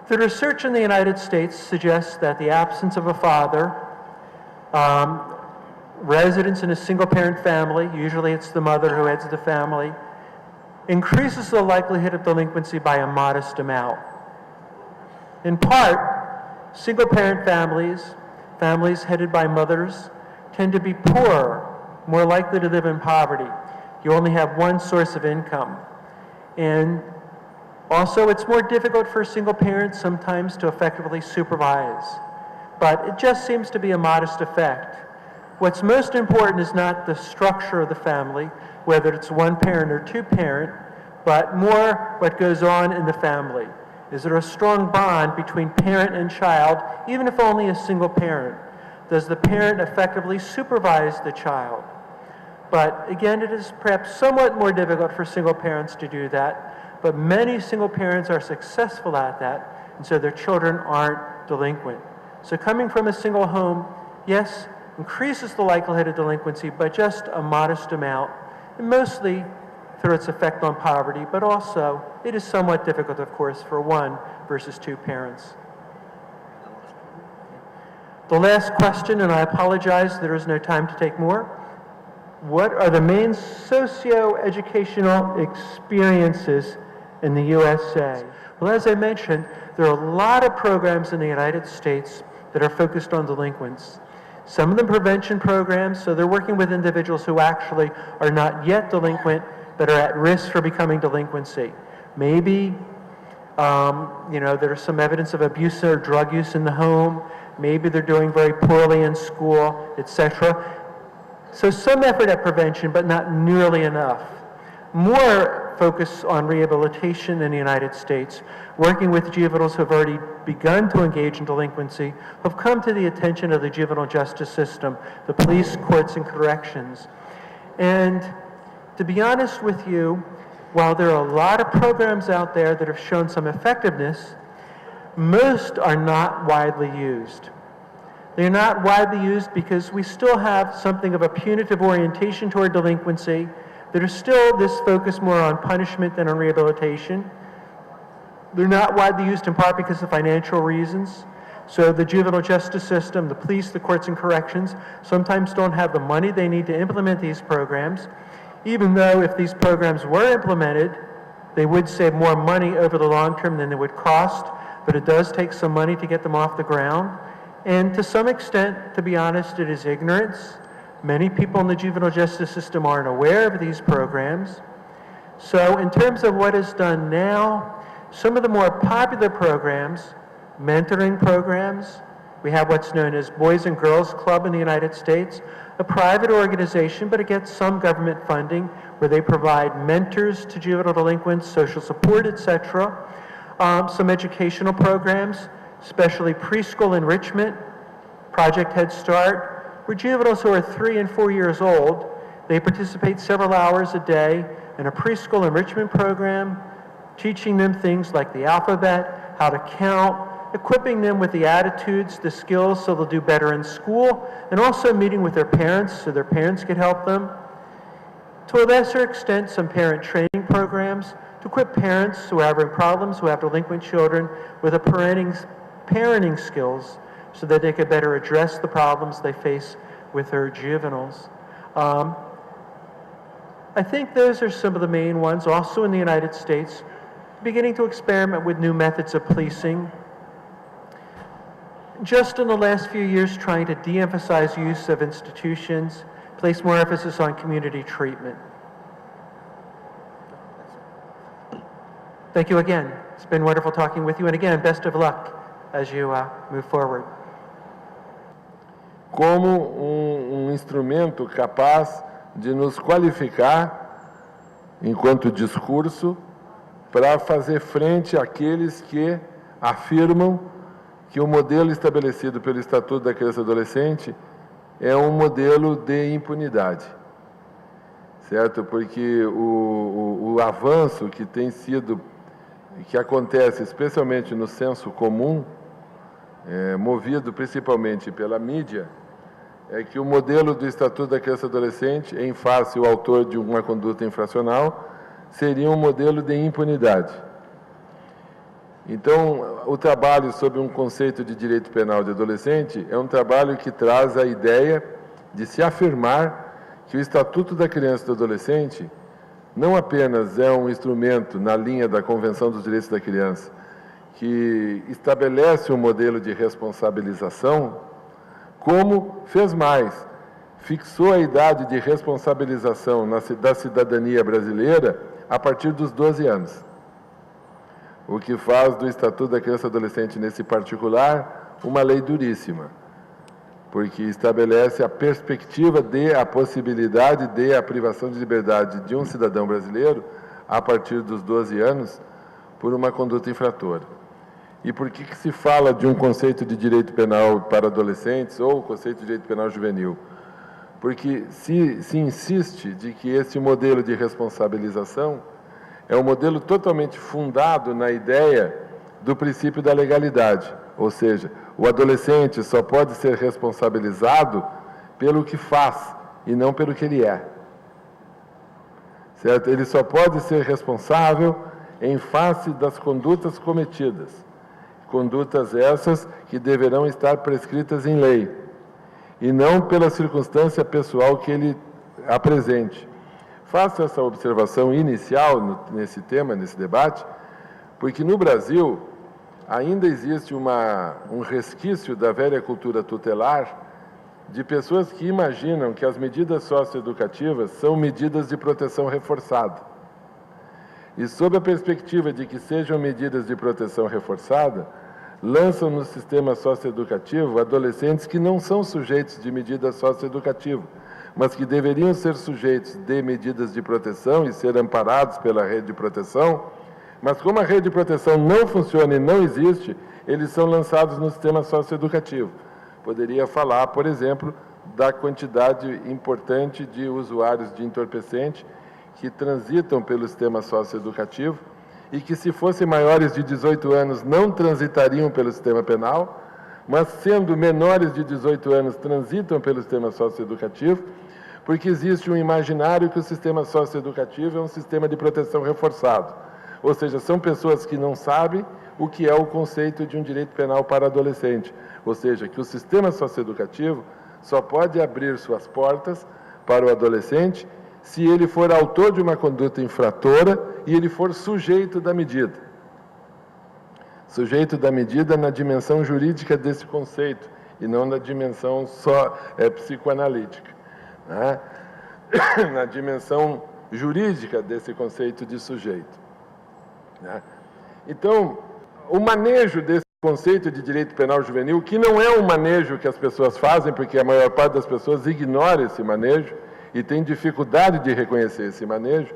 The research in the United States suggests that the absence of a father, residence in a single-parent family, usually it's the mother who heads the family, increases the likelihood of delinquency by a modest amount. In part, single-parent families, families headed by mothers, tend to be poorer, more likely to live in poverty. You only have one source of income. And also, it's more difficult for single parents sometimes to effectively supervise. But it just seems to be a modest effect. What's most important is not the structure of the family, whether it's one parent or two parent, but more what goes on in the family. Is there a strong bond between parent and child, even if only a single parent? Does the parent effectively supervise the child? But again, it is perhaps somewhat more difficult for single parents to do that, but many single parents are successful at that, and so their children aren't delinquent. So coming from a single home, yes, increases the likelihood of delinquency, but just a modest amount, and mostly through its effect on poverty, but also it is somewhat difficult, of course, for one versus two parents. The last question, and I apologize, there is no time to take more. What are the main socio-educational experiences in the USA? Well, as I mentioned, there are a lot of programs in the United States that are focused on delinquents. Some of them prevention programs, so they're working with individuals who actually are not yet delinquent, but are at risk for becoming delinquency. Maybe, there's some evidence of abuse or drug use in the home. Maybe they're doing very poorly in school, etc. So some effort at prevention, but not nearly enough. More focus on rehabilitation in the United States, working with juveniles who have already begun to engage in delinquency, have come to the attention of the juvenile justice system, the police, courts, and corrections. And to be honest with you, while there are a lot of programs out there that have shown some effectiveness, most are not widely used. They're not widely used because we still have something of a punitive orientation toward delinquency. There's still this focus more on punishment than on rehabilitation. They're not widely used in part because of financial reasons. So the juvenile justice system, the police, the courts and corrections sometimes don't have the money they need to implement these programs, even though if these programs were implemented, they would save more money over the long term than they would cost, but it does take some money to get them off the ground. And to some extent, to be honest, it is ignorance. Many people in the juvenile justice system aren't aware of these programs. So in terms of what is done now, some of the more popular programs, mentoring programs, we have what's known as Boys and Girls Club in the United States, a private organization, but it gets some government funding where they provide mentors to juvenile delinquents, social support, etc. Some educational programs, especially preschool enrichment, Project Head Start, where juveniles who are 3 and 4 years old, they participate several hours a day in a preschool enrichment program, teaching them things like the alphabet, how to count, equipping them with the attitudes, the skills so they'll do better in school, and also meeting with their parents so their parents can help them. To a lesser extent, some parent training programs to equip parents who are having problems, who have delinquent children, with a parenting skills so that they could better address the problems they face with their juveniles. I think those are some of the main ones. Also in the United States, beginning to experiment with new methods of policing. Just in the last few years, trying to de-emphasize use of institutions, place more emphasis on community treatment. Thank you again. It's been wonderful talking with you. And again, best of luck as you move forward. Como instrumento capaz de nos qualificar enquanto discurso para fazer frente àqueles que afirmam que o modelo estabelecido pelo Estatuto da Criança e do Adolescente é um modelo de impunidade, certo? Porque o avanço que tem sido, que acontece especialmente no senso comum, movido principalmente pela mídia, é que o modelo do Estatuto da Criança e do Adolescente, em face ao autor de uma conduta infracional, seria um modelo de impunidade. Então, o trabalho sobre um conceito de direito penal de adolescente é um trabalho que traz a ideia de se afirmar que o Estatuto da Criança e do Adolescente não apenas é um instrumento na linha da Convenção dos Direitos da Criança, que estabelece um modelo de responsabilização, como fez mais, fixou a idade de responsabilização da cidadania brasileira a partir dos 12 anos. O que faz do Estatuto da Criança e Adolescente, nesse particular, uma lei duríssima, porque estabelece a perspectiva a possibilidade de a privação de liberdade de um cidadão brasileiro a partir dos 12 anos por uma conduta infratora. E por que se fala de um conceito de direito penal para adolescentes ou conceito de direito penal juvenil? Porque se insiste de que esse modelo de responsabilização é um modelo totalmente fundado na ideia do princípio da legalidade, ou seja, o adolescente só pode ser responsabilizado pelo que faz e não pelo que ele é. Certo? Ele só pode ser responsável em face das condutas cometidas. Condutas essas que deverão estar prescritas em lei, e não pela circunstância pessoal que ele apresente. Faço essa observação inicial nesse tema, nesse debate, porque no Brasil ainda existe um resquício da velha cultura tutelar de pessoas que imaginam que as medidas socioeducativas são medidas de proteção reforçada. E sob a perspectiva de que sejam medidas de proteção reforçada, lançam no sistema socioeducativo adolescentes que não são sujeitos de medida socioeducativa, mas que deveriam ser sujeitos de medidas de proteção e ser amparados pela rede de proteção, mas como a rede de proteção não funciona e não existe, eles são lançados no sistema socioeducativo. Poderia falar, por exemplo, da quantidade importante de usuários de entorpecente que transitam pelo sistema socioeducativo e que, se fossem maiores de 18 anos, não transitariam pelo sistema penal, mas, sendo menores de 18 anos, transitam pelo sistema socioeducativo, porque existe um imaginário que o sistema socioeducativo é um sistema de proteção reforçado. Ou seja, são pessoas que não sabem o que é o conceito de um direito penal para adolescente, ou seja, que o sistema socioeducativo só pode abrir suas portas para o adolescente se ele for autor de uma conduta infratora e ele for sujeito da medida. Sujeito da medida na dimensão jurídica desse conceito e não na dimensão só psicoanalítica, né? Na dimensão jurídica desse conceito de sujeito, né? Então, o manejo desse conceito de direito penal juvenil, que não é um manejo que as pessoas fazem, porque a maior parte das pessoas ignora esse manejo e tem dificuldade de reconhecer esse manejo,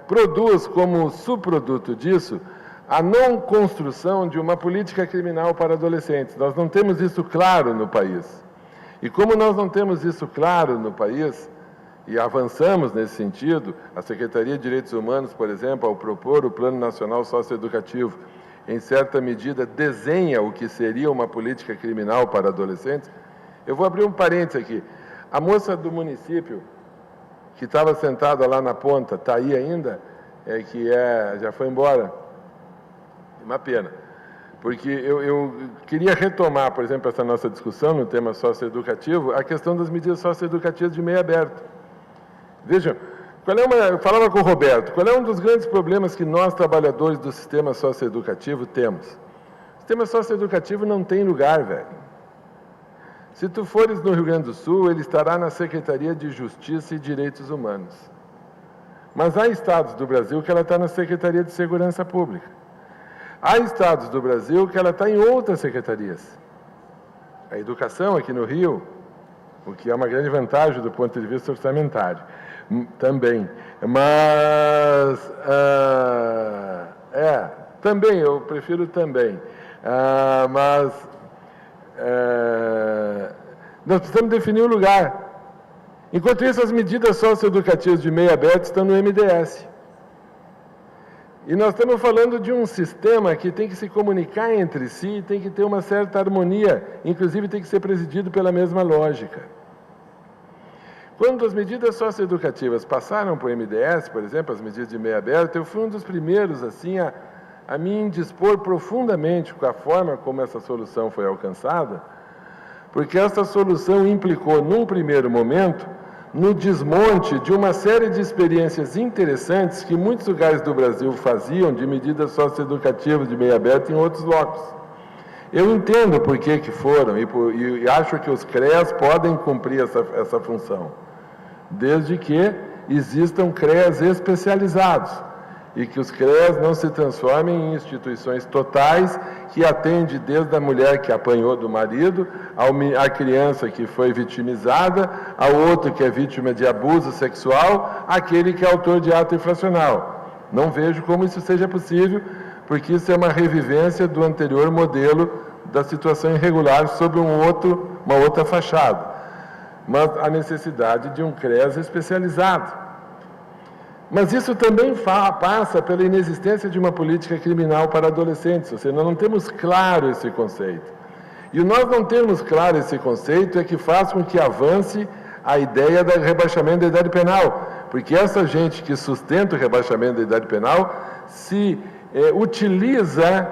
produz como subproduto disso a não construção de uma política criminal para adolescentes. Nós não temos isso claro no país. E como nós não temos isso claro no país, e avançamos nesse sentido, a Secretaria de Direitos Humanos, por exemplo, ao propor o Plano Nacional Socioeducativo, em certa medida desenha o que seria uma política criminal para adolescentes. Eu vou abrir um parênteses aqui. A moça do município, que estava sentada lá na ponta, está aí ainda, já foi embora. Uma pena, porque eu queria retomar, por exemplo, essa nossa discussão no tema socioeducativo, a questão das medidas socioeducativas de meio aberto. Vejam, eu falava com o Roberto, qual é um dos grandes problemas que nós, trabalhadores do sistema socioeducativo, temos? O sistema socioeducativo não tem lugar, velho. Se tu fores no Rio Grande do Sul, ele estará na Secretaria de Justiça e Direitos Humanos. Mas há estados do Brasil que ela está na Secretaria de Segurança Pública. Há estados do Brasil que ela está em outras secretarias. A educação aqui no Rio, o que é uma grande vantagem do ponto de vista orçamentário, também. Mas, também, eu prefiro também. Nós precisamos definir o lugar. Enquanto isso, as medidas socioeducativas de meio aberto estão no MDS. E nós estamos falando de um sistema que tem que se comunicar entre si, tem que ter uma certa harmonia, inclusive tem que ser presidido pela mesma lógica. Quando as medidas socioeducativas passaram para o MDS, por exemplo, as medidas de meio aberto, eu fui um dos primeiros assim, a me indispor profundamente com a forma como essa solução foi alcançada, porque essa solução implicou, num primeiro momento, no desmonte de uma série de experiências interessantes que muitos lugares do Brasil faziam de medidas socioeducativas de meio aberto em outros locos. Eu entendo por que foram e acho que os CREAs podem cumprir essa função, desde que existam CREAs especializados e que os CREAs não se transformem em instituições totais que atendem desde a mulher que apanhou do marido, à criança que foi vitimizada, ao outro que é vítima de abuso sexual, àquele que é autor de ato infracional. Não vejo como isso seja possível, porque isso é uma revivência do anterior modelo da situação irregular sob uma outra fachada. Mas a necessidade de um CREAS especializado. Mas isso também passa pela inexistência de uma política criminal para adolescentes, ou seja, nós não temos claro esse conceito. E nós não termos claro esse conceito é que faz com que avance a ideia do rebaixamento da idade penal, porque essa gente que sustenta o rebaixamento da idade penal se utiliza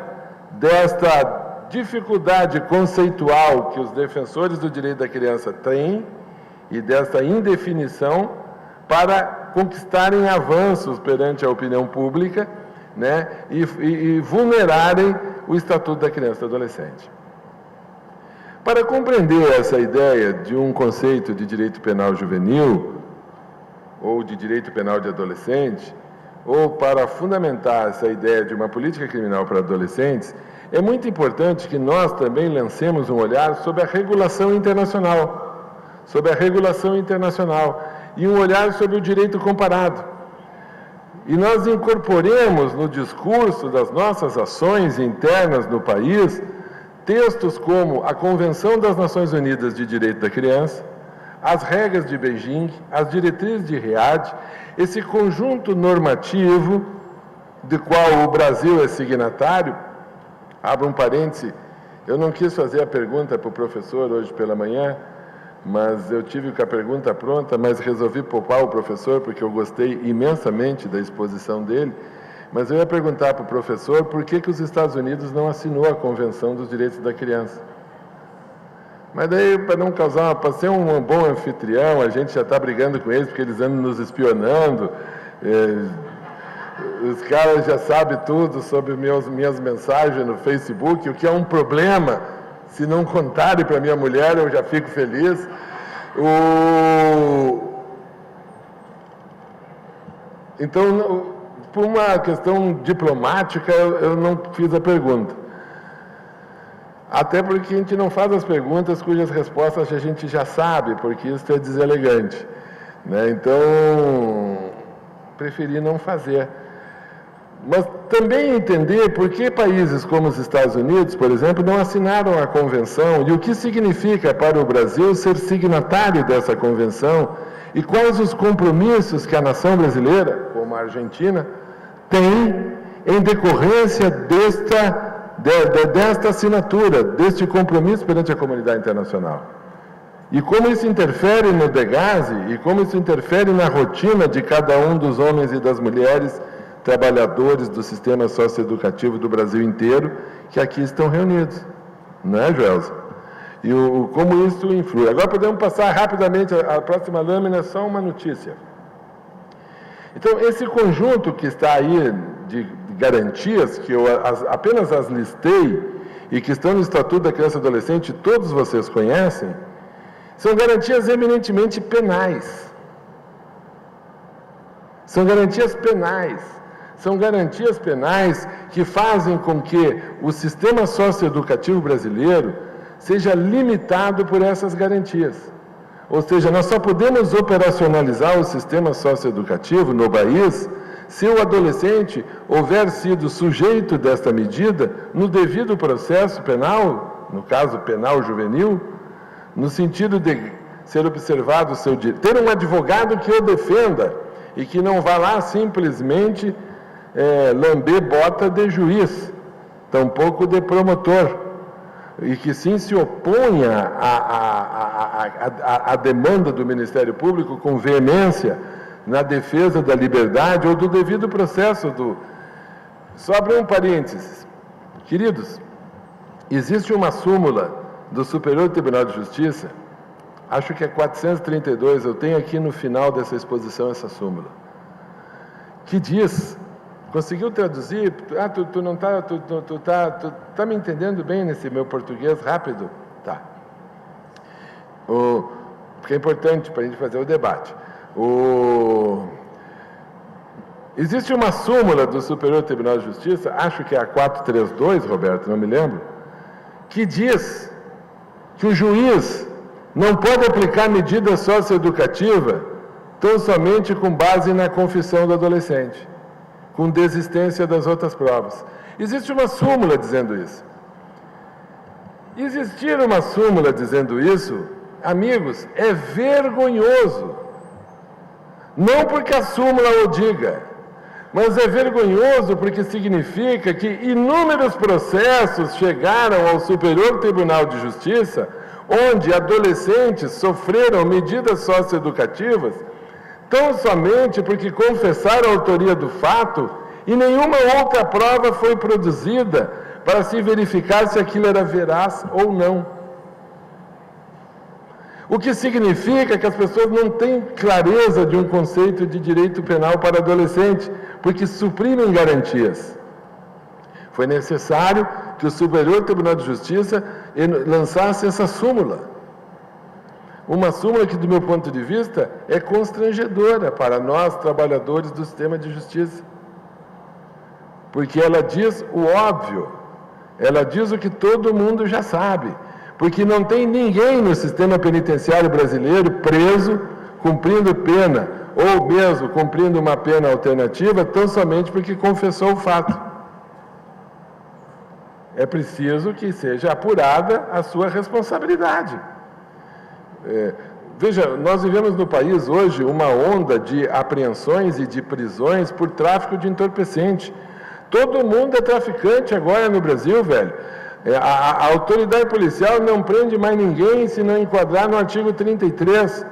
desta dificuldade conceitual que os defensores do direito da criança têm e dessa indefinição para conquistarem avanços perante a opinião pública, né, e vulnerarem o Estatuto da Criança e do Adolescente. Para compreender essa ideia de um conceito de direito penal juvenil, ou de direito penal de adolescente, ou para fundamentar essa ideia de uma política criminal para adolescentes, é muito importante que nós também lancemos um olhar sobre a regulação internacional, e um olhar sobre o direito comparado. E nós incorporemos no discurso das nossas ações internas no país textos como a Convenção das Nações Unidas de Direito da Criança, as regras de Beijing, as diretrizes de Riad, esse conjunto normativo do qual o Brasil é signatário. Abro um parêntese, eu não quis fazer a pergunta para o professor hoje pela manhã, mas eu tive com a pergunta pronta, mas resolvi poupar o professor, porque eu gostei imensamente da exposição dele. Mas eu ia perguntar para o professor por que os Estados Unidos não assinou a Convenção dos Direitos da Criança. Mas daí, para não causar, para ser um bom anfitrião, a gente já está brigando com eles, porque eles andam nos espionando, os caras já sabem tudo sobre minhas mensagens no Facebook, o que é um problema. Se não contarem para minha mulher, eu já fico feliz. Então, por uma questão diplomática, eu não fiz a pergunta. Até porque a gente não faz as perguntas cujas respostas a gente já sabe, porque isso é deselegante, né? Então, preferi não fazer. Mas também entender por que países como os Estados Unidos, por exemplo, não assinaram a convenção e o que significa para o Brasil ser signatário dessa convenção e quais os compromissos que a nação brasileira, como a Argentina, tem em decorrência desta assinatura, deste compromisso perante a comunidade internacional. E como isso interfere no DEGASE e como isso interfere na rotina de cada um dos homens e das mulheres trabalhadores do sistema socioeducativo do Brasil inteiro, que aqui estão reunidos. Não é, Joelza? E como isso influi. Agora podemos passar rapidamente, a próxima lâmina, só uma notícia. Então, esse conjunto que está aí de garantias, que eu apenas as listei, e que estão no Estatuto da Criança e Adolescente, todos vocês conhecem, são garantias eminentemente penais. São garantias penais. São garantias penais que fazem com que o sistema socioeducativo brasileiro seja limitado por essas garantias. Ou seja, nós só podemos operacionalizar o sistema socioeducativo no país se o adolescente houver sido sujeito desta medida no devido processo penal, no caso penal juvenil, no sentido de ser observado o seu direito, ter um advogado que o defenda e que não vá lá simplesmente lamber bota de juiz, tampouco de promotor, e que sim se oponha à demanda do Ministério Público com veemência na defesa da liberdade ou do devido processo do... Só abrir um parênteses. Queridos, existe uma súmula do Superior Tribunal de Justiça, acho que é 432, eu tenho aqui no final dessa exposição essa súmula, que diz... Conseguiu traduzir? Tu não tá, tu tá me entendendo bem nesse meu português rápido? Tá. Porque é importante para a gente fazer o debate. Existe uma súmula do Superior Tribunal de Justiça, acho que é a 432, Roberto, não me lembro, que diz que o juiz não pode aplicar medida socioeducativa tão somente com base na confissão do adolescente, com desistência das outras provas. Existe uma súmula dizendo isso. Existir uma súmula dizendo isso, amigos, é vergonhoso. Não porque a súmula o diga, mas é vergonhoso porque significa que inúmeros processos chegaram ao Superior Tribunal de Justiça, onde adolescentes sofreram medidas socioeducativas tão somente porque confessaram a autoria do fato e nenhuma outra prova foi produzida para se verificar se aquilo era veraz ou não. O que significa que as pessoas não têm clareza de um conceito de direito penal para adolescente, porque suprimem garantias. Foi necessário que o Superior Tribunal de Justiça lançasse essa súmula. Uma súmula que, do meu ponto de vista, é constrangedora para nós, trabalhadores do sistema de justiça. Porque ela diz o óbvio, ela diz o que todo mundo já sabe. Porque não tem ninguém no sistema penitenciário brasileiro preso, cumprindo pena, ou mesmo cumprindo uma pena alternativa, tão somente porque confessou o fato. É preciso que seja apurada a sua responsabilidade. Veja, nós vivemos no país hoje uma onda de apreensões e de prisões por tráfico de entorpecente. Todo mundo é traficante agora no Brasil, velho. A autoridade policial não prende mais ninguém se não enquadrar no artigo 33.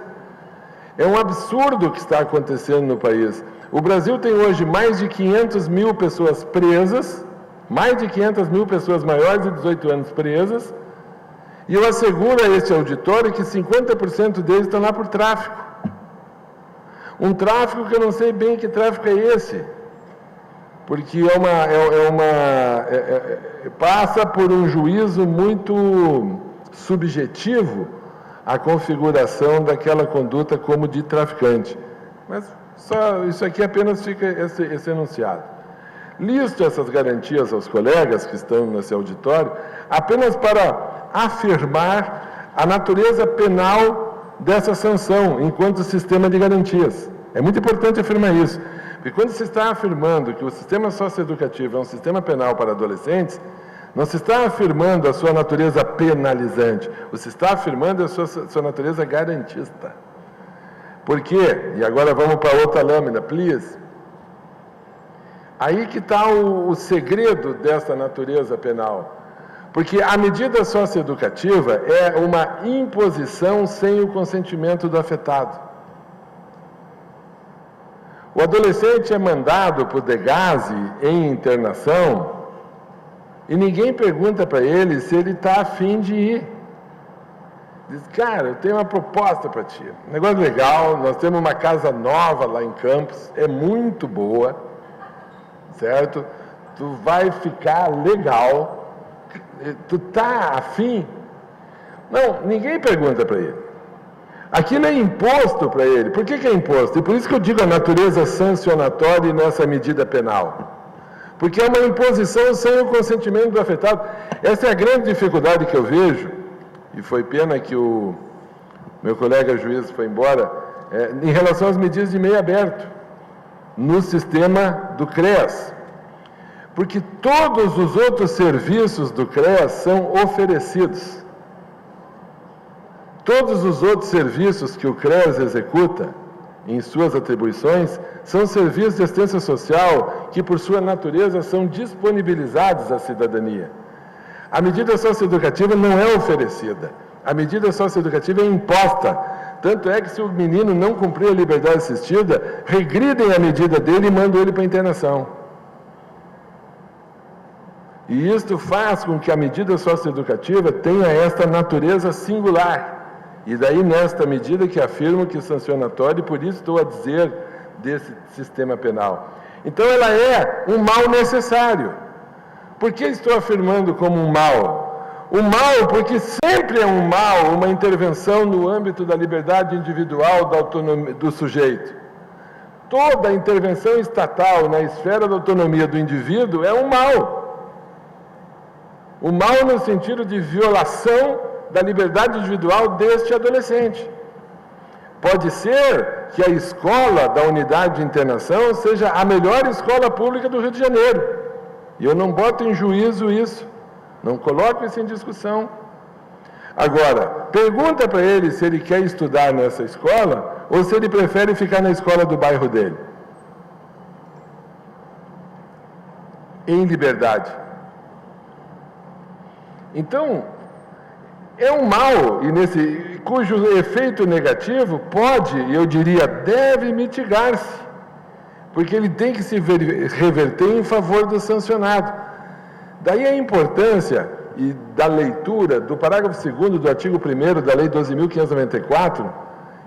É um absurdo o que está acontecendo no país. O Brasil tem hoje mais de 500 mil pessoas presas, mais de 500 mil pessoas maiores de 18 anos presas, e eu asseguro a este auditório que 50% deles estão lá por tráfico. Um tráfico que eu não sei bem que tráfico é esse, porque passa por um juízo muito subjetivo a configuração daquela conduta como de traficante. Mas só isso aqui apenas fica esse enunciado. Listo essas garantias aos colegas que estão nesse auditório, apenas para afirmar a natureza penal dessa sanção enquanto sistema de garantias. É muito importante afirmar isso, porque quando se está afirmando que o sistema socioeducativo é um sistema penal para adolescentes, não se está afirmando a sua natureza penalizante, se está afirmando a sua natureza garantista. Por quê? E agora vamos para outra lâmina, please. Aí que está o segredo dessa natureza penal. Porque a medida socioeducativa é uma imposição sem o consentimento do afetado. O adolescente é mandado por degase em internação e ninguém pergunta para ele se ele está a fim de ir. Diz, cara, eu tenho uma proposta para ti. Um negócio legal, nós temos uma casa nova lá em Campos, é muito boa, certo? Tu vai ficar legal. Tu está afim? Não, ninguém pergunta para ele. Aquilo é imposto para ele. Por que é imposto? E por isso que eu digo a natureza sancionatória nessa medida penal. Porque é uma imposição sem o consentimento do afetado. Essa é a grande dificuldade que eu vejo, e foi pena que o meu colega juiz foi embora, em relação às medidas de meio aberto, no sistema do CREAS. Porque todos os outros serviços do CREAS são oferecidos. Todos os outros serviços que o CREAS executa, em suas atribuições, são serviços de assistência social que, por sua natureza, são disponibilizados à cidadania. A medida socioeducativa não é oferecida. A medida socioeducativa é imposta. Tanto é que, se o menino não cumprir a liberdade assistida, regridem a medida dele e mandam ele para a internação. E isto faz com que a medida socioeducativa tenha esta natureza singular. E daí, nesta medida que afirmo que é sancionatória, e por isso estou a dizer desse sistema penal. Então, ela é um mal necessário. Por que estou afirmando como um mal? O mal, porque sempre é um mal uma intervenção no âmbito da liberdade individual, da autonomia do sujeito. Toda intervenção estatal na esfera da autonomia do indivíduo é um mal. O mal no sentido de violação da liberdade individual deste adolescente. Pode ser que a escola da unidade de internação seja a melhor escola pública do Rio de Janeiro. E eu não boto em juízo isso, não coloco isso em discussão. Agora, pergunta para ele se ele quer estudar nessa escola ou se ele prefere ficar na escola do bairro dele. Em liberdade. Então, é um mal, cujo efeito negativo pode, eu diria, deve mitigar-se, porque ele tem que se reverter em favor do sancionado. Daí a importância da leitura do parágrafo 2º do artigo 1º da Lei 12.594,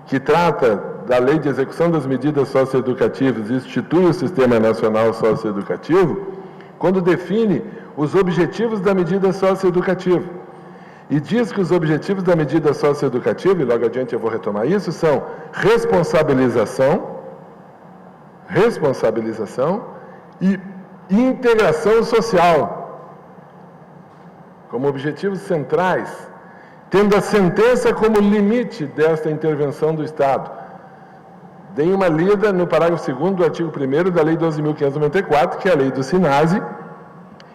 que trata da Lei de Execução das Medidas Socioeducativas e institui o Sistema Nacional Socioeducativo, quando define os objetivos da medida socioeducativa. E diz que os objetivos da medida socioeducativa, e logo adiante eu vou retomar isso, são responsabilização e integração social, como objetivos centrais, tendo a sentença como limite desta intervenção do Estado. Deem uma lida no parágrafo 2º do artigo 1º da Lei 12.594, que é a lei do SINASE,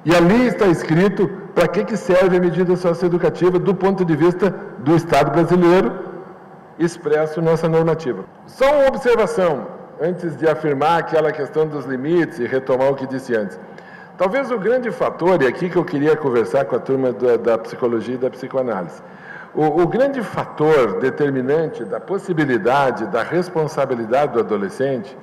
e ali está escrito para que serve a medida socioeducativa do ponto de vista do Estado brasileiro, expresso nessa normativa. Só uma observação, antes de afirmar aquela questão dos limites e retomar o que disse antes. Talvez o grande fator, e aqui que eu queria conversar com a turma da psicologia e da psicoanálise, O grande fator determinante da possibilidade da responsabilidade do adolescente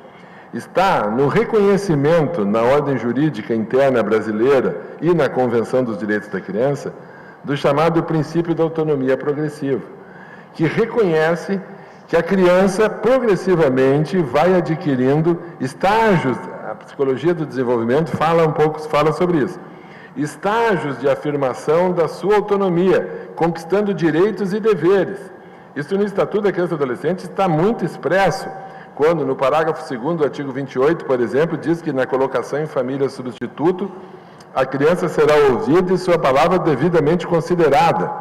está no reconhecimento na ordem jurídica interna brasileira e na Convenção dos Direitos da Criança do chamado princípio da autonomia progressiva, que reconhece que a criança progressivamente vai adquirindo estágios, a psicologia do desenvolvimento fala sobre isso, estágios de afirmação da sua autonomia, conquistando direitos e deveres. Isso no Estatuto da Criança e do Adolescente está muito expresso, quando no parágrafo 2º do artigo 28, por exemplo, diz que na colocação em família substituto, a criança será ouvida e sua palavra devidamente considerada,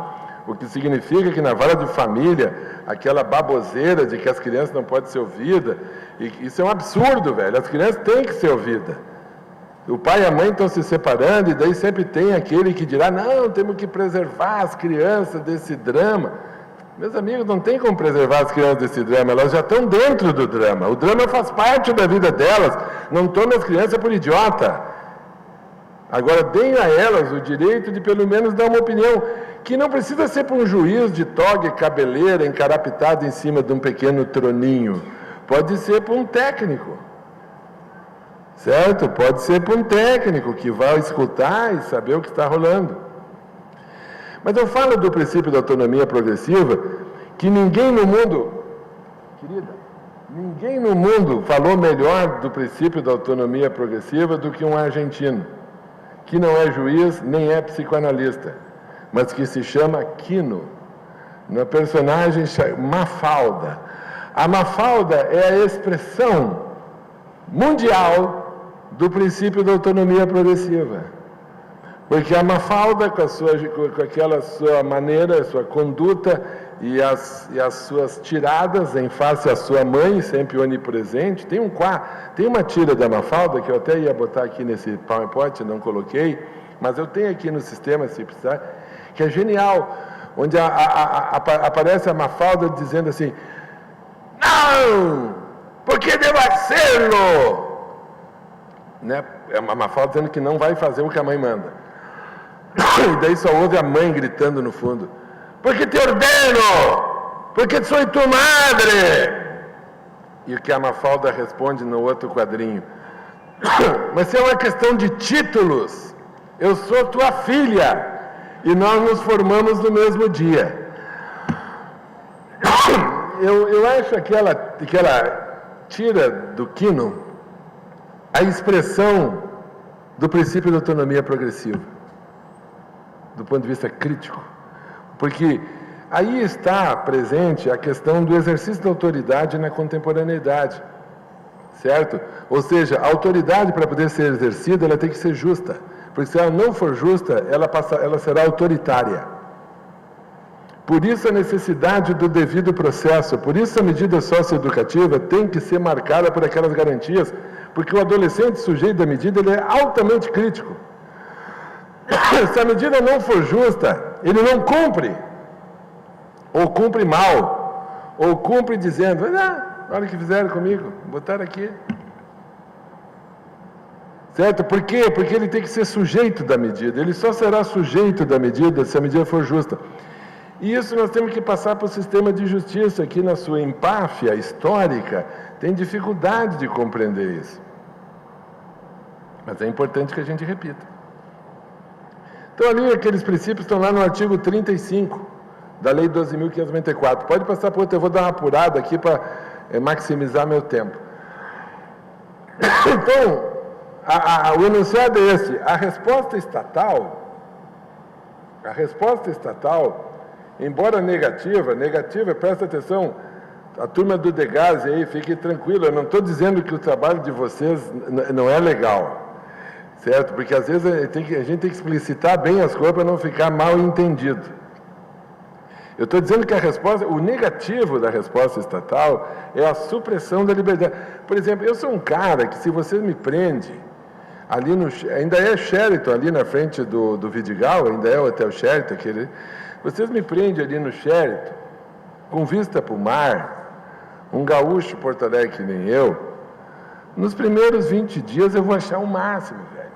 o que significa que na vara de família, aquela baboseira de que as crianças não podem ser ouvidas, isso é um absurdo, velho, as crianças têm que ser ouvidas. O pai e a mãe estão se separando e daí sempre tem aquele que dirá, não, temos que preservar as crianças desse drama. Meus amigos, não tem como preservar as crianças desse drama, elas já estão dentro do drama. O drama faz parte da vida delas, não torna as crianças por idiota. Agora, deem a elas o direito de pelo menos dar uma opinião, que não precisa ser para um juiz de toga e cabeleira encarapitado em cima de um pequeno troninho. Pode ser para um técnico. Certo? Pode ser para um técnico que vai escutar e saber o que está rolando. Mas eu falo do princípio da autonomia progressiva, que ninguém no mundo, querida, ninguém no mundo falou melhor do princípio da autonomia progressiva do que um argentino, que não é juiz nem é psicoanalista, mas que se chama Quino, na personagem Mafalda. A Mafalda é a expressão mundial do princípio da autonomia progressiva. Porque a Mafalda, com aquela sua maneira, sua conduta e as suas tiradas em face à sua mãe, sempre onipresente, tem uma tira da Mafalda, que eu até ia botar aqui nesse PowerPoint, não coloquei, mas eu tenho aqui no sistema, se precisar, que é genial, onde aparece a Mafalda dizendo assim, não, porque devo hacerlo. Né? É uma Mafalda dizendo que não vai fazer o que a mãe manda. E daí só ouve a mãe gritando no fundo, porque te ordeno, porque sou tu madre. E o que a Mafalda responde no outro quadrinho, mas é uma questão de títulos, eu sou tua filha, e nós nos formamos no mesmo dia. Eu acho aquela tira do Quino a expressão do princípio da autonomia progressiva, do ponto de vista crítico, porque aí está presente a questão do exercício da autoridade na contemporaneidade, certo? Ou seja, a autoridade, para poder ser exercida, ela tem que ser justa, porque se ela não for justa, ela será autoritária. Por isso a necessidade do devido processo, por isso a medida socioeducativa tem que ser marcada por aquelas garantias, porque o adolescente sujeito da medida, ele é altamente crítico. Se a medida não for justa, ele não cumpre, ou cumpre mal, ou cumpre dizendo, olha o que fizeram comigo, botaram aqui. Certo? Por quê? Porque ele tem que ser sujeito da medida, ele só será sujeito da medida se a medida for justa. E isso nós temos que passar para o sistema de justiça, que na sua empáfia histórica tem dificuldade de compreender isso. Mas é importante que a gente repita. Então ali aqueles princípios estão lá no artigo 35 da Lei 12.594. Pode passar para outro, eu vou dar uma apurada aqui para maximizar meu tempo. Então, o enunciado é esse. A resposta estatal, embora negativa, presta atenção, a turma do Degaze aí, fique tranquilo, eu não estou dizendo que o trabalho de vocês não é legal, certo? Porque às vezes a gente tem que explicitar bem as coisas para não ficar mal entendido. Eu estou dizendo que o negativo da resposta estatal é a supressão da liberdade. Por exemplo, eu sou um cara que, se você me prende, ali ainda é Sheraton, ali na frente do Vidigal, ainda é o Hotel Sheraton, vocês me prendem ali no Sheraton, com vista para o mar, um gaúcho Porto Alegre que nem eu, nos primeiros 20 dias eu vou achar o máximo, velho.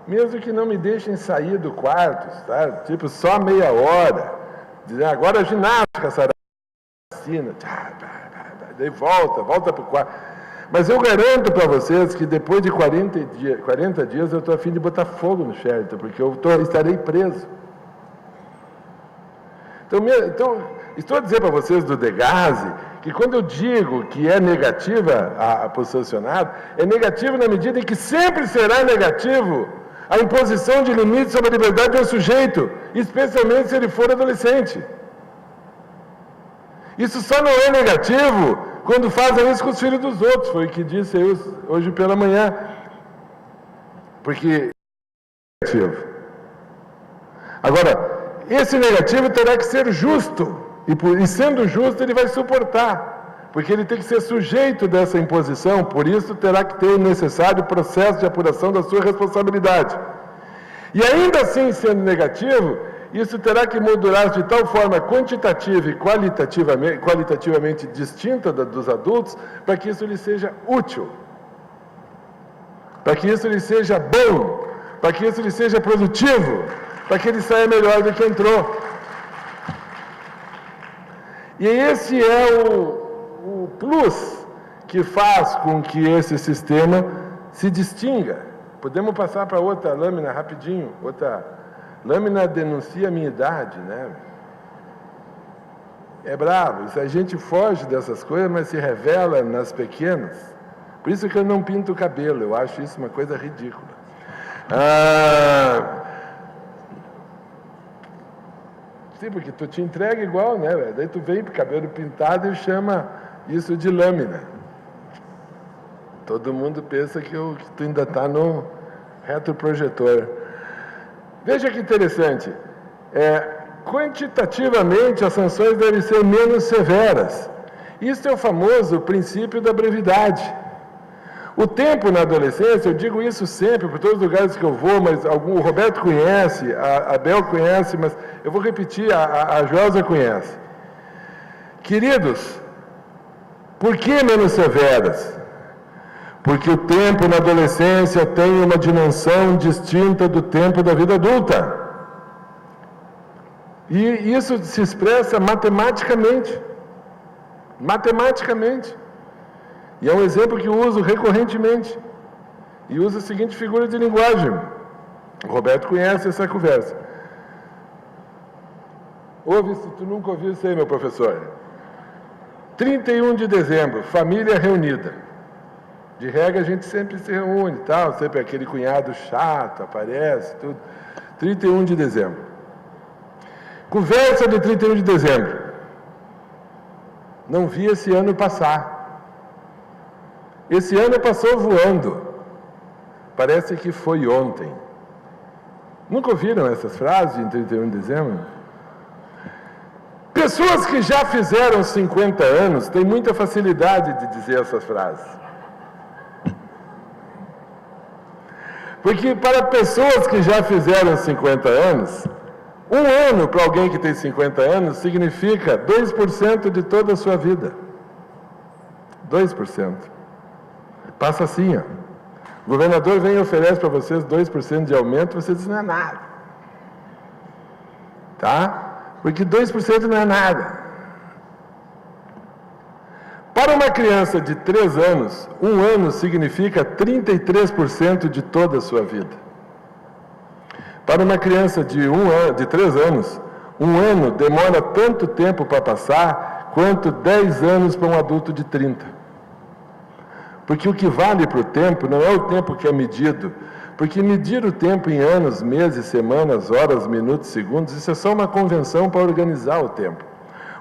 Mesmo que não me deixem sair do quarto, tá? Tipo, só meia hora. Dizer, agora a ginástica, saracina, daí volta para o quarto. Mas eu garanto para vocês que depois de 40 dias eu estou a fim de botar fogo no Sheraton, porque eu estarei preso. Então, estou a dizer para vocês do Degaze, que quando eu digo que é negativa para o sancionado, é negativo na medida em que sempre será negativo a imposição de limites sobre a liberdade de um sujeito, especialmente se ele for adolescente. Isso só não é negativo quando fazem isso com os filhos dos outros, foi o que disse eu hoje pela manhã. Porque é negativo. Agora, esse negativo terá que ser justo, e sendo justo ele vai suportar, porque ele tem que ser sujeito dessa imposição, por isso terá que ter o necessário processo de apuração da sua responsabilidade. E ainda assim, sendo negativo, isso terá que modular-se de tal forma quantitativa e qualitativamente distinta dos adultos, para que isso lhe seja útil, para que isso lhe seja bom, para que isso lhe seja produtivo, para que ele saia melhor do que entrou. E esse é o plus que faz com que esse sistema se distinga. Podemos passar para outra lâmina rapidinho. Outra lâmina denuncia a minha idade, né? É bravo. Se a gente foge dessas coisas, mas se revela nas pequenas. Por isso que eu não pinto o cabelo. Eu acho isso uma coisa ridícula. Sim, porque tu te entrega igual, né? Daí tu vem com o cabelo pintado e chama isso de lâmina. Todo mundo pensa que tu ainda está no retroprojetor. Veja que interessante. Quantitativamente, as sanções devem ser menos severas. Isso é o famoso princípio da brevidade. O tempo na adolescência, eu digo isso sempre, por todos os lugares que eu vou, mas o Roberto conhece, a Bel conhece, mas eu vou repetir, a Josa conhece. Queridos, por que menos severas? Porque o tempo na adolescência tem uma dimensão distinta do tempo da vida adulta. E isso se expressa matematicamente. Matematicamente. E é um exemplo que eu uso recorrentemente. E uso a seguinte figura de linguagem. O Roberto conhece essa conversa. Ouve, se tu nunca ouviu isso aí, meu professor. 31 de dezembro, família reunida. De regra a gente sempre se reúne, tal, sempre aquele cunhado chato, aparece, tudo. 31 de dezembro. Conversa de 31 de dezembro. Não vi esse ano passar. Esse ano passou voando. Parece que foi ontem. Nunca ouviram essas frases de 31 de dezembro? Pessoas que já fizeram 50 anos têm muita facilidade de dizer essas frases. Porque para pessoas que já fizeram 50 anos, um ano para alguém que tem 50 anos significa 2% de toda a sua vida. 2%. Passa assim, ó. O governador vem e oferece para vocês 2% de aumento, vocês dizem, não é nada. Tá? Porque 2% não é nada. Para uma criança de 3 anos, um ano significa 33% de toda a sua vida. Para uma criança de 3 anos, um ano demora tanto tempo para passar, quanto 10 anos para um adulto de 30. Porque o que vale para o tempo não é o tempo que é medido, porque medir o tempo em anos, meses, semanas, horas, minutos, segundos, isso é só uma convenção para organizar o tempo.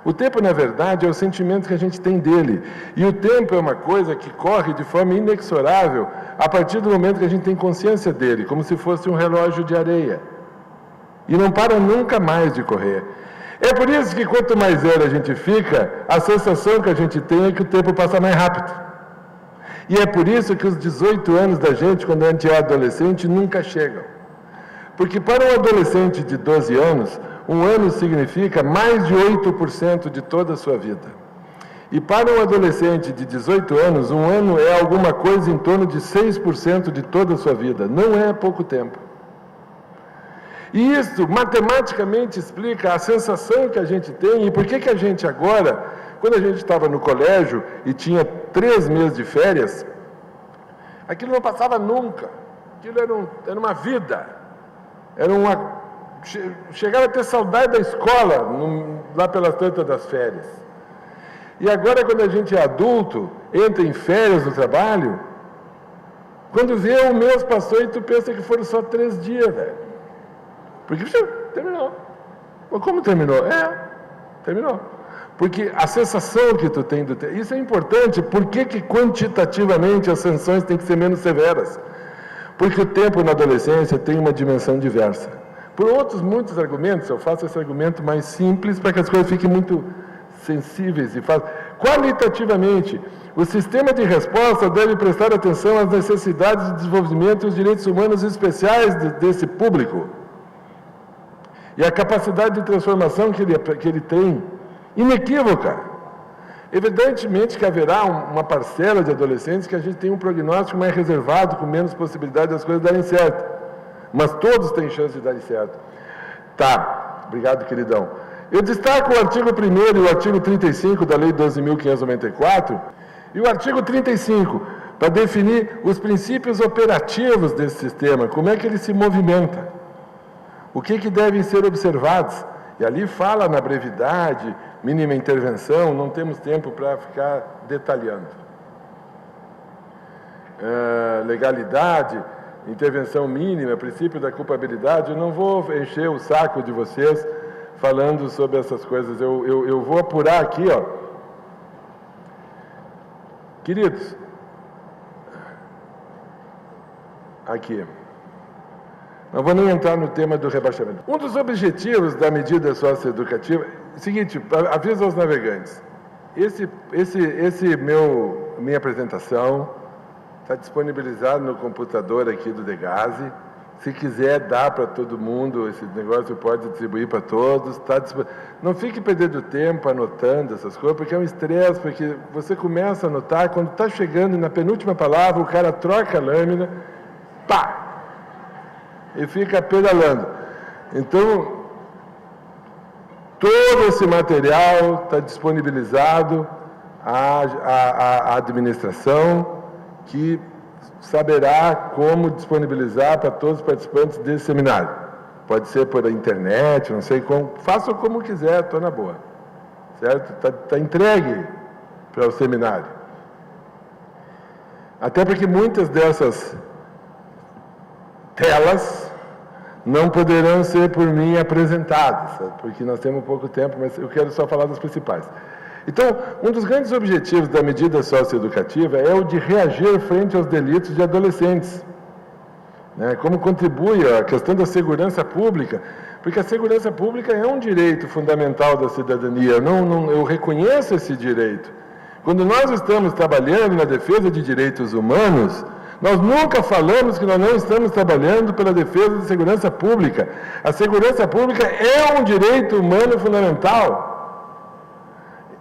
O tempo, na verdade, é o sentimento que a gente tem dele. E o tempo é uma coisa que corre de forma inexorável a partir do momento que a gente tem consciência dele, como se fosse um relógio de areia. E não para nunca mais de correr. É por isso que quanto mais velho a gente fica, a sensação que a gente tem é que o tempo passa mais rápido. E é por isso que os 18 anos da gente, quando a gente é adolescente, nunca chegam. Porque para um adolescente de 12 anos, um ano significa mais de 8% de toda a sua vida. E para um adolescente de 18 anos, um ano é alguma coisa em torno de 6% de toda a sua vida. Não é pouco tempo. E isso matematicamente explica a sensação que a gente tem e por que a gente agora, quando a gente estava no colégio e tinha 3 meses de férias, aquilo não passava nunca. Aquilo era uma vida. Chegava a ter saudade da escola, lá pelas tantas das férias. E agora, quando a gente é adulto, entra em férias do trabalho, quando vê o mês passou e tu pensa que foram só 3 dias, velho. Porque terminou. Mas como terminou? Terminou. Porque a sensação que tu tem do tempo, isso é importante. Por que quantitativamente as sanções têm que ser menos severas? Porque o tempo na adolescência tem uma dimensão diversa. Por muitos argumentos, eu faço esse argumento mais simples para que as coisas fiquem muito sensíveis e fáceis. Qualitativamente, o sistema de resposta deve prestar atenção às necessidades de desenvolvimento e os direitos humanos especiais desse público. E a capacidade de transformação que ele tem, inequívoca. Evidentemente que haverá uma parcela de adolescentes que a gente tem um prognóstico mais reservado, com menos possibilidade das coisas darem certo. Mas todos têm chance de darem certo. Tá, obrigado, queridão. Eu destaco o artigo 1º e o artigo 35 da Lei 12.594 e o artigo 35, para definir os princípios operativos desse sistema, como é que ele se movimenta, o que devem ser observados. E ali fala na brevidade, mínima intervenção, não temos tempo para ficar detalhando. Legalidade, intervenção mínima, princípio da culpabilidade, eu não vou encher o saco de vocês falando sobre essas coisas, eu vou apurar aqui, ó. Queridos, aqui, não vou nem entrar no tema do rebaixamento. Um dos objetivos da medida socioeducativa é o seguinte, aviso aos navegantes, minha apresentação está disponibilizado no computador aqui do Degase. Se quiser dar para todo mundo, esse negócio pode distribuir para todos. Não fique perdendo tempo anotando essas coisas, porque é um estresse, porque você começa a anotar, quando está chegando na penúltima palavra, o cara troca a lâmina, pá! E fica pedalando. Então, todo esse material está disponibilizado à administração, que saberá como disponibilizar para todos os participantes desse seminário. Pode ser por internet, não sei como, façam como quiser, estou na boa. Certo? Está entregue para o seminário. Até porque muitas dessas telas não poderão ser por mim apresentadas, sabe? Porque nós temos pouco tempo, mas eu quero só falar das principais. Então, um dos grandes objetivos da medida socioeducativa é o de reagir frente aos delitos de adolescentes. Como contribui a questão da segurança pública, porque a segurança pública é um direito fundamental da cidadania, eu reconheço esse direito. Quando nós estamos trabalhando na defesa de direitos humanos, nós nunca falamos que nós não estamos trabalhando pela defesa da segurança pública. A segurança pública é um direito humano fundamental,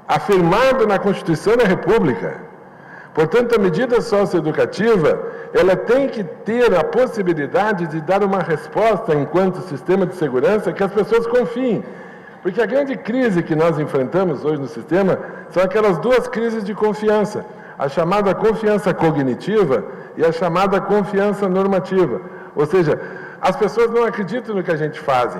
afirmado na Constituição da República. Portanto, a medida socioeducativa, ela tem que ter a possibilidade de dar uma resposta enquanto sistema de segurança que as pessoas confiem. Porque a grande crise que nós enfrentamos hoje no sistema são aquelas duas crises de confiança, a chamada confiança cognitiva e a chamada confiança normativa. Ou seja, as pessoas não acreditam no que a gente faz,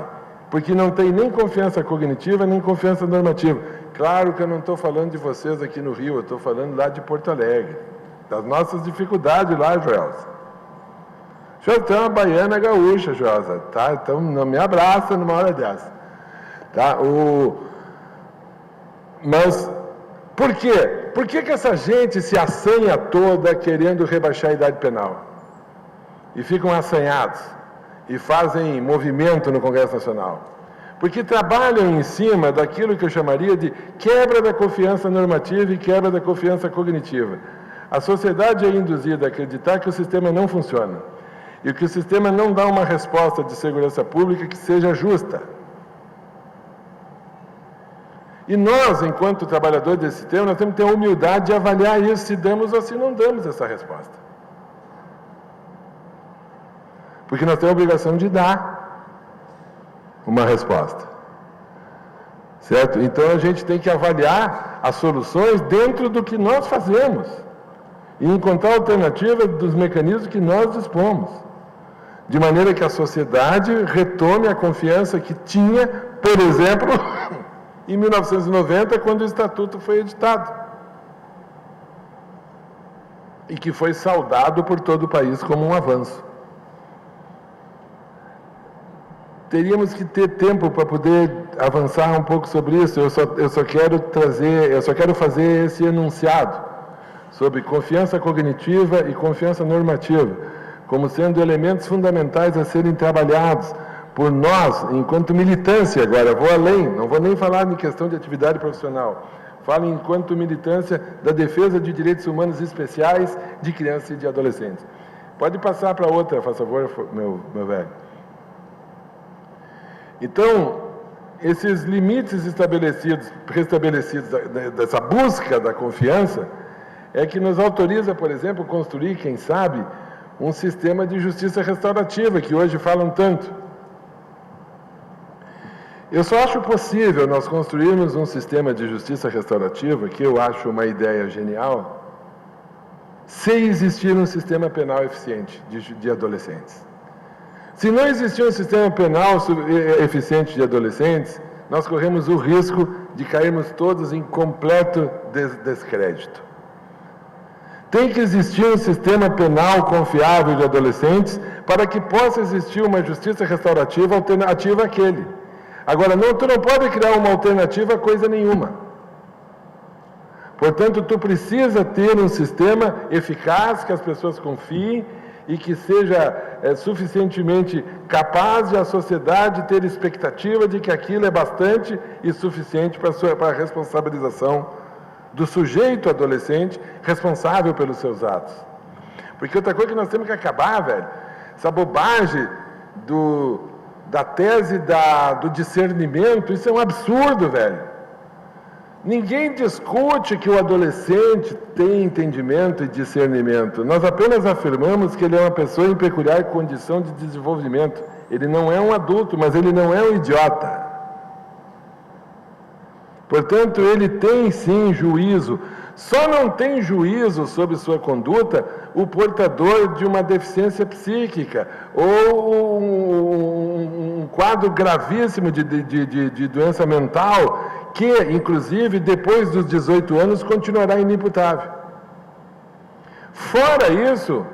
porque não tem nem confiança cognitiva, nem confiança normativa. Claro que eu não estou falando de vocês aqui no Rio, eu estou falando lá de Porto Alegre, das nossas dificuldades lá, Joelza. Joelza, tem uma baiana gaúcha, Joelza, tá? Então não me abraça numa hora dessa. Tá? Mas, por quê? Por que essa gente se assanha toda querendo rebaixar a idade penal? E ficam assanhados, e fazem movimento no Congresso Nacional. Porque trabalham em cima daquilo que eu chamaria de quebra da confiança normativa e quebra da confiança cognitiva. A sociedade é induzida a acreditar que o sistema não funciona e que o sistema não dá uma resposta de segurança pública que seja justa. E nós, enquanto trabalhadores desse sistema, nós temos que ter a humildade de avaliar isso, se damos ou se não damos essa resposta. Porque nós temos a obrigação de dar. uma resposta. Certo? Então a gente tem que avaliar as soluções dentro do que nós fazemos e encontrar alternativa dos mecanismos que nós dispomos, de maneira que a sociedade retome a confiança que tinha, por exemplo, em 1990, quando o Estatuto foi editado e que foi saudado por todo o país como um avanço. Teríamos que ter tempo para poder avançar um pouco sobre isso. Eu só quero fazer esse enunciado sobre confiança cognitiva e confiança normativa, como sendo elementos fundamentais a serem trabalhados por nós, enquanto militância. Agora, vou além, não vou nem falar em questão de atividade profissional. Falo enquanto militância da defesa de direitos humanos especiais de crianças e de adolescentes. Pode passar para outra, por favor, meu velho. Então, esses limites restabelecidos dessa busca da confiança é que nos autoriza, por exemplo, construir, quem sabe, um sistema de justiça restaurativa, que hoje falam tanto. Eu só acho possível nós construirmos um sistema de justiça restaurativa, que eu acho uma ideia genial, se existir um sistema penal eficiente de adolescentes. Se não existir um sistema penal eficiente de adolescentes, nós corremos o risco de cairmos todos em completo descrédito. Tem que existir um sistema penal confiável de adolescentes para que possa existir uma justiça restaurativa alternativa àquele. Agora, tu não pode criar uma alternativa a coisa nenhuma. Portanto, tu precisa ter um sistema eficaz, que as pessoas confiem e que seja suficientemente capaz de a sociedade ter expectativa de que aquilo é bastante e suficiente para a responsabilização do sujeito adolescente responsável pelos seus atos. Porque outra coisa que nós temos que acabar, velho, essa bobagem da tese do discernimento, isso é um absurdo, velho. Ninguém discute que o adolescente tem entendimento e discernimento. Nós apenas afirmamos que ele é uma pessoa em peculiar condição de desenvolvimento. Ele não é um adulto, mas ele não é um idiota. Portanto, ele tem sim juízo. Só não tem juízo sobre sua conduta o portador de uma deficiência psíquica ou um quadro gravíssimo de doença mental que, inclusive, depois dos 18 anos, continuará inimputável. Fora isso,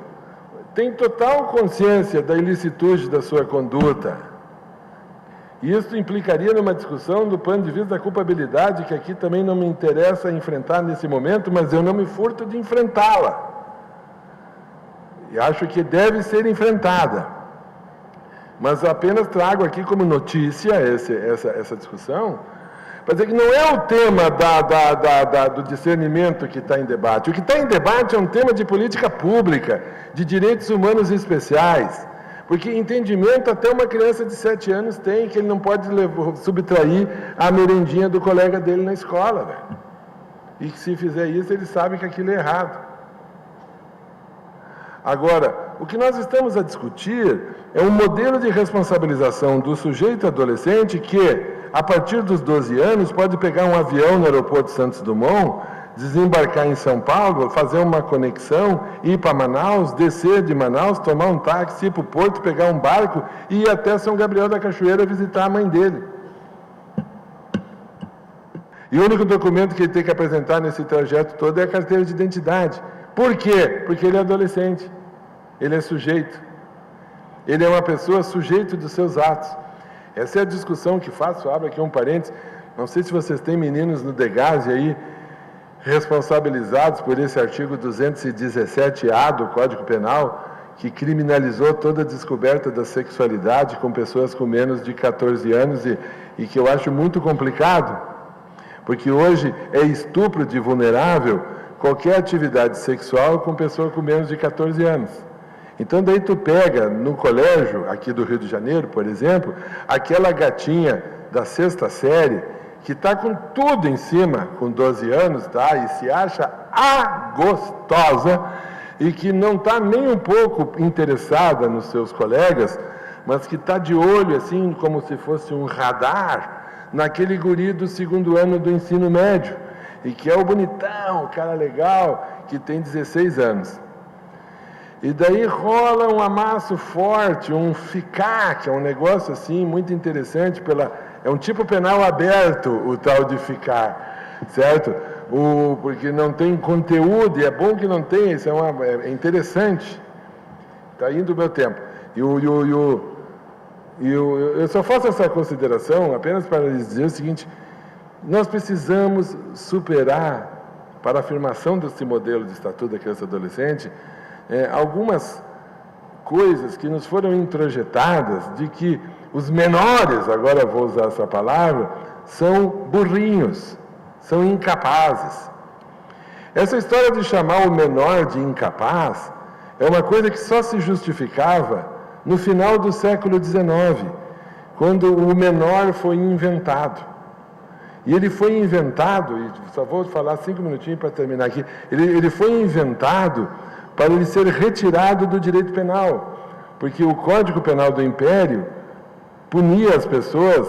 tem total consciência da ilicitude da sua conduta. E isso implicaria numa discussão do ponto de vista da culpabilidade, que aqui também não me interessa enfrentar nesse momento, mas eu não me furto de enfrentá-la. E acho que deve ser enfrentada. Mas apenas trago aqui como notícia essa discussão, para dizer que não é o tema do discernimento que está em debate. O que está em debate é um tema de política pública, de direitos humanos especiais. Porque entendimento até uma criança de 7 anos tem, que ele não pode subtrair a merendinha do colega dele na escola, velho. E que se fizer isso, ele sabe que aquilo é errado. Agora, o que nós estamos a discutir é um modelo de responsabilização do sujeito adolescente que, a partir dos 12 anos, pode pegar um avião no aeroporto Santos Dumont, desembarcar em São Paulo, fazer uma conexão, ir para Manaus, descer de Manaus, tomar um táxi, ir para o Porto, pegar um barco e ir até São Gabriel da Cachoeira visitar a mãe dele. E o único documento que ele tem que apresentar nesse trajeto todo é a carteira de identidade. Por quê? Porque ele é adolescente, ele é sujeito. Ele é uma pessoa sujeito dos seus atos. Essa é a discussão que faço, abro aqui um parênteses. Não sei se vocês têm meninos no DEGASE aí, responsabilizados por esse artigo 217A do Código Penal, que criminalizou toda a descoberta da sexualidade com pessoas com menos de 14 anos e que eu acho muito complicado, porque hoje é estupro de vulnerável qualquer atividade sexual com pessoa com menos de 14 anos. Então daí tu pega no colégio, aqui do Rio de Janeiro, por exemplo, aquela gatinha da 6ª série, que está com tudo em cima, com 12 anos, tá? E se acha gostosa e que não está nem um pouco interessada nos seus colegas, mas que está de olho, assim, como se fosse um radar, naquele guri do 2º ano do ensino médio, e que é o bonitão, o cara legal, que tem 16 anos. E daí rola um amasso forte, um ficar, que é um negócio assim muito interessante, é um tipo penal aberto, o tal de ficar, certo? Porque não tem conteúdo, e é bom que não tenha, isso é interessante. Está indo o meu tempo. Eu só faço essa consideração apenas para lhes dizer o seguinte: nós precisamos superar, para a afirmação desse modelo de Estatuto da Criança e Adolescente, algumas coisas que nos foram introjetadas de que os menores, agora vou usar essa palavra, são burrinhos, são incapazes. Essa história de chamar o menor de incapaz é uma coisa que só se justificava no final do século XIX, quando o menor foi inventado. E ele foi inventado, e só vou falar 5 minutinhos para terminar aqui, ele foi inventado para ele ser retirado do direito penal, porque o Código Penal do Império punia as pessoas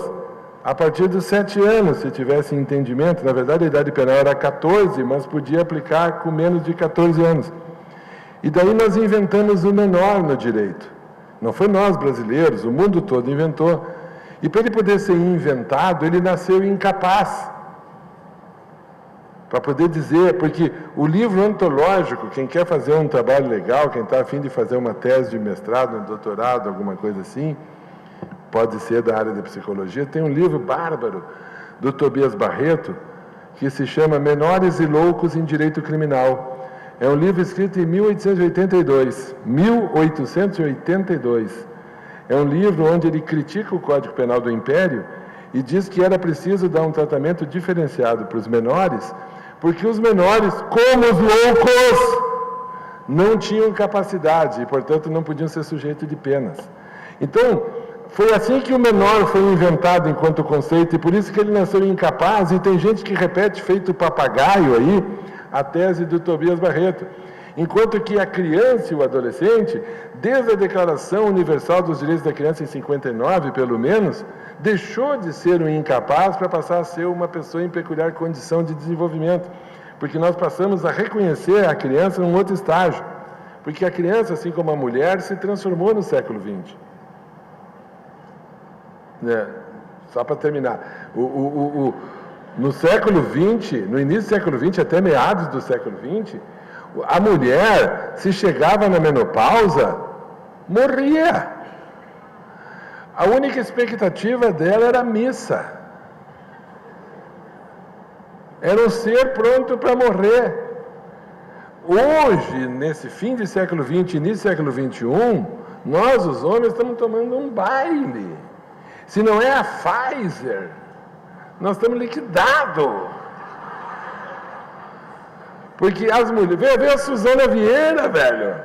a partir dos 7 anos, se tivesse entendimento. Na verdade, a idade penal era 14, mas podia aplicar com menos de 14 anos. E daí nós inventamos o menor no direito. Não foi nós, brasileiros, o mundo todo inventou. E para ele poder ser inventado, ele nasceu incapaz. Para poder dizer, porque o livro antológico, quem quer fazer um trabalho legal, quem está a fim de fazer uma tese de mestrado, um doutorado, alguma coisa assim, pode ser da área de psicologia, tem um livro bárbaro do Tobias Barreto, que se chama Menores e Loucos em Direito Criminal. É um livro escrito em 1882. 1882. É um livro onde ele critica o Código Penal do Império e diz que era preciso dar um tratamento diferenciado para os menores, porque os menores, como os loucos, não tinham capacidade e, portanto, não podiam ser sujeitos de penas. Então, foi assim que o menor foi inventado enquanto conceito, e por isso que ele nasceu incapaz, e tem gente que repete, feito papagaio aí, a tese do Tobias Barreto. Enquanto que a criança e o adolescente, desde a Declaração Universal dos Direitos da Criança em 59, pelo menos, deixou de ser um incapaz para passar a ser uma pessoa em peculiar condição de desenvolvimento, porque nós passamos a reconhecer a criança num outro estágio, porque a criança, assim como a mulher, se transformou no século XX. Só para terminar, no século XX, no início do século XX até meados do século XX, a mulher, se chegava na menopausa, morria. A única expectativa dela era a missa. Era um ser pronto para morrer. Hoje, nesse fim de século XX, início do século XXI, nós, os homens, estamos tomando um baile. Se não é a Pfizer, nós estamos liquidados. Porque as mulheres... Vê a Suzana Vieira, velho.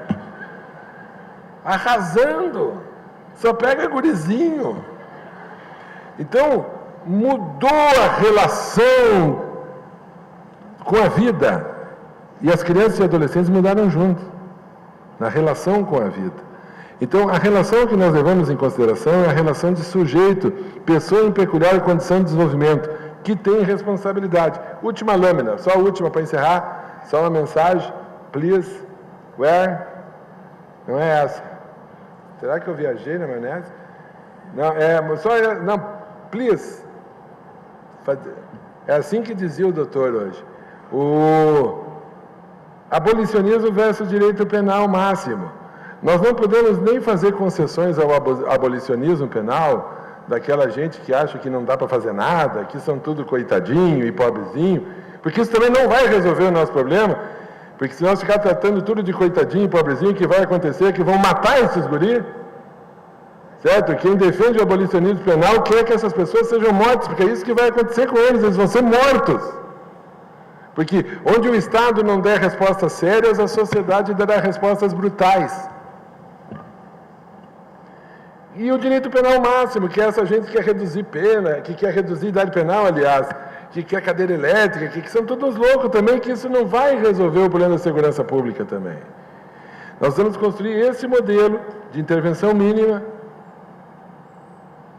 Arrasando. Só pega gurizinho. Então, mudou a relação com a vida. E as crianças e adolescentes mudaram junto. Na relação com a vida. Então, a relação que nós levamos em consideração é a relação de sujeito, pessoa em peculiar condição de desenvolvimento, que tem responsabilidade. Última lâmina, só a última para encerrar, só uma mensagem. Please, where? Não é essa. Será que eu viajei na maionese? Não, não, please. É assim que dizia o doutor hoje. O abolicionismo versus direito penal máximo. Nós não podemos nem fazer concessões ao abolicionismo penal, daquela gente que acha que não dá para fazer nada, que são tudo coitadinho e pobrezinho, porque isso também não vai resolver o nosso problema, porque se nós ficar tratando tudo de coitadinho e pobrezinho, o que vai acontecer é que vão matar esses guris, certo? Quem defende o abolicionismo penal quer que essas pessoas sejam mortas, porque é isso que vai acontecer com eles, eles vão ser mortos. Porque onde o Estado não der respostas sérias, a sociedade dará respostas brutais. E o direito penal máximo, que é essa gente que quer reduzir pena, que quer reduzir idade penal, aliás, que quer cadeira elétrica, que são todos loucos também, que isso não vai resolver o problema da segurança pública também. Nós vamos construir esse modelo de intervenção mínima,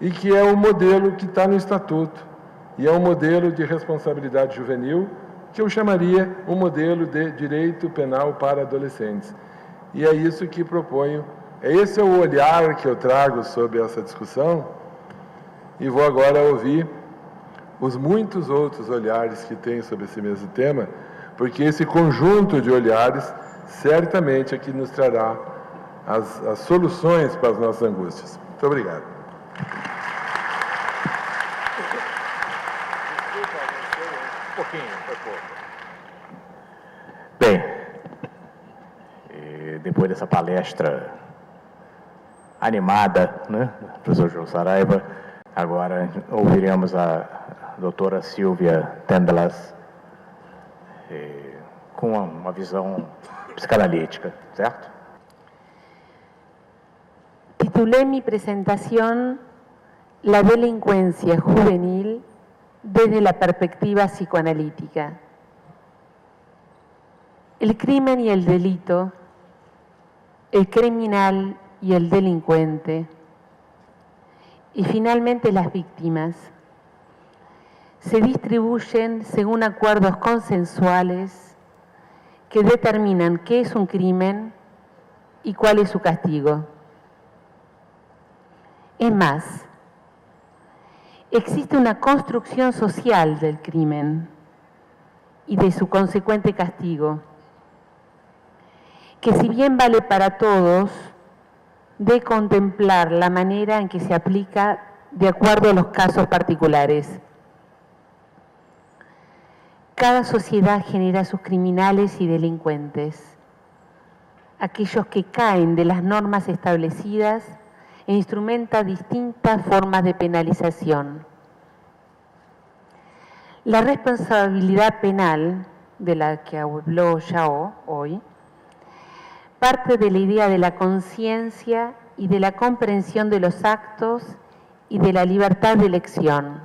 e que é o modelo que está no Estatuto, e é um modelo de responsabilidade juvenil, que eu chamaria um modelo de direito penal para adolescentes. E é isso que proponho, esse é o olhar que eu trago sobre essa discussão, e vou agora ouvir os muitos outros olhares que tem sobre esse mesmo tema, porque esse conjunto de olhares certamente é que nos trará as soluções para as nossas angústias. Muito obrigado. Bem, depois dessa palestra animada, né, do professor João Saraiva, agora ouviremos a doutora Silvia Tendelas com uma visão psicanalítica, certo? Titulé mi presentación La delincuencia juvenil desde la perspectiva psicoanalítica. El crimen y el delito, el criminal y el delincuente, y finalmente las víctimas, se distribuyen según acuerdos consensuales que determinan qué es un crimen y cuál es su castigo. Es más, existe una construcción social del crimen y de su consecuente castigo, que si bien vale para todos, de contemplar la manera en que se aplica de acuerdo a los casos particulares. Cada sociedad genera sus criminales y delincuentes, aquellos que caen de las normas establecidas e instrumenta distintas formas de penalización. La responsabilidad penal, de la que habló Yao hoy, parte de la idea de la conciencia y de la comprensión de los actos y de la libertad de elección.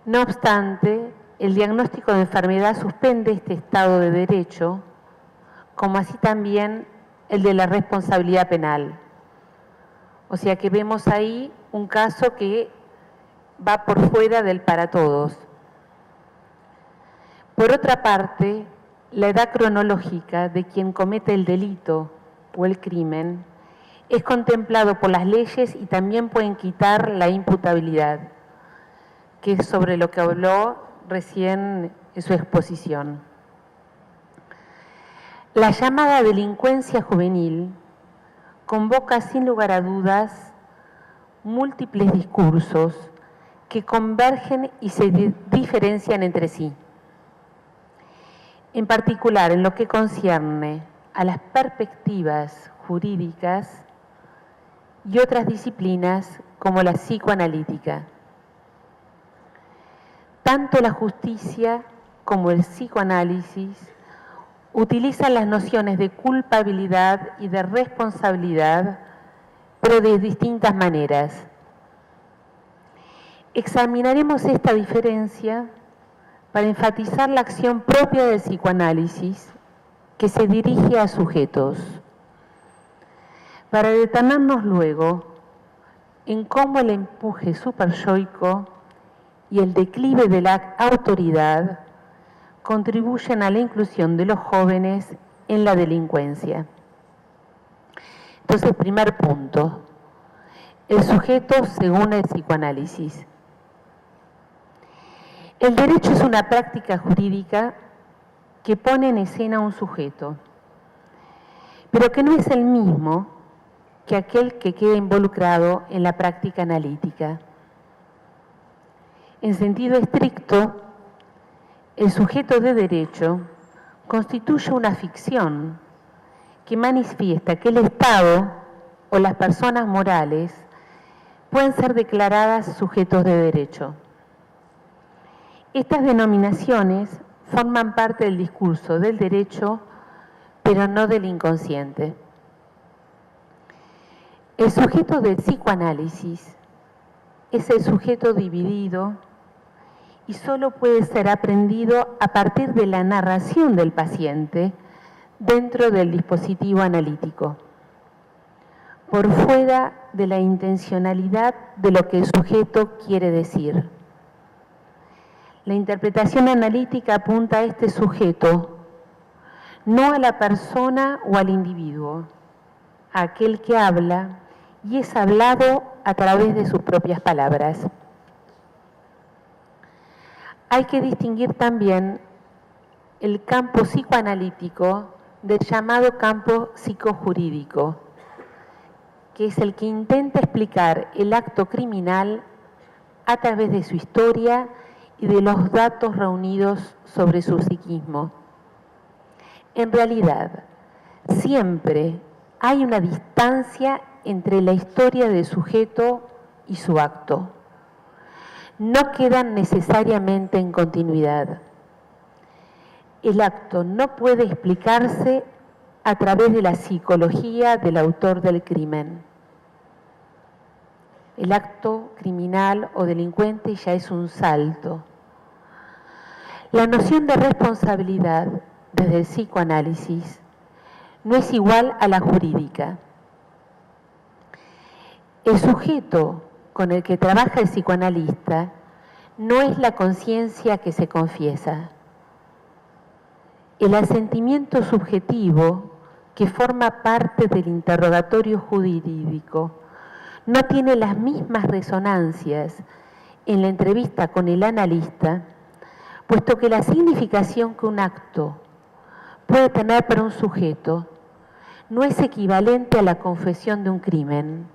No obstante, el diagnóstico de enfermedad suspende este estado de derecho, como así también el de la responsabilidad penal. O sea que vemos ahí un caso que va por fuera del para todos. Por otra parte, la edad cronológica de quien comete el delito o el crimen es contemplado por las leyes y también pueden quitar la imputabilidad, que es sobre lo que habló recién en su exposición. La llamada delincuencia juvenil convoca sin lugar a dudas múltiples discursos que convergen y se diferencian entre sí. En particular, en lo que concierne a las perspectivas jurídicas y otras disciplinas como la psicoanalítica. Tanto la justicia como el psicoanálisis utilizan las nociones de culpabilidad y de responsabilidad, pero de distintas maneras. Examinaremos esta diferencia para enfatizar la acción propia del psicoanálisis que se dirige a sujetos, para detenernos luego en cómo el empuje superyoico y el declive de la autoridad contribuyen a la inclusión de los jóvenes en la delincuencia. Entonces, primer punto, el sujeto según el psicoanálisis. El derecho es una práctica jurídica que pone en escena un sujeto, pero que no es el mismo que aquel que queda involucrado en la práctica analítica. En sentido estricto, el sujeto de derecho constituye una ficción que manifiesta que el Estado o las personas morales pueden ser declaradas sujetos de derecho. Estas denominaciones forman parte del discurso del derecho, pero no del inconsciente. El sujeto del psicoanálisis es el sujeto dividido y solo puede ser aprendido a partir de la narración del paciente dentro del dispositivo analítico. por fuera de la intencionalidad de lo que el sujeto quiere decir. La interpretación analítica apunta a este sujeto, no a la persona o al individuo, a aquel que habla y es hablado a través de sus propias palabras. Hay que distinguir también el campo psicoanalítico del llamado campo psicojurídico, que es el que intenta explicar el acto criminal a través de su historia y de los datos reunidos sobre su psiquismo. En realidad, siempre hay una distancia entre la historia del sujeto y su acto. No quedan necesariamente en continuidad. El acto no puede explicarse a través de la psicología del autor del crimen. El acto criminal o delincuente ya es un salto. La noción de responsabilidad desde el psicoanálisis no es igual a la jurídica. El sujeto con el que trabaja el psicoanalista no es la conciencia que se confiesa. El asentimiento subjetivo que forma parte del interrogatorio jurídico no tiene las mismas resonancias en la entrevista con el analista, puesto que la significación que un acto puede tener para un sujeto no es equivalente a la confesión de un crimen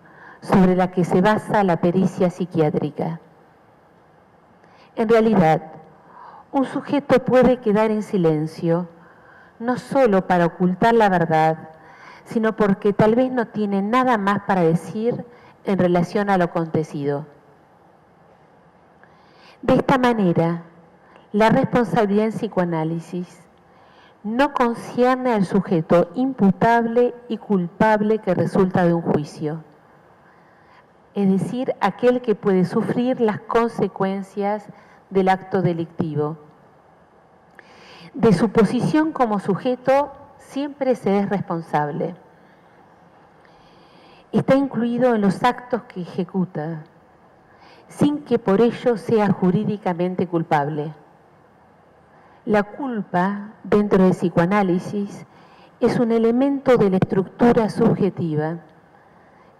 sobre la que se basa la pericia psiquiátrica. En realidad, un sujeto puede quedar en silencio no solo para ocultar la verdad, sino porque tal vez no tiene nada más para decir en relación a lo acontecido. De esta manera, la responsabilidad en psicoanálisis no concierne al sujeto imputable y culpable que resulta de un juicio, es decir, aquel que puede sufrir las consecuencias del acto delictivo. De su posición como sujeto siempre se es responsable. Está incluido en los actos que ejecuta, sin que por ello sea jurídicamente culpable. La culpa, dentro del psicoanálisis, es un elemento de la estructura subjetiva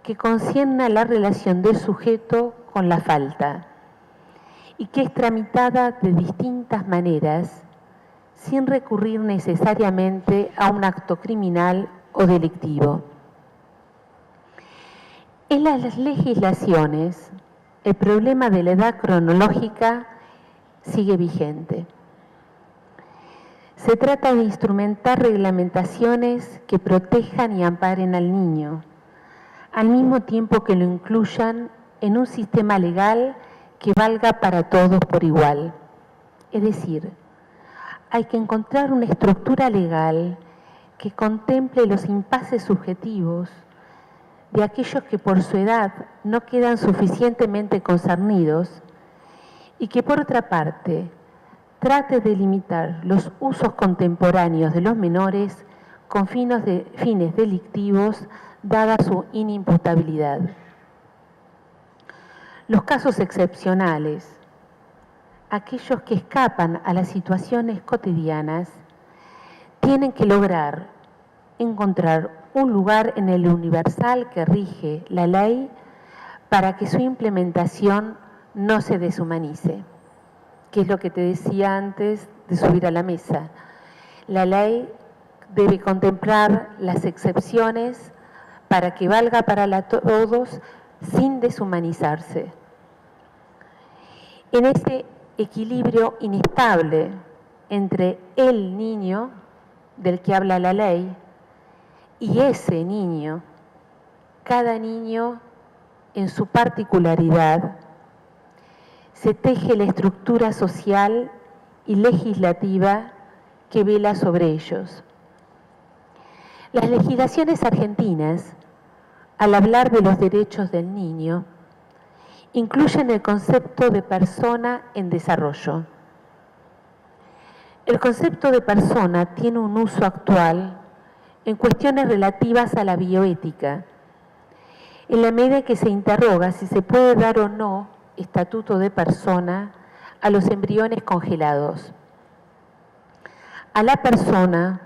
que concierne a la relación del sujeto con la falta y que es tramitada de distintas maneras sin recurrir necesariamente a un acto criminal o delictivo. En las legislaciones, el problema de la edad cronológica sigue vigente. Se trata de instrumentar reglamentaciones que protejan y amparen al niño, al mismo tiempo que lo incluyan en un sistema legal que valga para todos por igual. Es decir, hay que encontrar una estructura legal que contemple los impases subjetivos de aquellos que por su edad no quedan suficientemente concernidos y que por otra parte trate de limitar los usos contemporáneos de los menores con fines delictivos dada su inimputabilidad. Los casos excepcionales, aquellos que escapan a las situaciones cotidianas, tienen que lograr encontrar un lugar en el universal que rige la ley para que su implementación no se deshumanice, que es lo que te decía antes de subir a la mesa. La ley debe contemplar las excepciones para que valga para todos sin deshumanizarse. En ese equilibrio inestable entre el niño del que habla la ley y ese niño, cada niño en su particularidad, se teje la estructura social y legislativa que vela sobre ellos. Las legislaciones argentinas, al hablar de los derechos del niño, incluyen el concepto de persona en desarrollo. El concepto de persona tiene un uso actual en cuestiones relativas a la bioética en la medida que se interroga si se puede dar o no estatuto de persona a los embriones congelados. A la persona,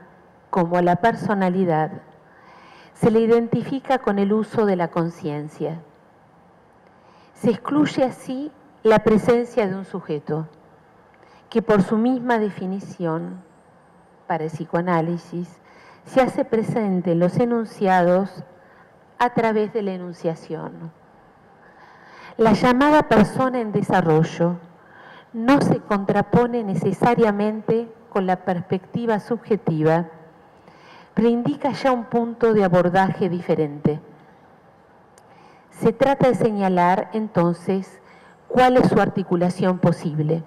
como a la personalidad, se le identifica con el uso de la conciencia. Se excluye así la presencia de un sujeto, que por su misma definición, para el psicoanálisis, se hace presente en los enunciados a través de la enunciación. La llamada persona en desarrollo no se contrapone necesariamente con la perspectiva subjetiva, pero indica ya un punto de abordaje diferente. Se trata de señalar, entonces, cuál es su articulación posible.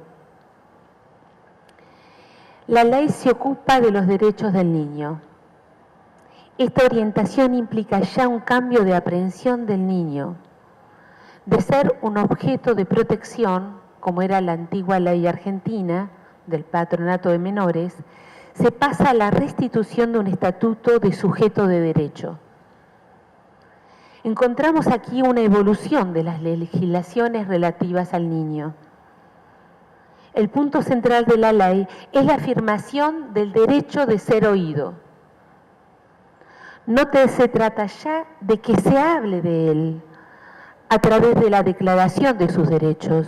La ley se ocupa de los derechos del niño. Esta orientación implica ya un cambio de aprehensión del niño, de ser un objeto de protección, como era la antigua ley argentina del patronato de menores, se pasa a la restitución de un estatuto de sujeto de derecho. Encontramos aquí una evolución de las legislaciones relativas al niño. El punto central de la ley es la afirmación del derecho de ser oído. No se trata ya de que se hable de él a través de la declaración de sus derechos,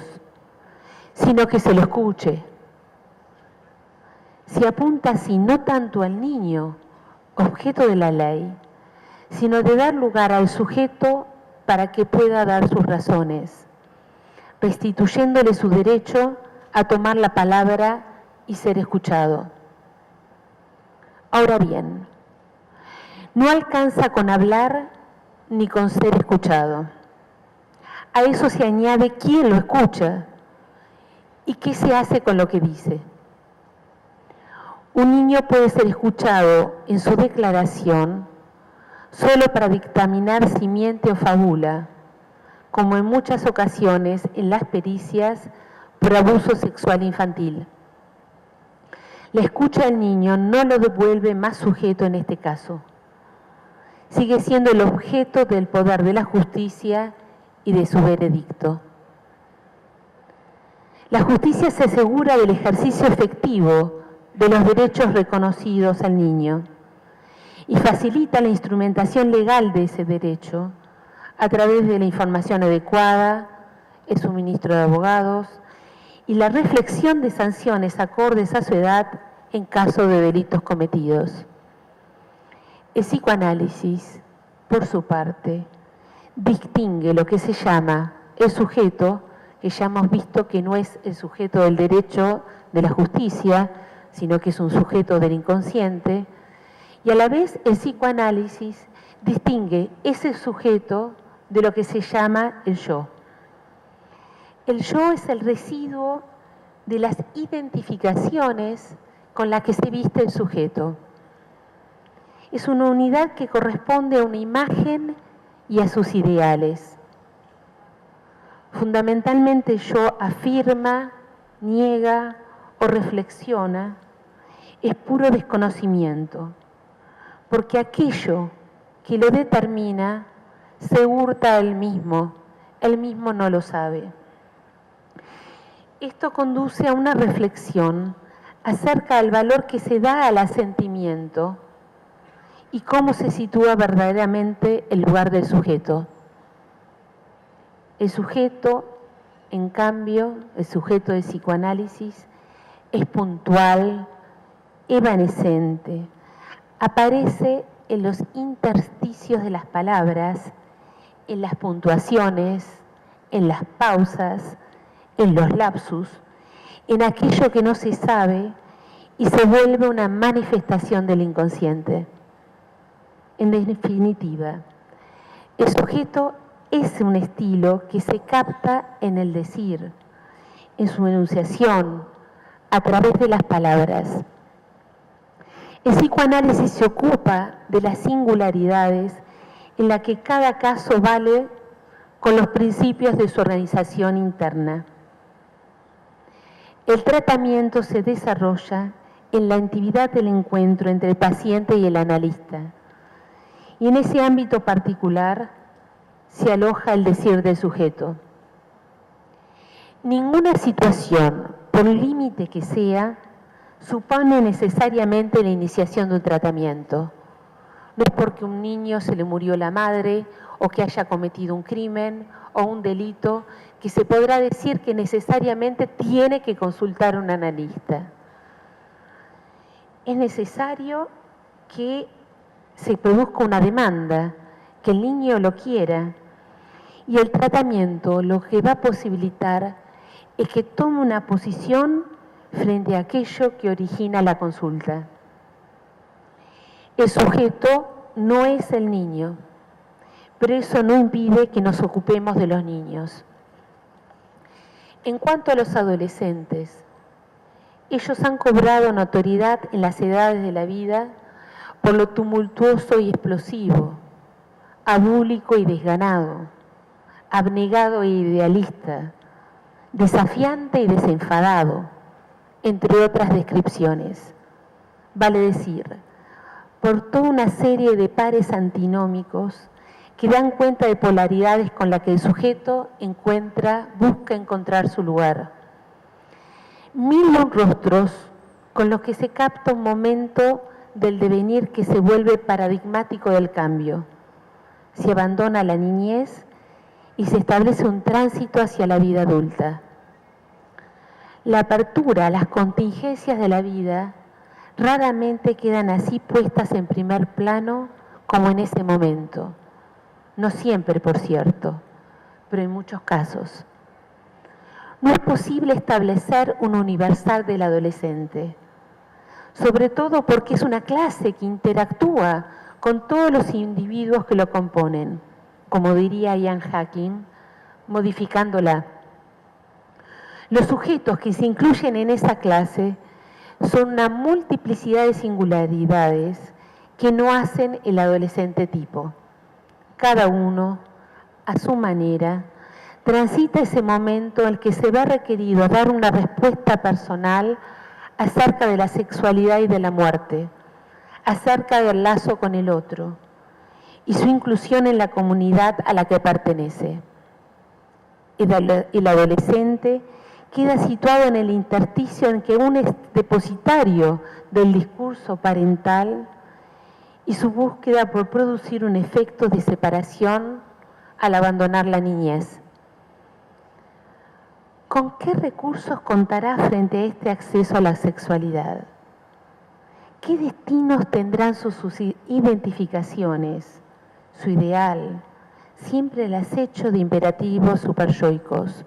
sino que se lo escuche. Se apunta así no tanto al niño, objeto de la ley, sino de dar lugar al sujeto para que pueda dar sus razones, restituyéndole su derecho a tomar la palabra y ser escuchado. Ahora bien, no alcanza con hablar ni con ser escuchado. A eso se añade quién lo escucha y qué se hace con lo que dice. Un niño puede ser escuchado en su declaración solo para dictaminar si miente o fabula, como en muchas ocasiones en las pericias por abuso sexual infantil. La escucha del niño no lo devuelve más sujeto en este caso. Sigue siendo el objeto del poder de la justicia y de su veredicto. La justicia se asegura del ejercicio efectivo de los derechos reconocidos al niño y facilita la instrumentación legal de ese derecho a través de la información adecuada, el suministro de abogados y la reflexión de sanciones acordes a su edad en caso de delitos cometidos. El psicoanálisis, por su parte, distingue lo que se llama el sujeto, que ya hemos visto que no es el sujeto del derecho de la justicia, sino que es un sujeto del inconsciente, y a la vez el psicoanálisis distingue ese sujeto de lo que se llama el yo. El yo es el residuo de las identificaciones con las que se viste el sujeto. Es una unidad que corresponde a una imagen y a sus ideales. Fundamentalmente el yo afirma, niega o reflexiona, es puro desconocimiento, porque aquello que lo determina se hurta a él mismo no lo sabe. Esto conduce a una reflexión acerca del valor que se da al asentimiento y cómo se sitúa verdaderamente el lugar del sujeto. El sujeto, en cambio, el sujeto de psicoanálisis, es puntual, evanescente, aparece en los intersticios de las palabras, en las puntuaciones, en las pausas, en los lapsus, en aquello que no se sabe y se vuelve una manifestación del inconsciente. En definitiva, el sujeto es un estilo que se capta en el decir, en su enunciación, a través de las palabras. El psicoanálisis se ocupa de las singularidades en las que cada caso vale con los principios de su organización interna. El tratamiento se desarrolla en la intimidad del encuentro entre el paciente y el analista. Y en ese ámbito particular, se aloja el decir del sujeto. Ninguna situación, por límite que sea, supone necesariamente la iniciación de un tratamiento. No es porque un niño se le murió la madre o que haya cometido un crimen o un delito que se podrá decir que necesariamente tiene que consultar a un analista. Es necesario que se produzca una demanda, que el niño lo quiera, y el tratamiento lo que va a posibilitar es que tome una posición frente a aquello que origina la consulta. El sujeto no es el niño, pero eso no impide que nos ocupemos de los niños. En cuanto a los adolescentes, ellos han cobrado notoriedad en las edades de la vida por lo tumultuoso y explosivo, abúlico y desganado, abnegado e idealista, desafiante y desenfadado, entre otras descripciones. Vale decir, por toda una serie de pares antinómicos que dan cuenta de polaridades con las que el sujeto busca encontrar su lugar. 1001 rostros con los que se capta un momento del devenir que se vuelve paradigmático del cambio. Se abandona la niñez y se establece un tránsito hacia la vida adulta. La apertura a las contingencias de la vida raramente quedan así puestas en primer plano como en ese momento. No siempre, por cierto, pero en muchos casos. No es posible establecer un universal del adolescente, sobre todo porque es una clase que interactúa con todos los individuos que lo componen, como diría Ian Hacking, modificándola. Los sujetos que se incluyen en esa clase son una multiplicidad de singularidades que no hacen el adolescente tipo. Cada uno, a su manera, transita ese momento en el que se ve requerido dar una respuesta personal acerca de la sexualidad y de la muerte, acerca del lazo con el otro y su inclusión en la comunidad a la que pertenece. El adolescente queda situado en el intersticio en que uno es depositario del discurso parental y su búsqueda por producir un efecto de separación al abandonar la niñez. ¿Con qué recursos contará frente a este acceso a la sexualidad? ¿Qué destinos tendrán sus identificaciones, su ideal, siempre el acecho de imperativos superyoicos?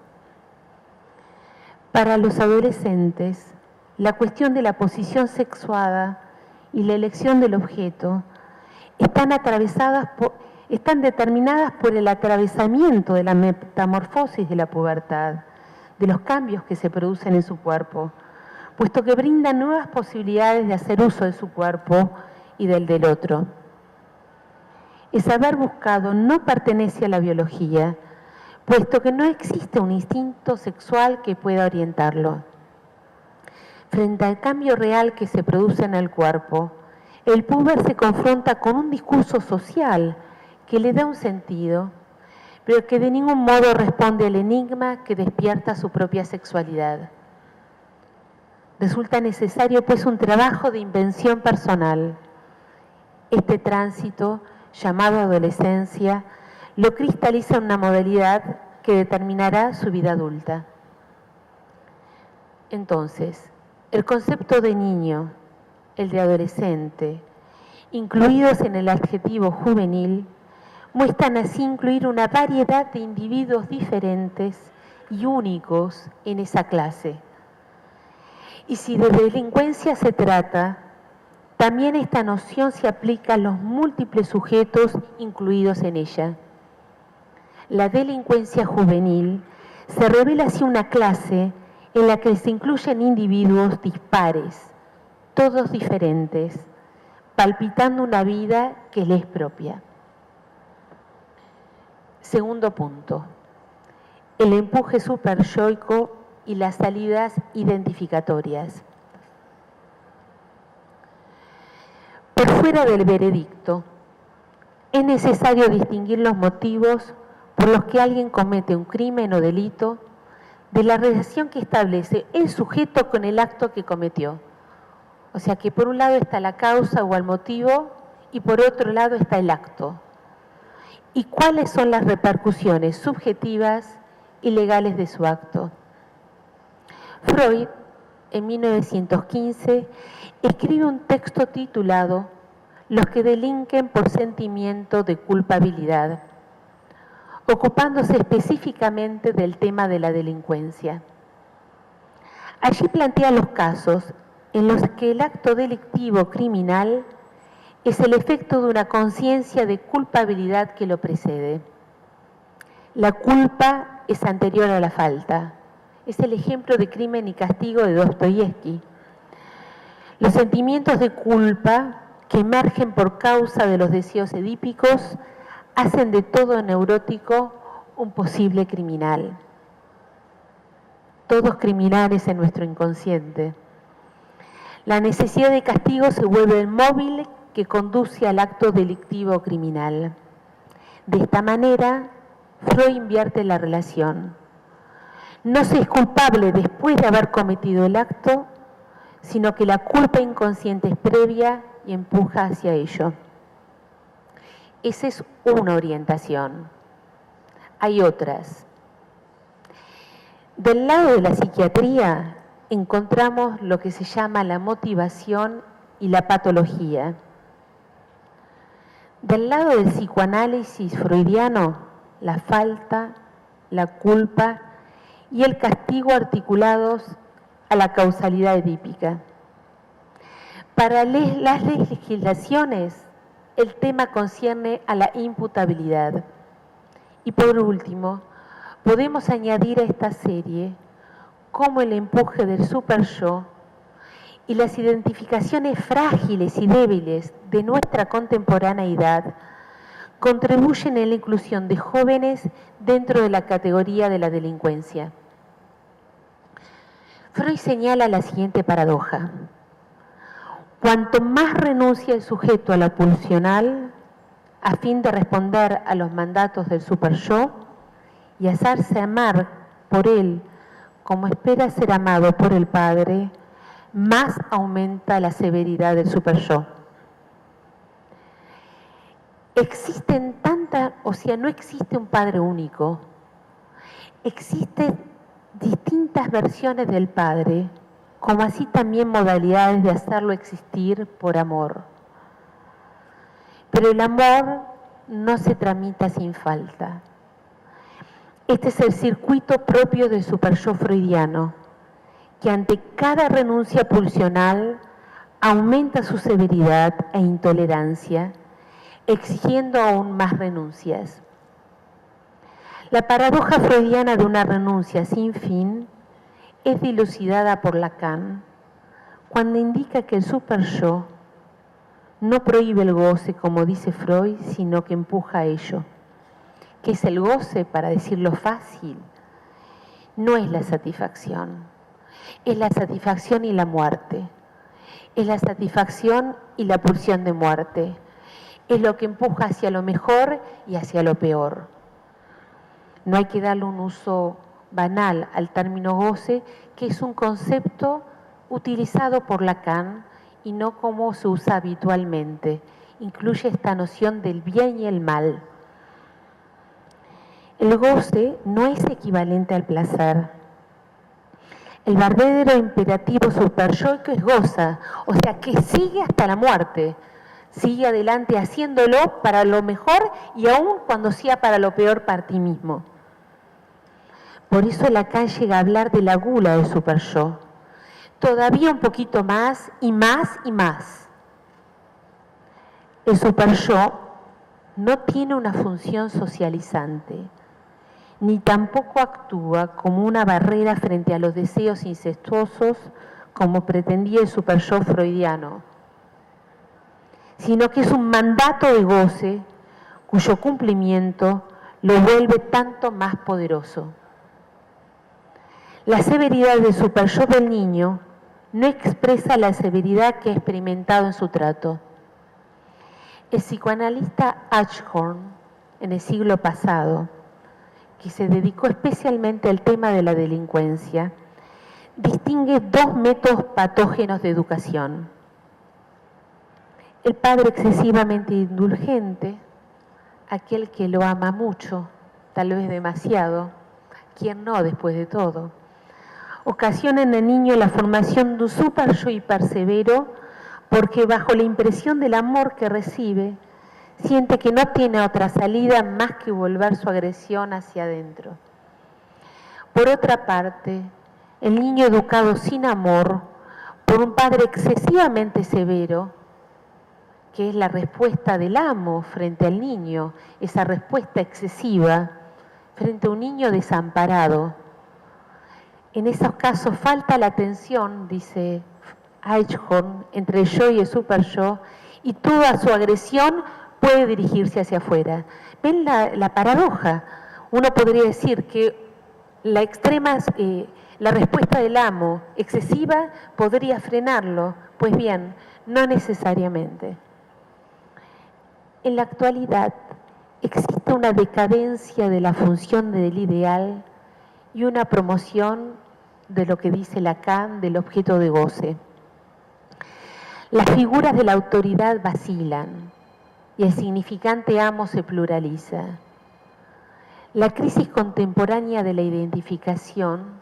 Para los adolescentes, la cuestión de la posición sexuada y la elección del objeto están determinadas por el atravesamiento de la metamorfosis de la pubertad, de los cambios que se producen en su cuerpo, puesto que brindan nuevas posibilidades de hacer uso de su cuerpo y del otro. El saber buscado no pertenece a la biología, puesto que no existe un instinto sexual que pueda orientarlo. Frente al cambio real que se produce en el cuerpo, el puber se confronta con un discurso social que le da un sentido, pero que de ningún modo responde al enigma que despierta su propia sexualidad. Resulta necesario, pues, un trabajo de invención personal. Este tránsito, llamado adolescencia, lo cristaliza en una modalidad que determinará su vida adulta. Entonces, el concepto de niño, el de adolescente, incluidos en el adjetivo juvenil, muestran así incluir una variedad de individuos diferentes y únicos en esa clase. Y si de delincuencia se trata, también esta noción se aplica a los múltiples sujetos incluidos en ella. La delincuencia juvenil se revela así una clase en la que se incluyen individuos dispares, todos diferentes, palpitando una vida que les es propia. Segundo punto, el empuje superyoico y las salidas identificatorias. Por fuera del veredicto, es necesario distinguir los motivos por los que alguien comete un crimen o delito, de la relación que establece el sujeto con el acto que cometió. O sea que por un lado está la causa o el motivo y por otro lado está el acto. ¿Y cuáles son las repercusiones subjetivas y legales de su acto? Freud, en 1915, escribe un texto titulado Los que delinquen por sentimiento de culpabilidad, ocupándose específicamente del tema de la delincuencia. Allí plantea los casos en los que el acto delictivo criminal es el efecto de una conciencia de culpabilidad que lo precede. La culpa es anterior a la falta. Es el ejemplo de Crimen y Castigo de Dostoyevsky. Los sentimientos de culpa que emergen por causa de los deseos edípicos hacen de todo neurótico un posible criminal. Todos criminales en nuestro inconsciente. La necesidad de castigo se vuelve el móvil que conduce al acto delictivo criminal. De esta manera, Freud invierte la relación. No se es culpable después de haber cometido el acto, sino que la culpa inconsciente es previa y empuja hacia ello. Esa es una orientación. Hay otras. Del lado de la psiquiatría encontramos lo que se llama la motivación y la patología. Del lado del psicoanálisis freudiano, la falta, la culpa y el castigo articulados a la causalidad edípica. Para las legislaciones, el tema concierne a la imputabilidad. Y por último, podemos añadir a esta serie cómo el empuje del super-yo y las identificaciones frágiles y débiles de nuestra contemporaneidad contribuyen en la inclusión de jóvenes dentro de la categoría de la delincuencia. Freud señala la siguiente paradoja. Cuanto más renuncia el sujeto a lo pulsional a fin de responder a los mandatos del super-yo y hacerse amar por él como espera ser amado por el padre, más aumenta la severidad del super-yo. No existe un padre único. Existen distintas versiones del padre, como así también modalidades de hacerlo existir por amor. Pero el amor no se tramita sin falta. Este es el circuito propio del super-yo freudiano, que ante cada renuncia pulsional aumenta su severidad e intolerancia, exigiendo aún más renuncias. La paradoja freudiana de una renuncia sin fin es dilucidada por Lacan cuando indica que el super-yo no prohíbe el goce, como dice Freud, sino que empuja a ello. ¿Qué es el goce? Para decirlo fácil, no es la satisfacción. Es la satisfacción y la muerte. Es la satisfacción y la pulsión de muerte. Es lo que empuja hacia lo mejor y hacia lo peor. No hay que darle un uso banal al término goce, que es un concepto utilizado por Lacan y no como se usa habitualmente. Incluye esta noción del bien y el mal. El goce no es equivalente al placer. El verdadero imperativo super-yoico es goza, o sea que sigue hasta la muerte. Sigue adelante haciéndolo para lo mejor y aún cuando sea para lo peor para ti mismo. Por eso Lacan llega a hablar de la gula del super-yo. Todavía un poquito más y más y más. El super-yo no tiene una función socializante, ni tampoco actúa como una barrera frente a los deseos incestuosos como pretendía el super-yo freudiano, sino que es un mandato de goce cuyo cumplimiento lo vuelve tanto más poderoso. La severidad del super-yo del niño no expresa la severidad que ha experimentado en su trato. El psicoanalista Ashhorn, en el siglo pasado, que se dedicó especialmente al tema de la delincuencia, distingue dos métodos patógenos de educación. El padre excesivamente indulgente, aquel que lo ama mucho, tal vez demasiado, quien no después de todo, ocasiona en el niño la formación de un super yo hipersevero, porque bajo la impresión del amor que recibe, siente que no tiene otra salida más que volver su agresión hacia adentro. Por otra parte, el niño educado sin amor por un padre excesivamente severo, que es la respuesta del amo frente al niño, esa respuesta excesiva frente a un niño desamparado. En esos casos falta la tensión, dice Eichhorn, entre el yo y el super yo, y toda su agresión puede dirigirse hacia afuera. ¿Ven la paradoja? Uno podría decir que la respuesta del amo excesiva podría frenarlo. Pues bien, no necesariamente. En la actualidad existe una decadencia de la función del ideal y una promoción de lo que dice Lacan del objeto de goce. Las figuras de la autoridad vacilan y el significante amo se pluraliza. La crisis contemporánea de la identificación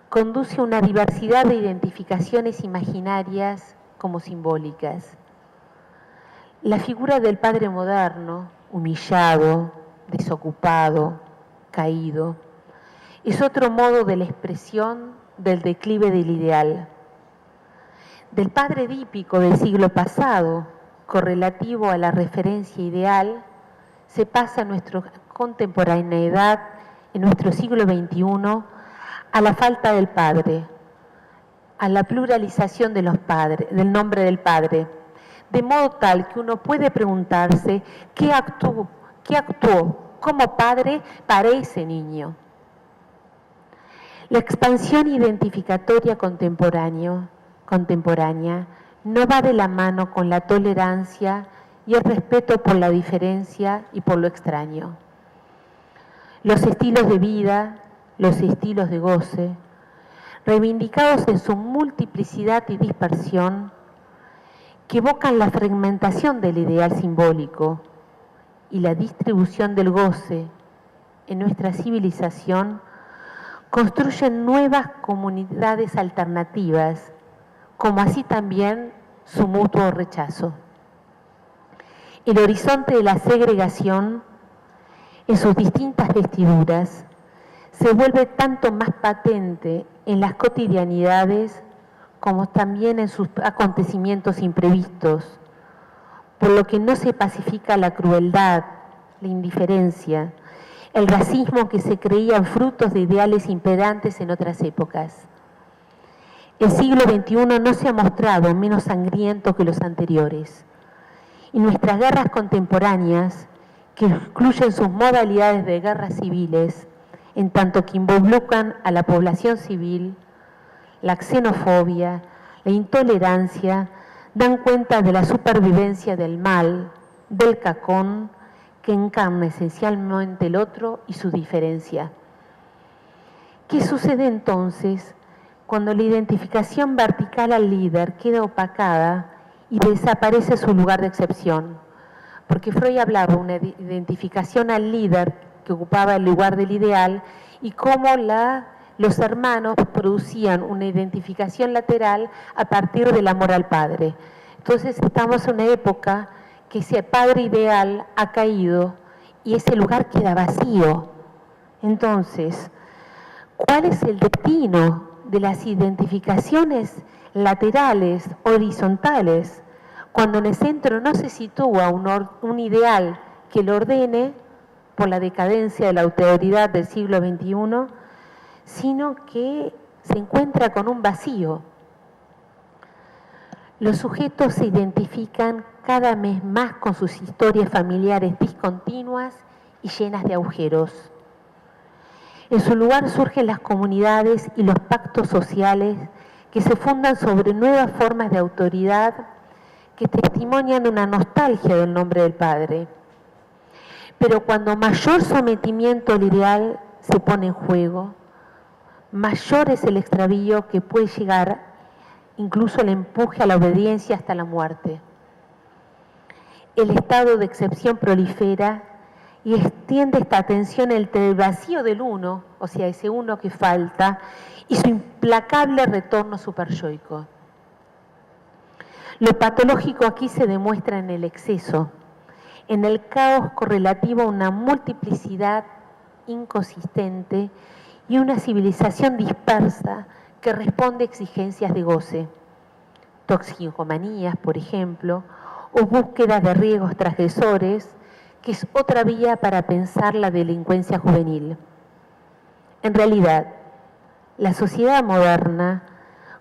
conduce a una diversidad de identificaciones imaginarias como simbólicas. La figura del padre moderno, humillado, desocupado, caído, es otro modo de la expresión del declive del ideal. Del padre edípico del siglo pasado, correlativo a la referencia ideal, se pasa a nuestra contemporaneidad, en nuestro siglo XXI, a la falta del padre, a la pluralización de los padres, del nombre del padre, de modo tal que uno puede preguntarse qué actuó como padre para ese niño. La expansión identificatoria contemporánea no va de la mano con la tolerancia y el respeto por la diferencia y por lo extraño. Los estilos de vida, los estilos de goce, reivindicados en su multiplicidad y dispersión, que evocan la fragmentación del ideal simbólico y la distribución del goce en nuestra civilización, construyen nuevas comunidades alternativas, como así también su mutuo rechazo. El horizonte de la segregación, en sus distintas vestiduras, se vuelve tanto más patente en las cotidianidades como también en sus acontecimientos imprevistos, por lo que no se pacifica la crueldad, la indiferencia, el racismo que se creían frutos de ideales imperantes en otras épocas. El siglo XXI no se ha mostrado menos sangriento que los anteriores, y nuestras guerras contemporáneas, que incluyen sus modalidades de guerras civiles, en tanto que involucran a la población civil, la xenofobia, la intolerancia, dan cuenta de la supervivencia del mal, del cacón, que encarna esencialmente el otro y su diferencia. ¿Qué sucede entonces cuando la identificación vertical al líder queda opacada y desaparece su lugar de excepción? Porque Freud hablaba de una identificación al líder que ocupaba el lugar del ideal y cómo los hermanos producían una identificación lateral a partir del amor al padre. Entonces estamos en una época que ese padre ideal ha caído y ese lugar queda vacío. Entonces, ¿cuál es el destino de las identificaciones laterales, horizontales, cuando en el centro no se sitúa un ideal que lo ordene por la decadencia de la autoridad del siglo XXI, sino que se encuentra con un vacío? Los sujetos se identifican cada vez más con sus historias familiares discontinuas y llenas de agujeros. En su lugar surgen las comunidades y los pactos sociales que se fundan sobre nuevas formas de autoridad que testimonian una nostalgia del nombre del padre. Pero cuando mayor sometimiento al ideal se pone en juego, mayor es el extravío que puede llegar, incluso el empuje a la obediencia hasta la muerte. El estado de excepción prolifera y extiende esta tensión entre el vacío del uno, o sea, ese uno que falta, y su implacable retorno superyoico. Lo patológico aquí se demuestra en el exceso, en el caos correlativo a una multiplicidad inconsistente y una civilización dispersa que responde a exigencias de goce. Toxicomanías, por ejemplo, o búsqueda de riesgos transgresores, que es otra vía para pensar la delincuencia juvenil. En realidad, la sociedad moderna,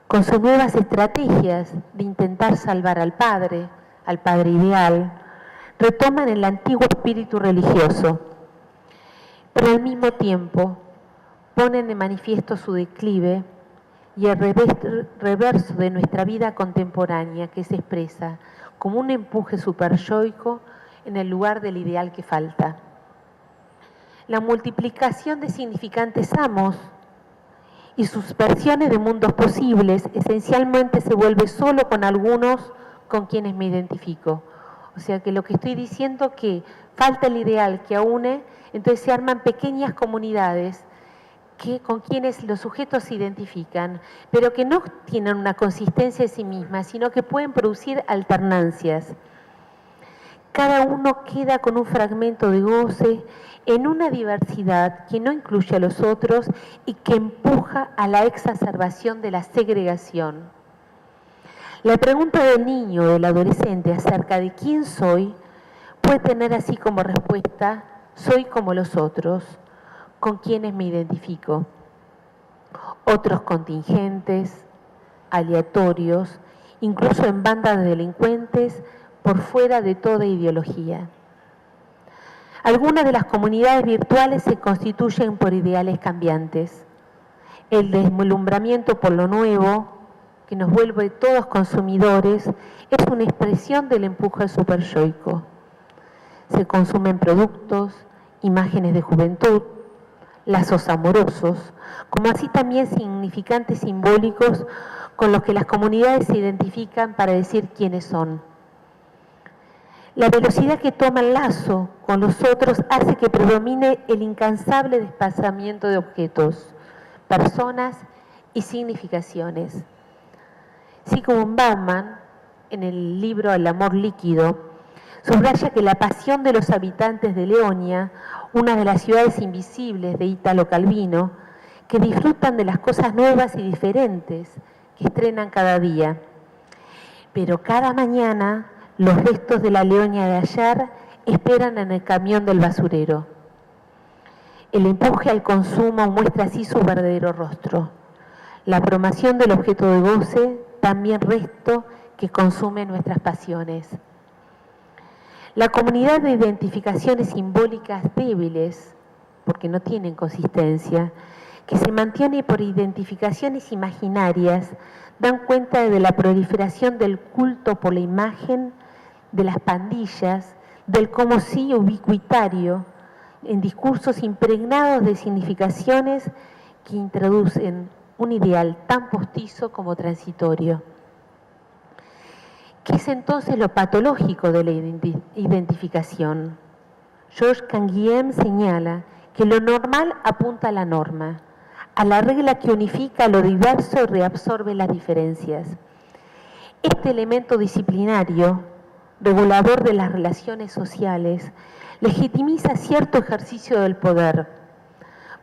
con sus nuevas estrategias de intentar salvar al padre ideal, retoman el antiguo espíritu religioso, pero al mismo tiempo ponen de manifiesto su declive y el reverso de nuestra vida contemporánea, que se expresa como un empuje superyoico en el lugar del ideal que falta. La multiplicación de significantes amos y sus versiones de mundos posibles esencialmente se vuelve solo con algunos con quienes me identifico. O sea que lo que estoy diciendo que falta el ideal que aúne, entonces se arman pequeñas comunidades con quienes los sujetos se identifican, pero que no tienen una consistencia en sí misma, sino que pueden producir alternancias. Cada uno queda con un fragmento de goce en una diversidad que no incluye a los otros y que empuja a la exacerbación de la segregación. La pregunta del niño o del adolescente acerca de quién soy puede tener así como respuesta: soy como los otros, con quienes me identifico. Otros contingentes, aleatorios, incluso en bandas de delincuentes, por fuera de toda ideología. Algunas de las comunidades virtuales se constituyen por ideales cambiantes. El deslumbramiento por lo nuevo, que nos vuelve todos consumidores, es una expresión del empuje superyoico. Se consumen productos, imágenes de juventud, lazos amorosos, como así también significantes simbólicos con los que las comunidades se identifican para decir quiénes son. La velocidad que toma el lazo con los otros hace que predomine el incansable desplazamiento de objetos, personas y significaciones. Sigmund Bauman, en el libro El amor líquido, subraya que la pasión de los habitantes de Leonia, una de las ciudades invisibles de Italo Calvino, que disfrutan de las cosas nuevas y diferentes que estrenan cada día. Pero cada mañana los restos de la Leonia de ayer esperan en el camión del basurero. El empuje al consumo muestra así su verdadero rostro. La promoción del objeto de goce, también resto que consume nuestras pasiones. La comunidad de identificaciones simbólicas débiles, porque no tienen consistencia, que se mantiene por identificaciones imaginarias, dan cuenta de la proliferación del culto por la imagen, de las pandillas, del como sí ubicuitario, en discursos impregnados de significaciones que introducen un ideal tan postizo como transitorio. ¿Qué es entonces lo patológico de la identificación? Georges Canguilhem señala que lo normal apunta a la norma, a la regla que unifica lo diverso y reabsorbe las diferencias. Este elemento disciplinario, regulador de las relaciones sociales, legitimiza cierto ejercicio del poder,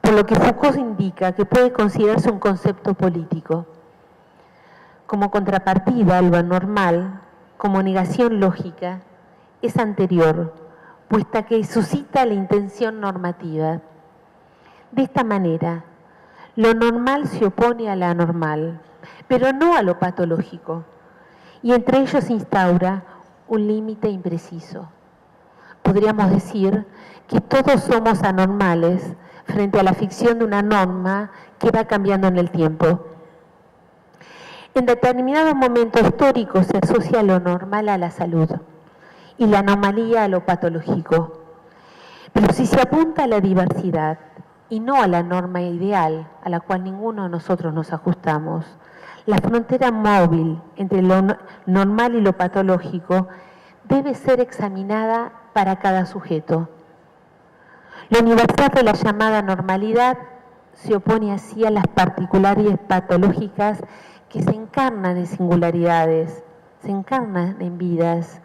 por lo que Foucault indica que puede considerarse un concepto político. Como contrapartida, lo anormal, como negación lógica, es anterior, puesta que suscita la intención normativa. De esta manera, lo normal se opone a lo anormal, pero no a lo patológico, y entre ellos se instaura un límite impreciso. Podríamos decir que todos somos anormales frente a la ficción de una norma que va cambiando en el tiempo. En determinados momentos históricos se asocia lo normal a la salud y la anomalía a lo patológico. Pero si se apunta a la diversidad y no a la norma ideal a la cual ninguno de nosotros nos ajustamos, la frontera móvil entre lo normal y lo patológico debe ser examinada para cada sujeto. La universal de la llamada normalidad se opone así a las particularidades patológicas que se encarnan en singularidades, se encarnan en vidas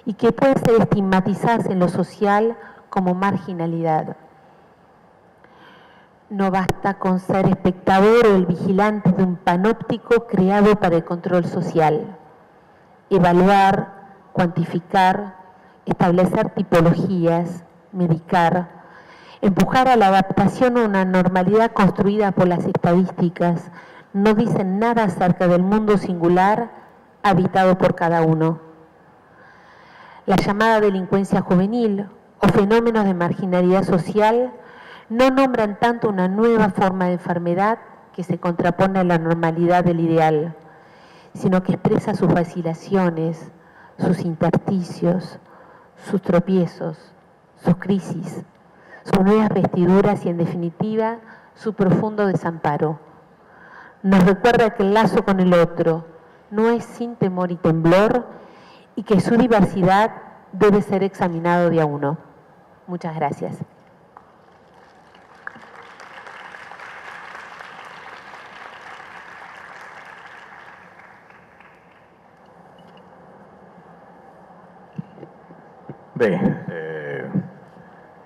y que pueden ser estigmatizadas en lo social como marginalidad. No basta con ser espectador o el vigilante de un panóptico creado para el control social. Evaluar, cuantificar, establecer tipologías, medicar, empujar a la adaptación a una normalidad construida por las estadísticas, no dicen nada acerca del mundo singular habitado por cada uno. La llamada delincuencia juvenil o fenómenos de marginalidad social no nombran tanto una nueva forma de enfermedad que se contrapone a la normalidad del ideal, sino que expresa sus vacilaciones, sus intersticios, sus tropiezos, sus crisis, sus nuevas vestiduras y, en definitiva, su profundo desamparo. Nos recuerda que el lazo con el otro no es sin temor y temblor y que su diversidad debe ser examinado de a uno. Muchas gracias. Bem,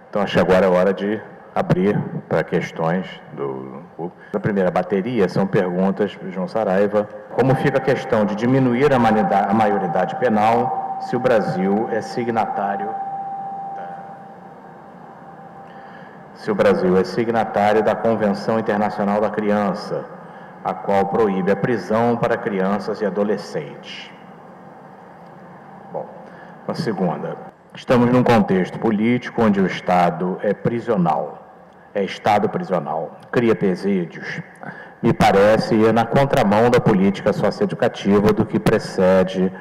então acho que agora é hora de abrir para questões do público. A primeira bateria são perguntas para o João Saraiva. Como fica a questão de diminuir a maioridade penal se o Brasil é signatário da Convenção Internacional da Criança, a qual proíbe a prisão para crianças e adolescentes? Bom, a segunda. Estamos num contexto político onde o Estado é prisional, cria presídios. Me parece ir na contramão da política socioeducativa do que precede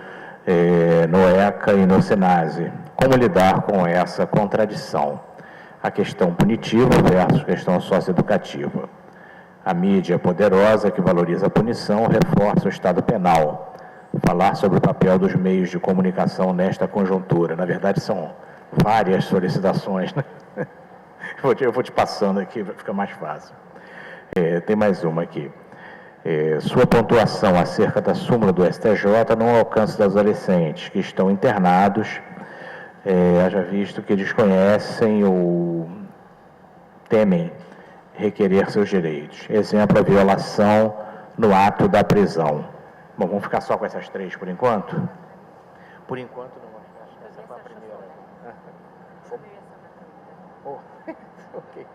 no ECA e no SENASE. Como lidar com essa contradição? A questão punitiva versus questão socioeducativa. A mídia poderosa que valoriza a punição reforça o Estado penal. Falar sobre o papel dos meios de comunicação nesta conjuntura. Na verdade, são várias solicitações, né? Eu vou te passando aqui, vai ficar mais fácil. Tem mais uma aqui. Sua pontuação acerca da súmula do STJ não alcança dos adolescentes que estão internados, haja visto que desconhecem ou temem requerer seus direitos. Exemplo, a violação no ato da prisão. Bom, vamos ficar só com essas três por enquanto? Por enquanto não vamos ficar. Essa foi a primeira. Ok.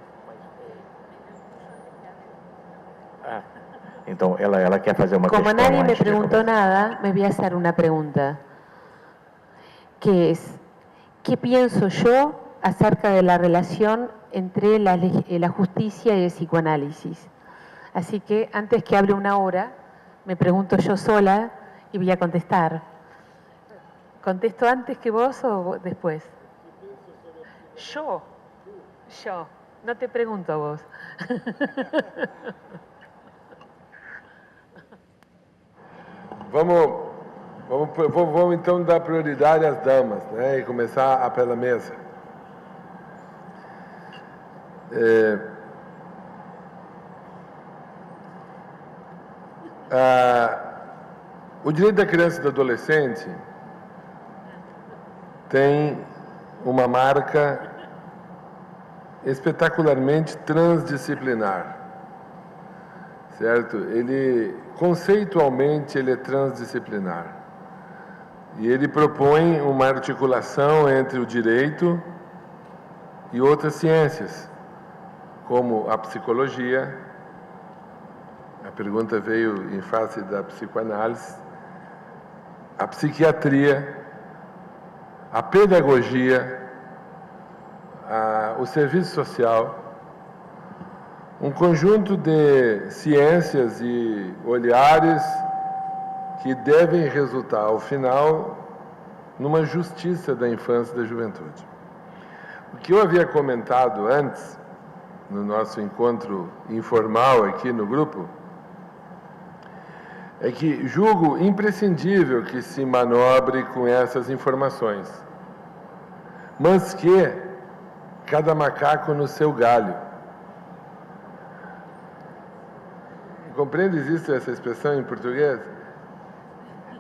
Então, ela quer fazer uma Como questão. nadie me preguntó nada, me voy a hacer una pregunta, que es, ¿qué pienso yo acerca de la relación entre la justicia y el psicoanálisis? Así que, antes que hable una hora, me pregunto yo sola y voy a contestar. ¿Contesto antes que vos o después? Yo. No te pregunto a vos. Vamos então dar prioridade às damas, né? E começar pela mesa. O direito da criança e do adolescente tem uma marca espetacularmente transdisciplinar, certo? Conceitualmente, ele é transdisciplinar. E ele propõe uma articulação entre o direito e outras ciências, como a psicologia. A pergunta veio em face da psicoanálise, a psiquiatria, a pedagogia, o serviço social, um conjunto de ciências e olhares que devem resultar, ao final, numa justiça da infância e da juventude. O que eu havia comentado antes, no nosso encontro informal aqui no grupo, é que julgo imprescindível que se manobre com essas informações, mas que cada macaco no seu galho. Compreende? Existe essa expressão em português?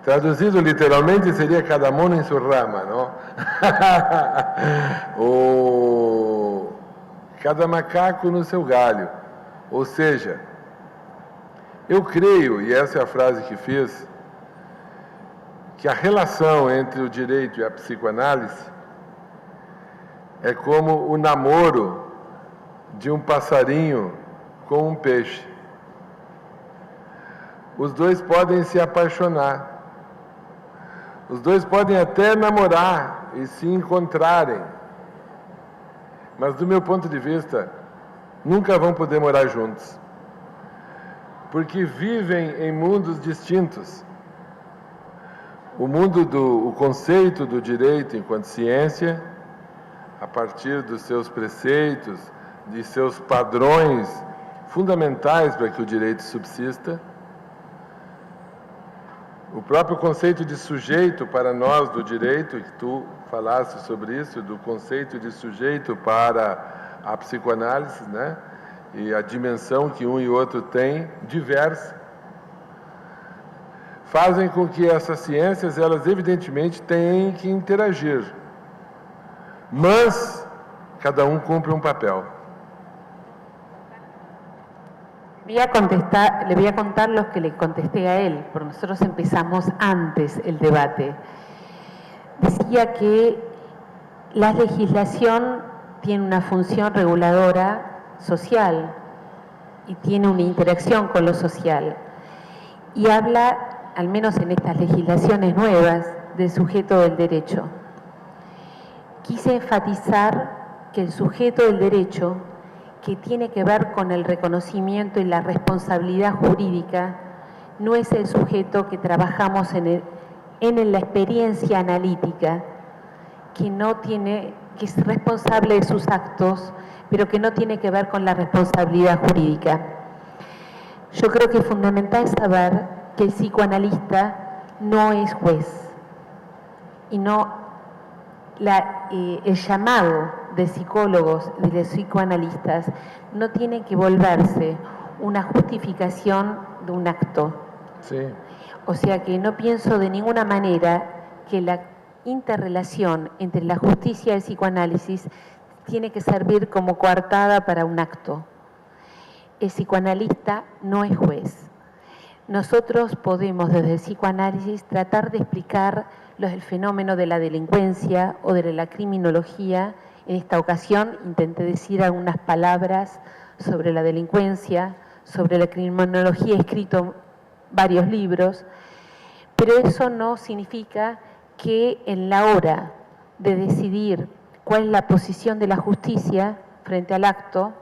Traduzido literalmente seria cada mono em sua rama, não? Cada macaco no seu galho. Ou seja, eu creio, e essa é a frase que fiz, que a relação entre o direito e a psicoanálise é como o namoro de um passarinho com um peixe. Os dois podem se apaixonar. Os dois podem até namorar e se encontrarem. Mas, do meu ponto de vista, nunca vão poder morar juntos. Porque vivem em mundos distintos. O conceito do direito enquanto ciência, a partir dos seus preceitos, de seus padrões fundamentais para que o direito subsista. O próprio conceito de sujeito para nós do direito, que tu falaste sobre isso, do conceito de sujeito para a psicoanálise, né? E a dimensão que um e outro têm, diversa, fazem com que essas ciências, elas evidentemente têm que interagir, mas cada um cumpre um papel. Le voy a contar lo que le contesté a él, porque nosotros empezamos antes el debate. Decía que la legislación tiene una función reguladora social y tiene una interacción con lo social. Y habla, al menos en estas legislaciones nuevas, del sujeto del derecho. Quise enfatizar que el sujeto del derecho, que tiene que ver con el reconocimiento y la responsabilidad jurídica, no es el sujeto que trabajamos en la experiencia analítica, que es responsable de sus actos, pero que no tiene que ver con la responsabilidad jurídica. Yo creo que es fundamental saber que el psicoanalista no es juez y el llamado de psicólogos y de psicoanalistas no tiene que volverse una justificación de un acto. Sí. O sea que no pienso de ninguna manera que la interrelación entre la justicia y el psicoanálisis tiene que servir como coartada para un acto. El psicoanalista no es juez. Nosotros podemos desde el psicoanálisis tratar de explicar el fenómeno de la delincuencia o de la criminología. En esta ocasión intenté decir algunas palabras sobre la delincuencia, sobre la criminología, he escrito varios libros, pero eso no significa que en la hora de decidir cuál es la posición de la justicia frente al acto,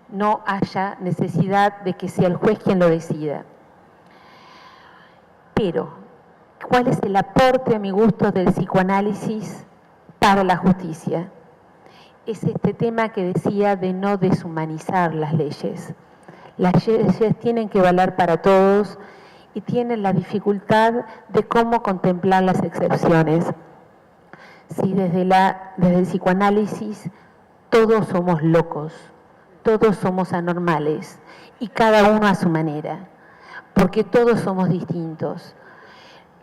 no haya necesidad de que sea el juez quien lo decida. Pero, ¿cuál es el aporte a mi gusto del psicoanálisis para la justicia? Es este tema que decía de no deshumanizar las leyes. Las leyes tienen que valer para todos y tienen la dificultad de cómo contemplar las excepciones. Si desde el psicoanálisis todos somos locos, todos somos anormales y cada uno a su manera, porque todos somos distintos.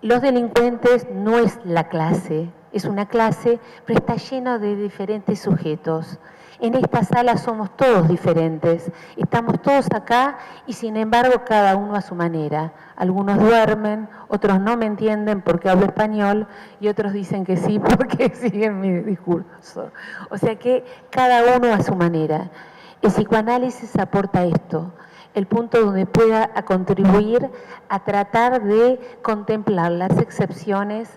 Los delincuentes no es la clase, es una clase, pero está lleno de diferentes sujetos. En esta sala somos todos diferentes, estamos todos acá y sin embargo cada uno a su manera. Algunos duermen, otros no me entienden porque hablo español y otros dicen que sí porque siguen mi discurso. O sea que cada uno a su manera. El psicoanálisis aporta esto, el punto donde pueda contribuir a tratar de contemplar las excepciones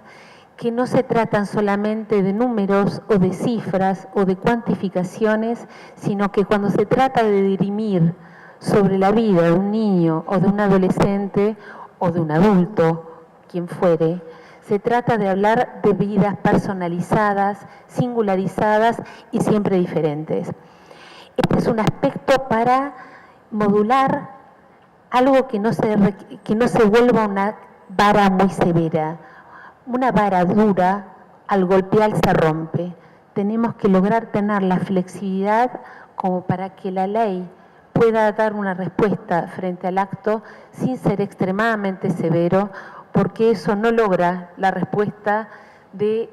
que no se tratan solamente de números o de cifras o de cuantificaciones, sino que cuando se trata de dirimir sobre la vida de un niño o de un adolescente o de un adulto, quien fuere, Se trata de hablar de vidas personalizadas, singularizadas y siempre diferentes. Este es un aspecto para modular algo que no se vuelva una vara muy severa. Una vara dura, al golpear se rompe. Tenemos que lograr tener la flexibilidad como para que la ley pueda dar una respuesta frente al acto sin ser extremadamente severo, porque eso no logra la respuesta de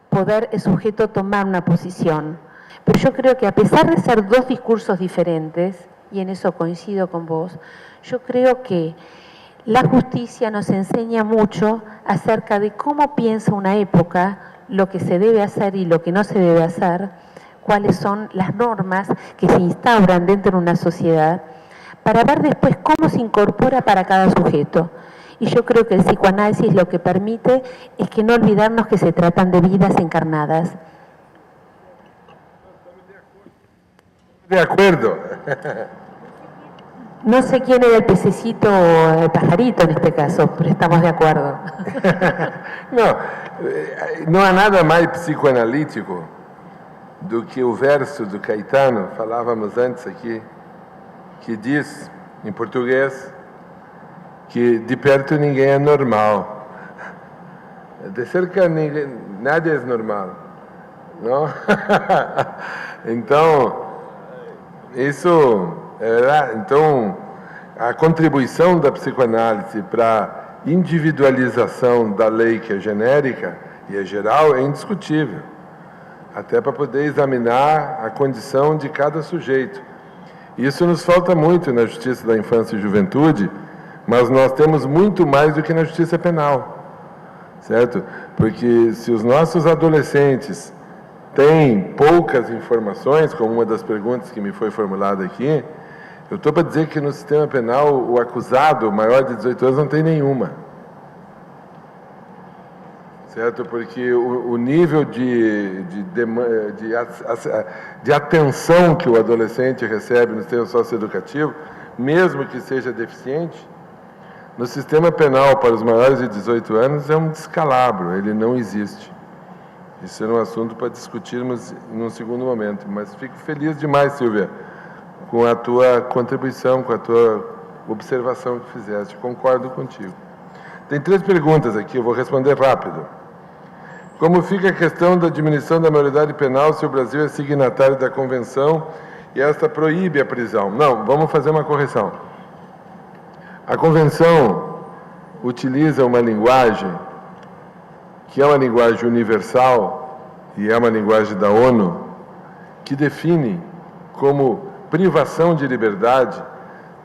poder el sujeto tomar una posición. Pero yo creo que a pesar de ser dos discursos diferentes, y en eso coincido con vos, yo creo que la justicia nos enseña mucho acerca de cómo piensa una época, lo que se debe hacer y lo que no se debe hacer, cuáles son las normas que se instauran dentro de una sociedad, para ver después cómo se incorpora para cada sujeto. Y yo creo que el psicoanálisis lo que permite es que no olvidarnos que se tratan de vidas encarnadas. De acuerdo. No sé quién era el pececito o el pajarito en este caso, pero estamos de acuerdo. Não há nada mais psicoanalítico do que o verso do Caetano, falávamos antes aqui, que diz, em português, que de perto ninguém é normal. De cerca nada é normal. Não? Então, isso é verdade. Então, a contribuição da psicoanálise para a individualização da lei, que é genérica e é geral, é indiscutível. Até para poder examinar a condição de cada sujeito. Isso nos falta muito na Justiça da Infância e Juventude, mas nós temos muito mais do que na Justiça Penal, certo? Porque se os nossos adolescentes têm poucas informações, como uma das perguntas que me foi formulada aqui, eu estou para dizer que no sistema penal o acusado maior de 18 anos não tem nenhuma. Certo? Porque o nível de atenção que o adolescente recebe no sistema socioeducativo, mesmo que seja deficiente, no sistema penal para os maiores de 18 anos é um descalabro, ele não existe. Isso é um assunto para discutirmos num segundo momento, mas fico feliz demais, Silvia, com a tua contribuição, com a tua observação que fizeste. Concordo contigo. Tem 3 perguntas aqui, eu vou responder rápido. Como fica a questão da diminuição da maioridade penal se o Brasil é signatário da Convenção e esta proíbe a prisão? Não, vamos fazer uma correção. A Convenção utiliza uma linguagem que é uma linguagem universal e é uma linguagem da ONU que define como privação de liberdade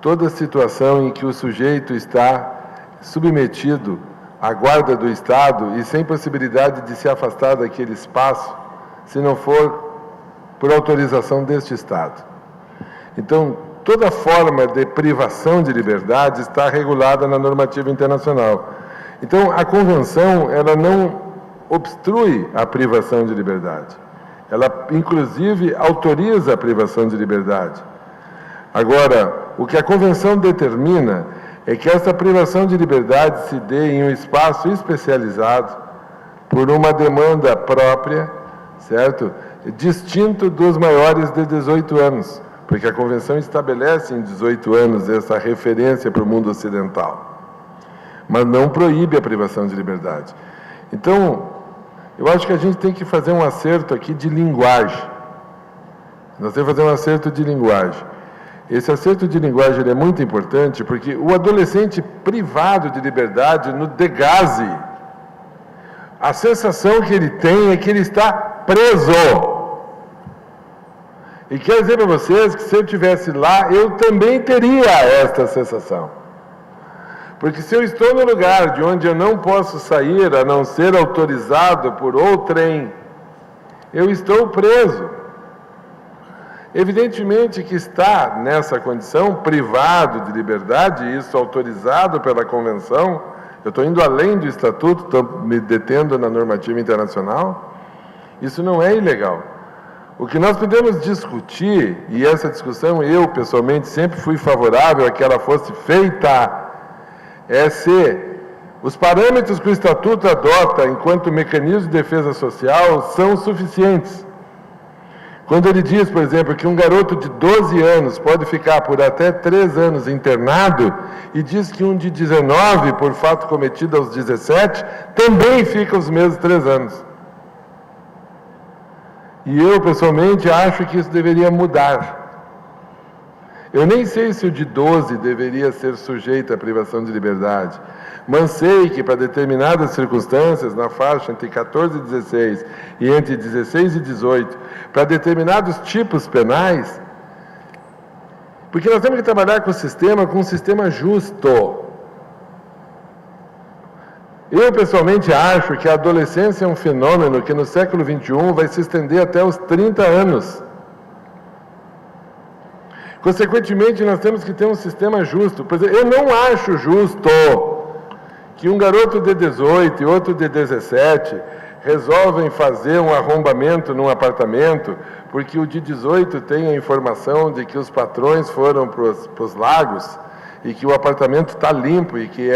toda situação em que o sujeito está submetido à guarda do Estado e sem possibilidade de se afastar daquele espaço, se não for por autorização deste Estado. Então, toda forma de privação de liberdade está regulada na normativa internacional. Então, a Convenção, ela não obstrui a privação de liberdade. Ela, inclusive, autoriza a privação de liberdade. Agora, o que a Convenção determina é que essa privação de liberdade se dê em um espaço especializado, por uma demanda própria, certo? Distinto dos maiores de 18 anos, porque a Convenção estabelece em 18 anos essa referência para o mundo ocidental, mas não proíbe a privação de liberdade. Então, eu acho que a gente tem que fazer um acerto aqui de linguagem. Nós temos que fazer um acerto de linguagem. Esse acerto de linguagem ele é muito importante porque o adolescente privado de liberdade no degase, a sensação que ele tem é que ele está preso. E quero dizer para vocês que se eu estivesse lá, eu também teria esta sensação. Porque se eu estou no lugar de onde eu não posso sair, a não ser autorizado por outrem, eu estou preso. Evidentemente que está nessa condição, privado de liberdade, isso autorizado pela Convenção, eu estou indo além do Estatuto, estou me detendo na normativa internacional, isso não é ilegal. O que nós podemos discutir, e essa discussão eu pessoalmente sempre fui favorável a que ela fosse feita, é se Os parâmetros que o Estatuto adota enquanto mecanismo de defesa social são suficientes. Quando ele diz, por exemplo, que um garoto de 12 anos pode ficar por até 3 anos internado, e diz que um de 19, por fato cometido aos 17, também fica os mesmos 3 anos. E eu, pessoalmente, acho que isso deveria mudar. Eu nem sei se o de 12 deveria ser sujeito à privação de liberdade, mas sei que, para determinadas circunstâncias, na faixa entre 14 e 16 e entre 16 e 18, para determinados tipos penais, porque nós temos que trabalhar com um sistema justo. Eu, pessoalmente, acho que a adolescência é um fenômeno que, no século XXI, vai se estender até os 30 anos. Consequentemente, nós temos que ter um sistema justo. Por exemplo, eu não acho justo que um garoto de 18 e outro de 17 resolvem fazer um arrombamento num apartamento, porque o de 18 tem a informação de que os patrões foram para os lagos e que o apartamento está limpo e que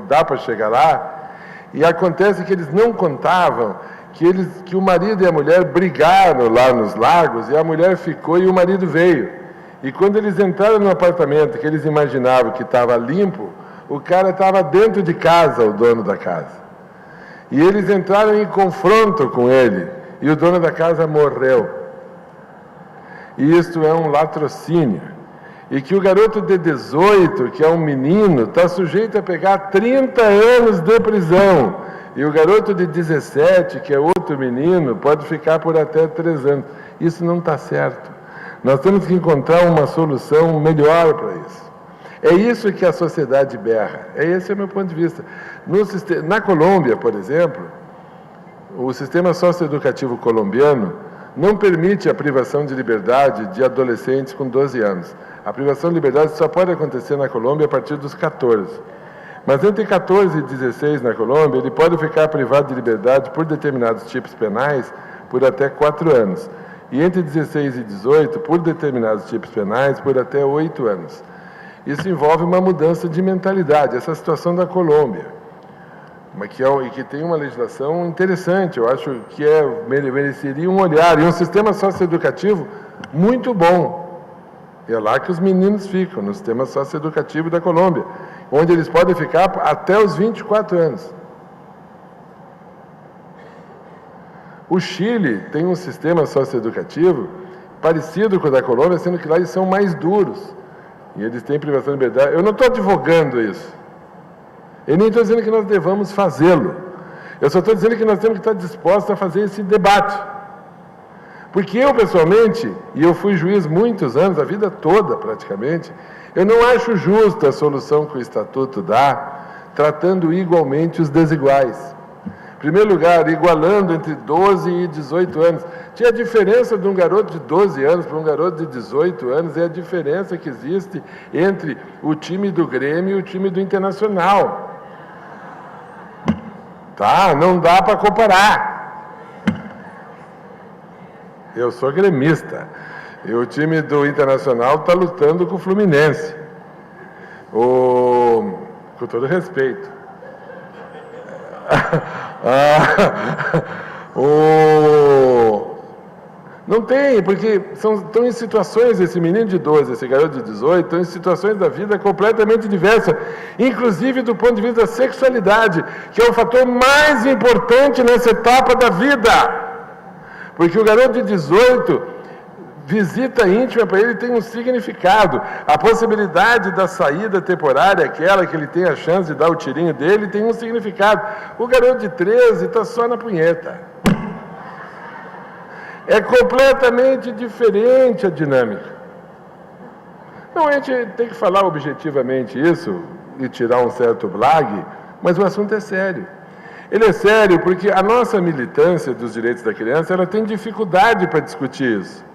dá para chegar lá. E acontece que eles não contavam que o marido e a mulher brigaram lá nos lagos, e a mulher ficou e o marido veio. E quando eles entraram no apartamento, que eles imaginavam que estava limpo, o cara estava dentro de casa, o dono da casa. E eles entraram em confronto com ele, e o dono da casa morreu. E isto é um latrocínio. E que o garoto de 18, que é um menino, está sujeito a pegar 30 anos de prisão. E o garoto de 17, que é outro menino, pode ficar por até 3 anos. Isso não está certo. Nós temos que encontrar uma solução melhor para isso. É isso que a sociedade berra. Esse é o meu ponto de vista. Na Colômbia, por exemplo, o sistema socioeducativo colombiano não permite a privação de liberdade de adolescentes com 12 anos. A privação de liberdade só pode acontecer na Colômbia a partir dos 14. Mas entre 14 e 16 na Colômbia, ele pode ficar privado de liberdade por determinados tipos penais por até 4 anos. E entre 16 e 18, por determinados tipos penais, por até 8 anos. Isso envolve uma mudança de mentalidade, essa situação da Colômbia, e que tem uma legislação interessante, eu acho que mereceria um olhar, e um sistema socioeducativo muito bom. E é lá que os meninos ficam, no sistema socioeducativo da Colômbia, onde eles podem ficar até os 24 anos. O Chile tem um sistema socioeducativo parecido com o da Colômbia, sendo que lá eles são mais duros. E eles têm privação de liberdade. Eu não estou advogando isso. Eu nem estou dizendo que nós devamos fazê-lo. Eu só estou dizendo que nós temos que estar dispostos a fazer esse debate. Porque eu, pessoalmente, e eu fui juiz muitos anos, a vida toda praticamente, eu não acho justa a solução que o Estatuto dá, tratando igualmente os desiguais. Em primeiro lugar, igualando entre 12 e 18 anos. Tinha a diferença de um garoto de 12 anos para um garoto de 18 anos, é a diferença que existe entre o time do Grêmio e o time do Internacional. Tá? Não dá para comparar. Eu sou gremista. E o time do Internacional está lutando com o Fluminense. Com todo respeito. Não tem, porque estão em situações, esse menino de 12, esse garoto de 18, estão em situações da vida completamente diversas, inclusive do ponto de vista da sexualidade, que é o fator mais importante nessa etapa da vida. Porque o garoto de 18, visita íntima para ele tem um significado. A possibilidade da saída temporária, aquela que ele tem a chance de dar o tirinho dele, tem um significado. O garoto de 13 está só na punheta. É completamente diferente a dinâmica. Não, a gente tem que falar objetivamente isso e tirar um certo blague, mas o assunto é sério. Ele é sério porque a nossa militância dos direitos da criança, ela tem dificuldade para discutir isso.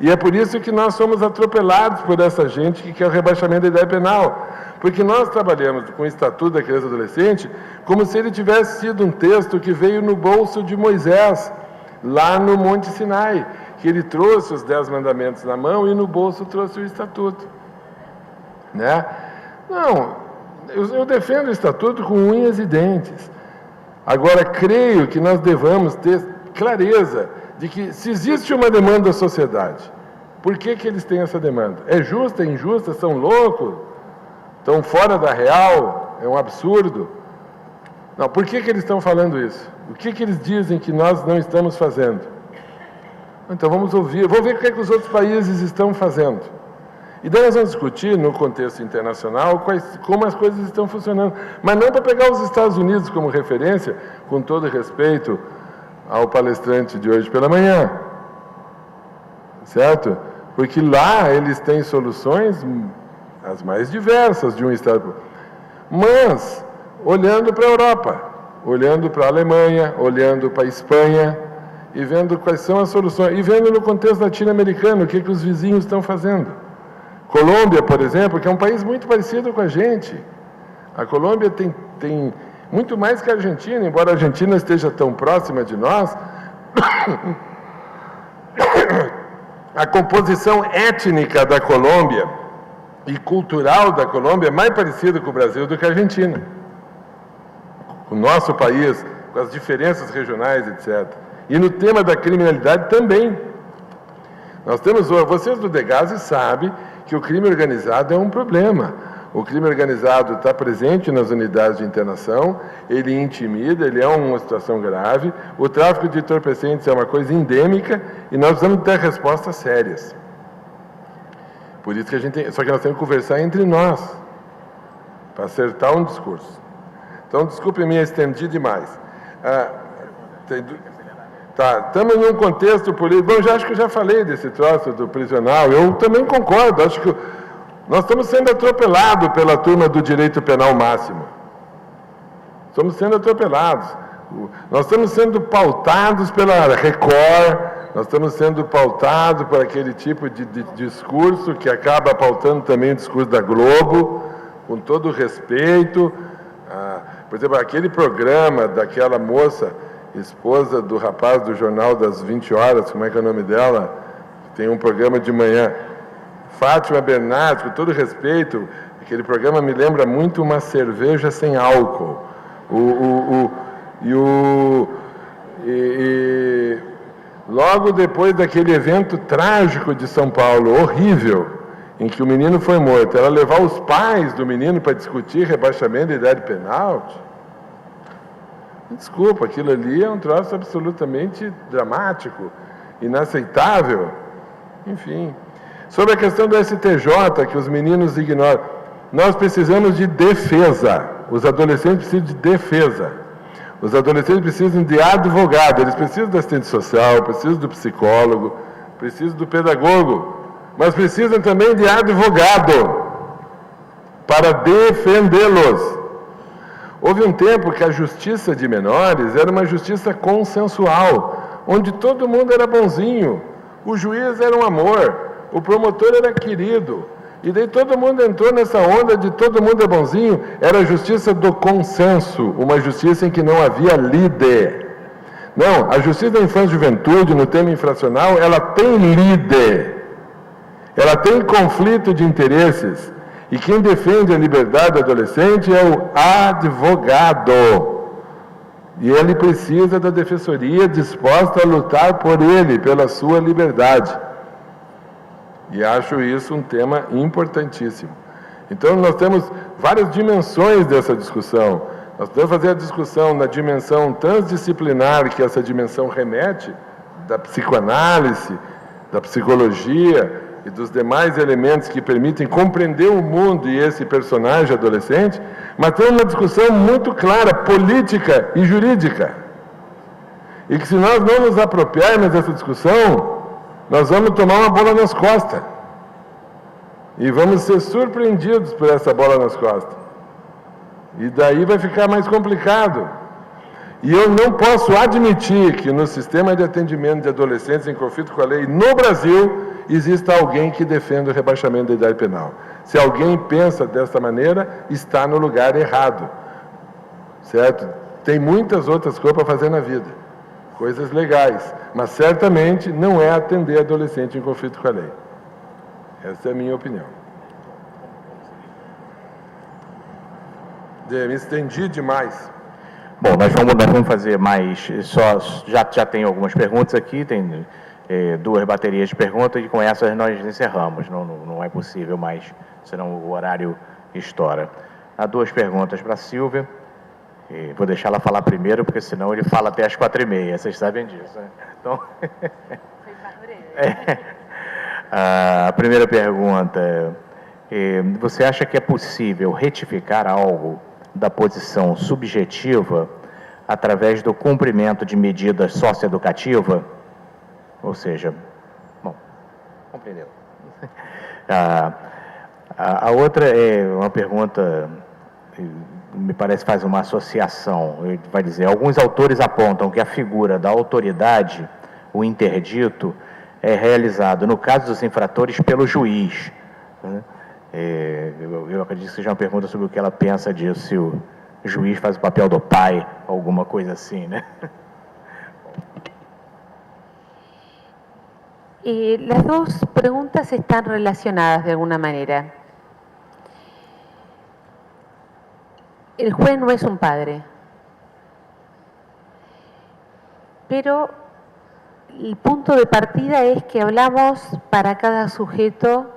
E é por isso que nós somos atropelados por essa gente que quer o rebaixamento da idade penal. Porque nós trabalhamos com o Estatuto da Criança e Adolescente como se ele tivesse sido um texto que veio no bolso de Moisés, lá no Monte Sinai, que ele trouxe os 10 mandamentos na mão e no bolso trouxe o Estatuto. Né? Não, eu defendo o Estatuto com unhas e dentes. Agora, creio que nós devamos ter clareza de que, se existe uma demanda da sociedade, por que eles têm essa demanda? É justa, é injusta, são loucos? Estão fora da real? É um absurdo? Não, por que eles estão falando isso? O que eles dizem que nós não estamos fazendo? Então vamos ouvir, vamos ver o que os outros países estão fazendo. E daí nós vamos discutir, no contexto internacional, como as coisas estão funcionando. Mas não para pegar os Estados Unidos como referência, com todo respeito ao palestrante de hoje pela manhã. Certo? Porque lá eles têm soluções as mais diversas de um Estado. Mas, olhando para a Europa, olhando para a Alemanha, olhando para a Espanha, e vendo quais são as soluções, e vendo no contexto latino-americano o que os vizinhos estão fazendo. Colômbia, por exemplo, que é um país muito parecido com a gente. A Colômbia tem muito mais que a Argentina, embora a Argentina esteja tão próxima de nós. A composição étnica da Colômbia e cultural da Colômbia é mais parecida com o Brasil do que a Argentina. O nosso país, com as diferenças regionais, etc. E no tema da criminalidade também. Nós temos, vocês do DEGASE sabem que o crime organizado é um problema. O crime organizado está presente nas unidades de internação, ele intimida, ele é uma situação grave, o tráfico de entorpecentes é uma coisa endêmica e nós precisamos ter respostas sérias. Por isso que a gente tem, só que nós temos que conversar entre nós, para acertar um discurso. Então, desculpe-me, estendi demais. Estamos num contexto político. Bom, acho que eu já falei desse troço do prisional. Eu também concordo. Acho que nós estamos sendo atropelados pela turma do direito penal máximo. Estamos sendo atropelados. Nós estamos sendo pautados pela Record, nós estamos sendo pautados por aquele tipo de discurso que acaba pautando também o discurso da Globo, com todo o respeito. Por exemplo, aquele programa daquela moça, esposa do rapaz do Jornal das 20 Horas, como é que é o nome dela? Tem um programa de manhã, Fátima Bernardes, com todo respeito, aquele programa me lembra muito uma cerveja sem álcool. Logo depois daquele evento trágico de São Paulo, horrível, em que o menino foi morto, ela levar os pais do menino para discutir rebaixamento da idade penal. Desculpa, aquilo ali é um troço absolutamente dramático, inaceitável. Enfim. Sobre a questão do STJ, que os meninos ignoram, nós precisamos de defesa. Os adolescentes precisam de defesa. Os adolescentes precisam de advogado, eles precisam da assistente social, precisam do psicólogo, precisam do pedagogo, mas precisam também de advogado para defendê-los. Houve um tempo que a justiça de menores era uma justiça consensual, onde todo mundo era bonzinho, o juiz era um amor, o promotor era querido, e daí todo mundo entrou nessa onda de todo mundo é bonzinho. Era a justiça do consenso, uma justiça em que não havia líder. Não, a justiça da infância e juventude, no tema infracional, ela tem líder, ela tem conflito de interesses. E quem defende a liberdade do adolescente é o advogado. E ele precisa da defensoria disposta a lutar por ele, pela sua liberdade. E acho isso um tema importantíssimo. Então, nós temos várias dimensões dessa discussão. Nós podemos fazer a discussão na dimensão transdisciplinar, que essa dimensão remete, da psicoanálise, da psicologia e dos demais elementos que permitem compreender o mundo e esse personagem adolescente, mas tem uma discussão muito clara, política e jurídica. E que se nós não nos apropriarmos dessa discussão, nós vamos tomar uma bola nas costas. E vamos ser surpreendidos por essa bola nas costas. E daí vai ficar mais complicado. E eu não posso admitir que no sistema de atendimento de adolescentes em conflito com a lei, no Brasil, exista alguém que defenda o rebaixamento da idade penal. Se alguém pensa dessa maneira, está no lugar errado. Certo? Tem muitas outras coisas para fazer na vida. Coisas legais. Mas certamente não é atender adolescente em conflito com a lei. Essa é a minha opinião. Me estendi demais. Bom, nós vamos fazer mais, já tem algumas perguntas aqui, tem 2 baterias de perguntas e com essas nós encerramos, não é possível mais, senão o horário estoura. Há 2 perguntas para a Silvia, vou deixar ela falar primeiro, porque senão ele fala até as 4h30, vocês sabem disso, né? Então, a primeira pergunta, você acha que é possível retificar algo da posição subjetiva através do cumprimento de medidas socioeducativas? Ou seja, bom, compreendeu. A outra é uma pergunta, me parece faz uma associação, ele vai dizer, alguns autores apontam que a figura da autoridade, o interdito, é realizado, no caso dos infratores, pelo juiz. Eu acredito que seja uma pergunta sobre o que ela pensa disso, se o juiz faz o papel do pai, alguma coisa assim, né? Las 2 preguntas están relacionadas de alguna manera. El juez no es un padre, pero el punto de partida es que hablamos para cada sujeto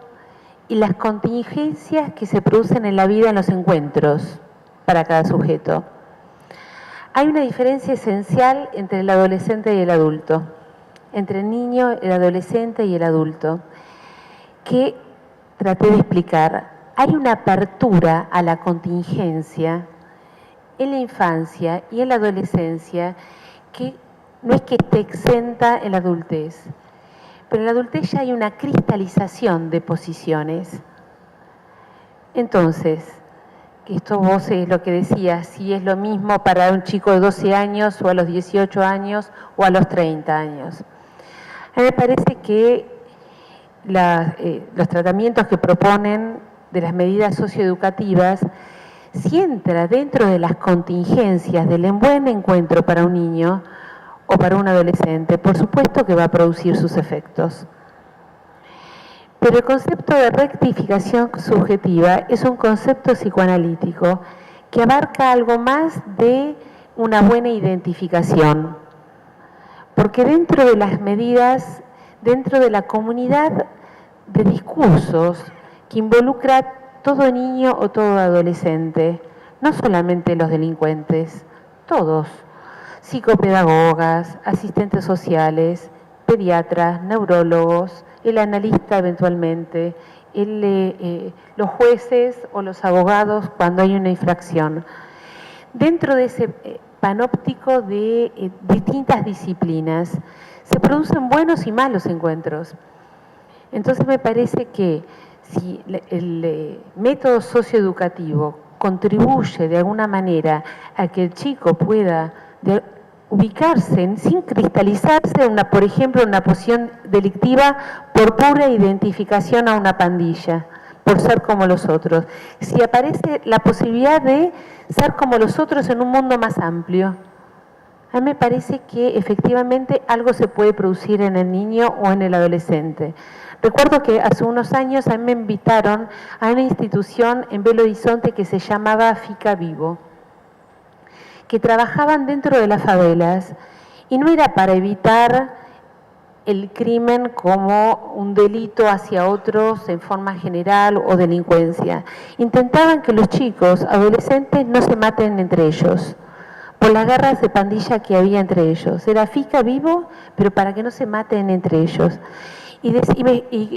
y las contingencias que se producen en la vida en los encuentros para cada sujeto. Hay una diferencia esencial entre el adolescente y el adulto, entre el niño, el adolescente y el adulto, que traté de explicar. Hay una apertura a la contingencia en la infancia y en la adolescencia que no es que esté exenta en la adultez, pero en la adultez ya hay una cristalización de posiciones. Entonces, que esto vos es lo que decías, si es lo mismo para un chico de 12 años o a los 18 años o a los 30 años. A mí me parece que los tratamientos que proponen de las medidas socioeducativas, si entra dentro de las contingencias del buen encuentro para un niño o para un adolescente, por supuesto que va a producir sus efectos. Pero el concepto de rectificación subjetiva es un concepto psicoanalítico que abarca algo más de una buena identificación. Porque dentro de las medidas, dentro de la comunidad de discursos que involucra todo niño o todo adolescente, no solamente los delincuentes, todos, psicopedagogas, asistentes sociales, pediatras, neurólogos, el analista eventualmente, los jueces o los abogados cuando hay una infracción. Dentro de ese panóptico de distintas disciplinas se producen buenos y malos encuentros. Entonces me parece que si el método socioeducativo contribuye de alguna manera a que el chico pueda ubicarse sin cristalizarse, por ejemplo, en una posición delictiva por pura identificación a una pandilla, por ser como los otros. Si aparece la posibilidad de ser como los otros en un mundo más amplio, a mí me parece que efectivamente algo se puede producir en el niño o en el adolescente. Recuerdo que hace unos años a mí me invitaron a una institución en Belo Horizonte que se llamaba Fica Vivo, que trabajaban dentro de las favelas y no era para evitar el crimen como un delito hacia otros en forma general o delincuencia. Intentaban que los chicos, adolescentes, no se maten entre ellos por las guerras de pandilla que había entre ellos. Era Fica Vivo, pero para que no se maten entre ellos. Y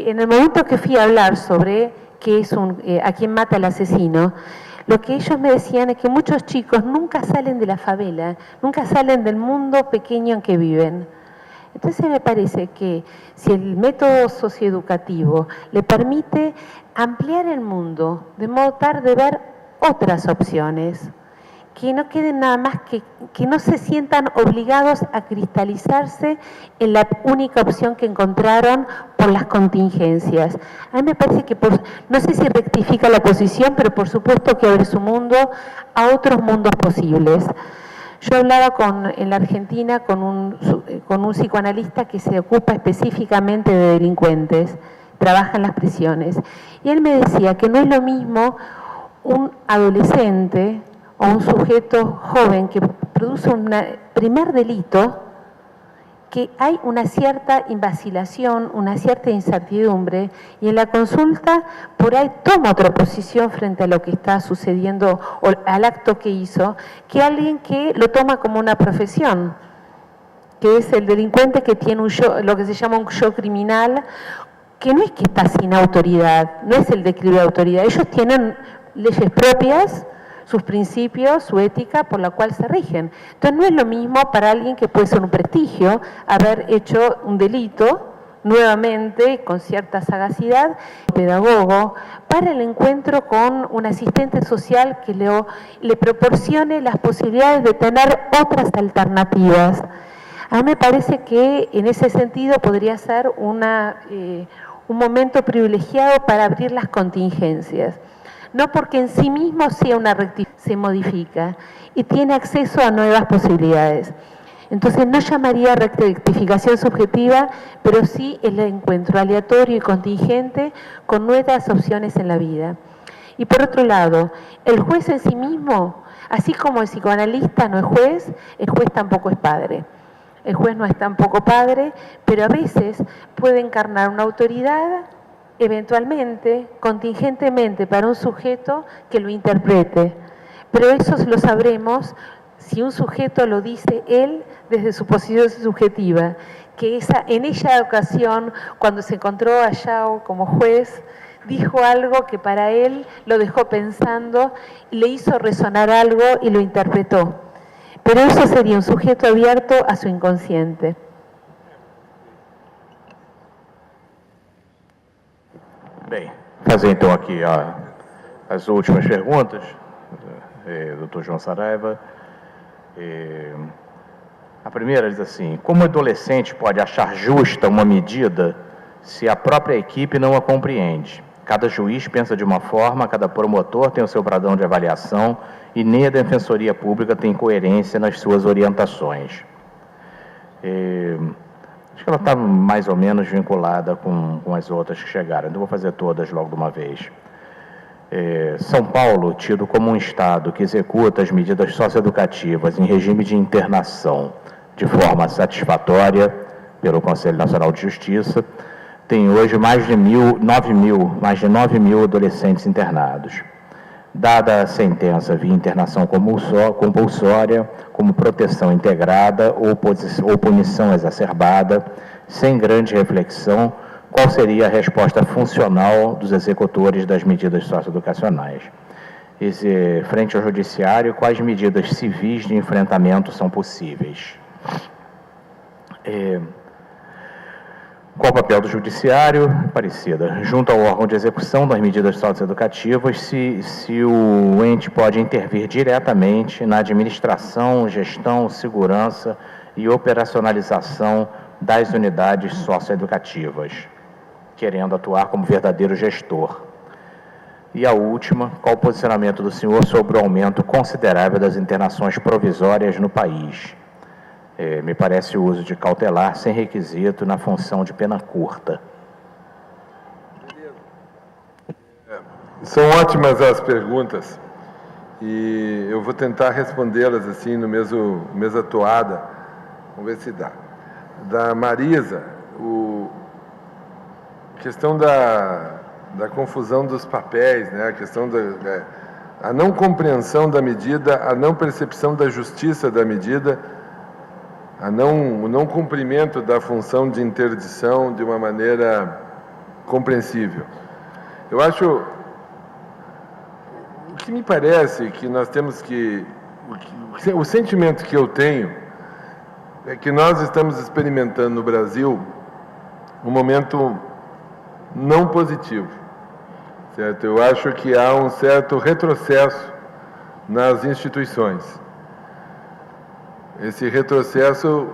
en el momento que fui a hablar sobre qué es a quién mata el asesino, lo que ellos me decían es que muchos chicos nunca salen de la favela, nunca salen del mundo pequeño en que viven. Entonces me parece que si el método socioeducativo le permite ampliar el mundo, de modo tal de ver otras opciones, que no queden nada más que no se sientan obligados a cristalizarse en la única opción que encontraron por las contingencias. A mí me parece que, no sé si rectifica la posición, pero por supuesto que abre su mundo a otros mundos posibles. Yo hablaba en la Argentina con un psicoanalista que se ocupa específicamente de delincuentes, trabaja en las prisiones, y él me decía que no es lo mismo un adolescente o un sujeto joven que produce un primer delito, que hay una cierta vacilación, una cierta incertidumbre, y en la consulta por ahí toma otra posición frente a lo que está sucediendo o al acto que hizo, que alguien que lo toma como una profesión, que es el delincuente que tiene un yo, lo que se llama un yo criminal, que no es que está sin autoridad, no es el declive de autoridad, ellos tienen leyes propias, sus principios, su ética por la cual se rigen. Entonces no es lo mismo para alguien que puede ser un prestigio haber hecho un delito nuevamente con cierta sagacidad, pedagogo, para el encuentro con un asistente social que le proporcione las posibilidades de tener otras alternativas. A mí me parece que en ese sentido podría ser un momento privilegiado para abrir las contingencias. No porque en sí mismo sea una rectificación, se modifica y tiene acceso a nuevas posibilidades. Entonces no llamaría rectificación subjetiva, pero sí el encuentro aleatorio y contingente con nuevas opciones en la vida. Y por otro lado, el juez en sí mismo, así como el psicoanalista no es juez, el juez tampoco es padre. El juez no es tampoco padre, pero a veces puede encarnar una autoridad eventualmente, contingentemente, para un sujeto que lo interprete. Pero eso lo sabremos si un sujeto lo dice él desde su posición subjetiva, que en esa ocasión, cuando se encontró a Yao como juez, dijo algo que para él lo dejó pensando, le hizo resonar algo y lo interpretó. Pero eso sería un sujeto abierto a su inconsciente. Bem, fazer então aqui as últimas perguntas, Dr. João Saraiva. A primeira diz assim: como o adolescente pode achar justa uma medida se a própria equipe não a compreende? Cada juiz pensa de uma forma, cada promotor tem o seu padrão de avaliação e nem a Defensoria Pública tem coerência nas suas orientações. Acho que ela está mais ou menos vinculada com as outras que chegaram. Então, vou fazer todas logo de uma vez. São Paulo, tido como um estado que executa as medidas socioeducativas em regime de internação de forma satisfatória pelo Conselho Nacional de Justiça, tem hoje mais de 9 mil adolescentes internados. Dada a sentença via internação compulsória, como proteção integrada ou punição exacerbada, sem grande reflexão, qual seria a resposta funcional dos executores das medidas socioeducacionais? Frente ao Judiciário, quais medidas civis de enfrentamento são possíveis? Qual o papel do Judiciário? Parecida. Junto ao órgão de execução das medidas socioeducativas, se o ente pode intervir diretamente na administração, gestão, segurança e operacionalização das unidades socioeducativas, querendo atuar como verdadeiro gestor. E a última, qual o posicionamento do senhor sobre o aumento considerável das internações provisórias no país? Me parece o uso de cautelar sem requisito na função de pena curta. São ótimas as perguntas e eu vou tentar respondê-las assim no mesma toada. Vamos ver se dá. Da Marisa, a questão da confusão dos papéis, né? A questão a não compreensão da medida, a não percepção da justiça da medida, o não cumprimento da função de interdição de uma maneira compreensível. Eu acho, o que me parece que nós temos o sentimento que eu tenho é que nós estamos experimentando no Brasil um momento não positivo, certo? Eu acho que há um certo retrocesso nas instituições. Esse retrocesso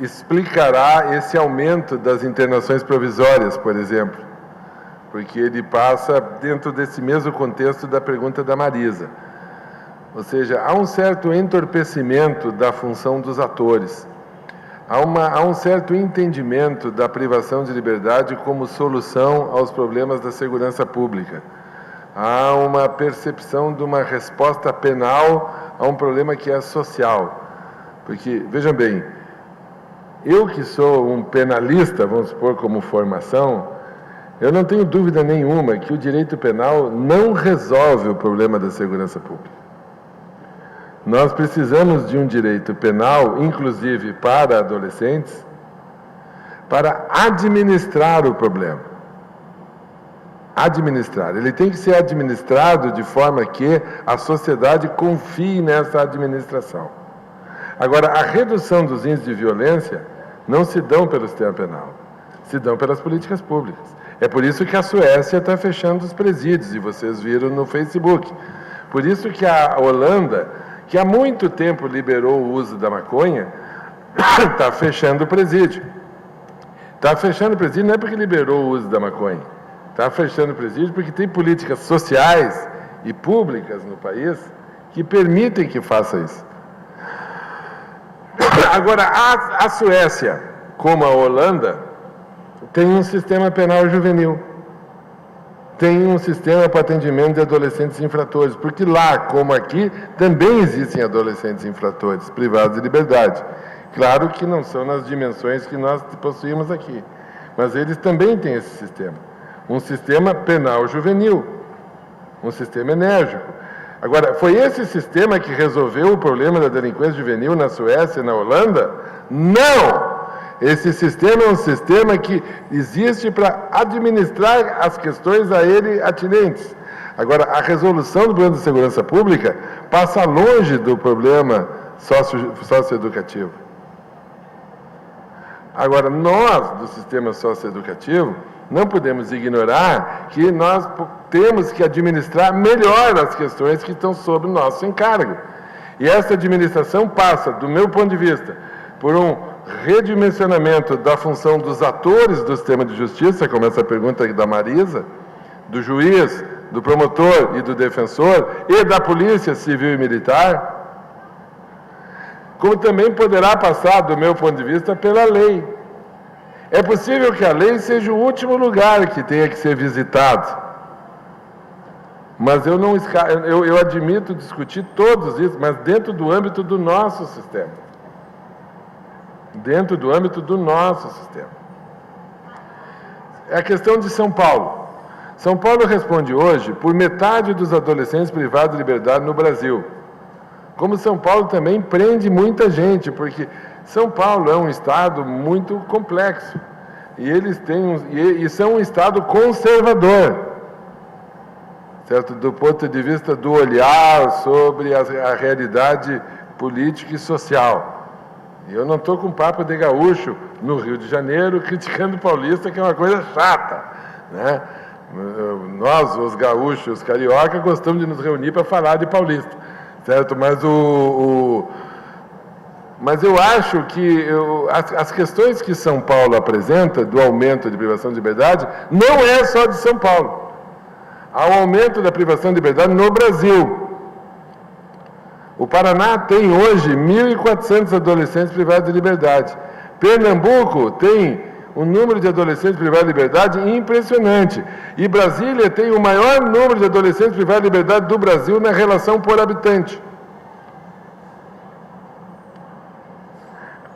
explicará esse aumento das internações provisórias, por exemplo, porque ele passa dentro desse mesmo contexto da pergunta da Marisa. Ou seja, há um certo entorpecimento da função dos atores. Há um certo entendimento da privação de liberdade como solução aos problemas da segurança pública. há uma percepção de uma resposta penal a um problema que é social. Porque, vejam bem, eu que sou um penalista, vamos supor, como formação, eu não tenho dúvida nenhuma que o direito penal não resolve o problema da segurança pública. Nós precisamos de um direito penal, inclusive para adolescentes, para administrar o problema. Administrar. Ele tem que ser administrado de forma que a sociedade confie nessa administração. Agora, a redução dos índices de violência não se dão pelo sistema penal, se dão pelas políticas públicas. É por isso que a Suécia está fechando os presídios, e vocês viram no Facebook. Por isso que a Holanda, que há muito tempo liberou o uso da maconha, está fechando o presídio. Está fechando o presídio não é porque liberou o uso da maconha. Está fechando o presídio porque tem políticas sociais e públicas no país que permitem que faça isso. Agora, a Suécia, como a Holanda, tem um sistema penal juvenil. Tem um sistema para atendimento de adolescentes infratores, porque lá, como aqui, também existem adolescentes infratores, privados de liberdade. Claro que não são nas dimensões que nós possuímos aqui, mas eles também têm esse sistema. Um sistema penal juvenil, um sistema enérgico. Agora, foi esse sistema que resolveu o problema da delinquência juvenil na Suécia e na Holanda? Não! Esse sistema é um sistema que existe para administrar as questões a ele atinentes. Agora, a resolução do problema de segurança pública passa longe do problema socioeducativo. Agora, nós, do sistema socioeducativo, não podemos ignorar que nós temos que administrar melhor as questões que estão sob o nosso encargo. E essa administração passa, do meu ponto de vista, por um redimensionamento da função dos atores do sistema de justiça, como essa pergunta da Marisa, do juiz, do promotor e do defensor, e da polícia civil e militar, como também poderá passar, do meu ponto de vista, pela lei. É possível que a lei seja o último lugar que tenha que ser visitado. Mas eu admito discutir todos isso, mas dentro do âmbito do nosso sistema. Dentro do âmbito do nosso sistema. É a questão de São Paulo. São Paulo responde hoje por metade dos adolescentes privados de liberdade no Brasil. Como São Paulo também prende muita gente, porque São Paulo é um estado muito complexo. E eles têm e são um estado conservador, certo? Do ponto de vista do olhar sobre a realidade política e social. E eu não estou com papo de gaúcho no Rio de Janeiro criticando o paulista, que é uma coisa chata, né? Nós, os gaúchos, os carioca, gostamos de nos reunir para falar de paulista, certo? Mas eu acho que as questões que São Paulo apresenta, do aumento de privação de liberdade, não é só de São Paulo. Há um aumento da privação de liberdade no Brasil. O Paraná tem hoje 1.400 adolescentes privados de liberdade. Pernambuco tem um número de adolescentes privados de liberdade impressionante. E Brasília tem o maior número de adolescentes privados de liberdade do Brasil na relação por habitante.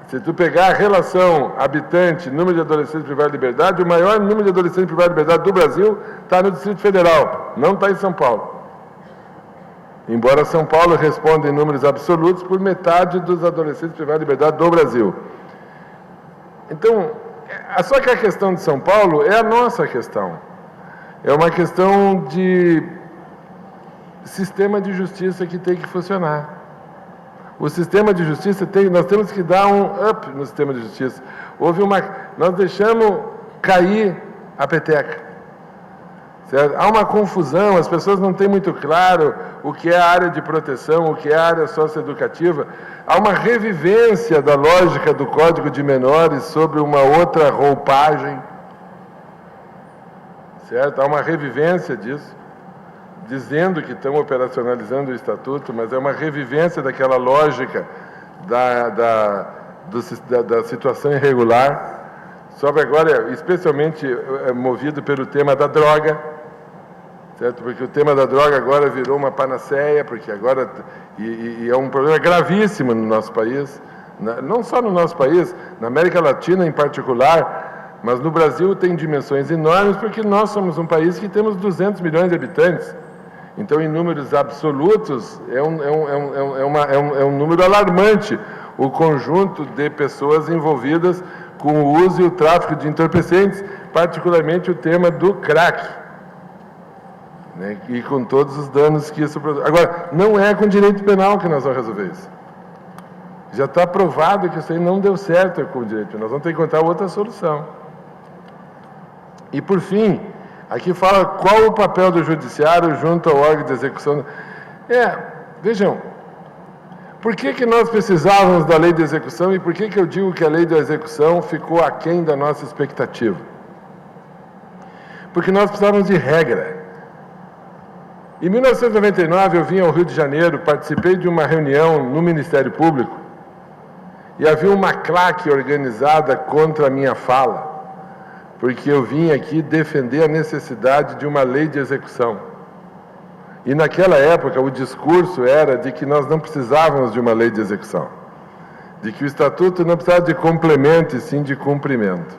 Se tu pegar a relação habitante, número de adolescentes privados de liberdade, o maior número de adolescentes privados de liberdade do Brasil está no Distrito Federal, não está em São Paulo. Embora São Paulo responda em números absolutos por metade dos adolescentes privados de liberdade do Brasil. Então, só que a questão de São Paulo é a nossa questão. É uma questão de sistema de justiça que tem que funcionar. O sistema de justiça nós temos que dar um up no sistema de justiça. Nós deixamos cair a peteca. Certo? Há uma confusão, as pessoas não têm muito claro o que é a área de proteção, o que é a área socioeducativa. Há uma revivência da lógica do Código de Menores sobre uma outra roupagem. Certo? Há uma revivência disso, dizendo que estão operacionalizando o Estatuto, mas é uma revivência daquela lógica da situação irregular, sobre agora, especialmente movido pelo tema da droga, certo? Porque o tema da droga agora virou uma panaceia, porque agora e é um problema gravíssimo no nosso país, não só no nosso país, na América Latina em particular, mas no Brasil tem dimensões enormes, porque nós somos um país que temos 200 milhões de habitantes. Então, em números absolutos, é um número alarmante o conjunto de pessoas envolvidas com o uso e o tráfico de entorpecentes, particularmente o tema do crack, né, e com todos os danos que isso produz. Agora, não é com direito penal que nós vamos resolver isso. Já está provado que isso aí não deu certo com o direito. Nós vamos ter que encontrar outra solução. E, por fim, aqui fala qual o papel do judiciário junto ao órgão de execução. Vejam, por que nós precisávamos da lei de execução e por que eu digo que a lei da execução ficou aquém da nossa expectativa? Porque nós precisávamos de regra. Em 1999, eu vim ao Rio de Janeiro, participei de uma reunião no Ministério Público e havia uma claque organizada contra a minha fala, porque eu vim aqui defender a necessidade de uma lei de execução. E naquela época o discurso era de que nós não precisávamos de uma lei de execução, de que o Estatuto não precisava de complemento e sim de cumprimento.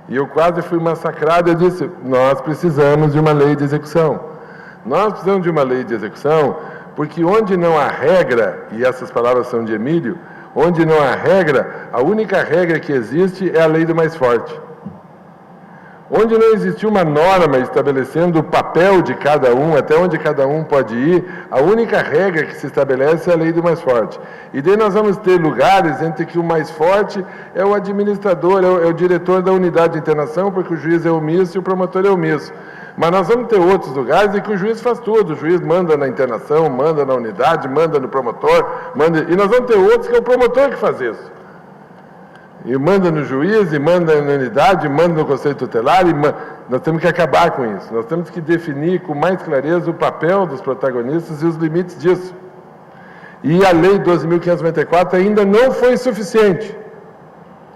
E eu quase fui massacrado. Eu disse, nós precisamos de uma lei de execução. Nós precisamos de uma lei de execução porque onde não há regra, e essas palavras são de Emílio, onde não há regra, a única regra que existe é a lei do mais forte. Onde não existiu uma norma estabelecendo o papel de cada um, até onde cada um pode ir, a única regra que se estabelece é a lei do mais forte. E daí nós vamos ter lugares entre que o mais forte é o administrador, é o diretor da unidade de internação, porque o juiz é omisso e o promotor é omisso. Mas nós vamos ter outros lugares em que o juiz faz tudo. O juiz manda na internação, manda na unidade, manda no promotor, e nós vamos ter outros que é o promotor que faz isso. E manda no juiz, e manda na unidade, manda no conselho tutelar, nós temos que acabar com isso. Nós temos que definir com mais clareza o papel dos protagonistas e os limites disso. E a Lei 12.594 ainda não foi suficiente,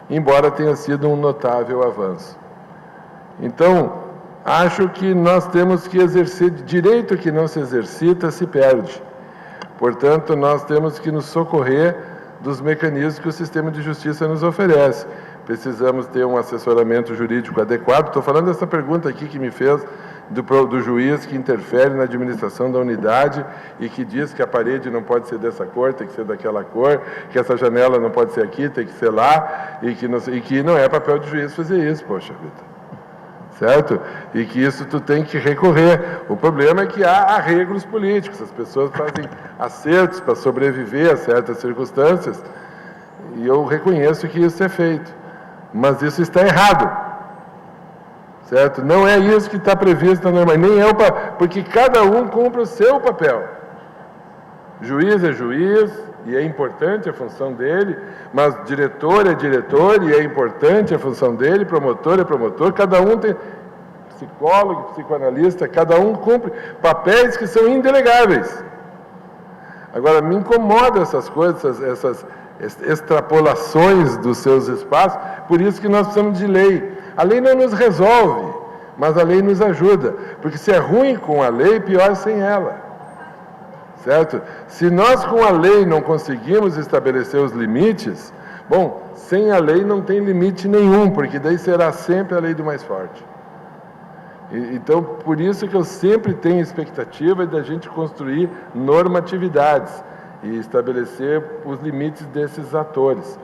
embora tenha sido um notável avanço. Então, acho que nós temos que exercer direito que não se exercita, se perde. Portanto, nós temos que nos socorrer dos mecanismos que o sistema de justiça nos oferece. Precisamos ter um assessoramento jurídico adequado. Estou falando dessa pergunta aqui que me fez do juiz que interfere na administração da unidade e que diz que a parede não pode ser dessa cor, tem que ser daquela cor, que essa janela não pode ser aqui, tem que ser lá, e que não é papel de juiz fazer isso, poxa vida. Certo? E que isso tu tem que recorrer. O problema é que há arreglos políticos, as pessoas fazem acertos para sobreviver a certas circunstâncias, e eu reconheço que isso é feito, mas isso está errado, certo? Não é isso que está previsto na norma, nem é porque cada um cumpre o seu papel. Juiz é juiz, e é importante a função dele, mas diretor é diretor, e é importante a função dele, promotor é promotor, cada um tem psicólogo, psicoanalista, cada um cumpre papéis que são indelegáveis. Agora, me incomoda essas coisas, essas extrapolações dos seus espaços, por isso que nós precisamos de lei. A lei não nos resolve, mas a lei nos ajuda, porque se é ruim com a lei, pior sem ela. Certo? Se nós com a lei não conseguimos estabelecer os limites, bom, sem a lei não tem limite nenhum, porque daí será sempre a lei do mais forte. Então, por isso que eu sempre tenho expectativa da gente construir normatividades e estabelecer os limites desses atores.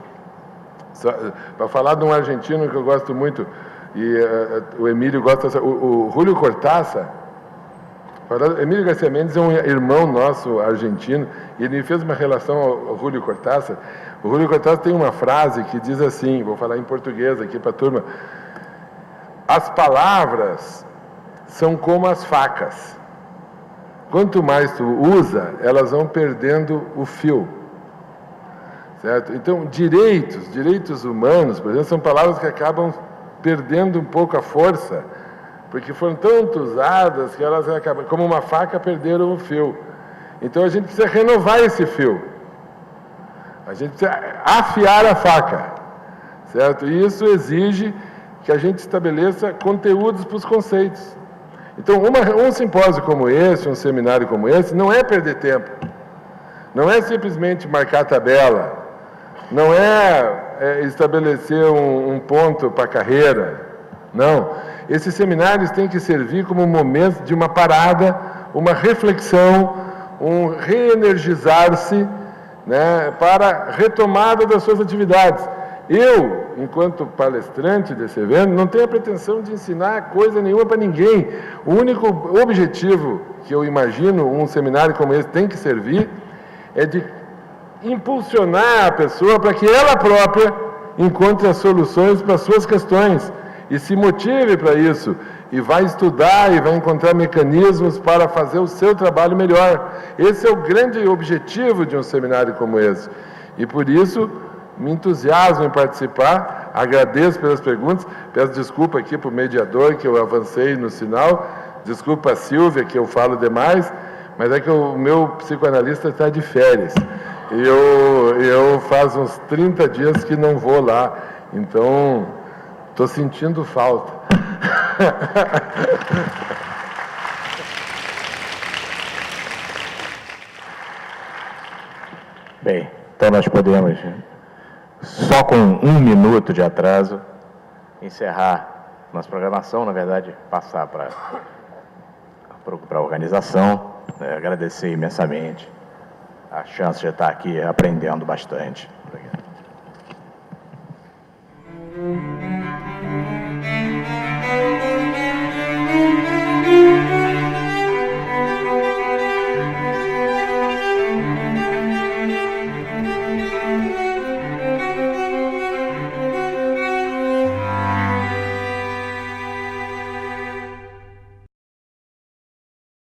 Para falar de um argentino que eu gosto muito, e o Emílio gosta, o Julio Cortázar. Emílio Garcia Mendes é um irmão nosso argentino, e ele me fez uma relação ao Julio Cortázar. O Julio Cortázar tem uma frase que diz assim, vou falar em português aqui para a turma: as palavras são como as facas. Quanto mais tu usa, elas vão perdendo o fio. Certo? Então, direitos humanos, por exemplo, são palavras que acabam perdendo um pouco a força, porque foram tanto usadas que elas acabam, como uma faca, perderam o fio. Então a gente precisa renovar esse fio. A gente precisa afiar a faca, certo? E isso exige que a gente estabeleça conteúdos para os conceitos. Então, um simpósio como esse, um seminário como esse, não é perder tempo. Não é simplesmente marcar tabela. Não é estabelecer um ponto para a carreira. Não. Esses seminários têm que servir como um momento de uma parada, uma reflexão, um reenergizar-se, né, para a retomada das suas atividades. Eu, enquanto palestrante desse evento, não tenho a pretensão de ensinar coisa nenhuma para ninguém. O único objetivo que eu imagino um seminário como esse tem que servir é de impulsionar a pessoa para que ela própria encontre as soluções para as suas questões e se motive para isso, e vai estudar e vai encontrar mecanismos para fazer o seu trabalho melhor. Esse é o grande objetivo de um seminário como esse. E por isso, me entusiasmo em participar, agradeço pelas perguntas, peço desculpa aqui para o mediador, que eu avancei no sinal, desculpa a Silvia, que eu falo demais, mas é que o meu psicoanalista está de férias. E eu faz uns 30 dias que não vou lá, então estou sentindo falta. Bem, então nós podemos, só com 1 minuto de atraso, encerrar nossa programação, na verdade, passar para a organização, agradecer imensamente a chance de estar aqui aprendendo bastante.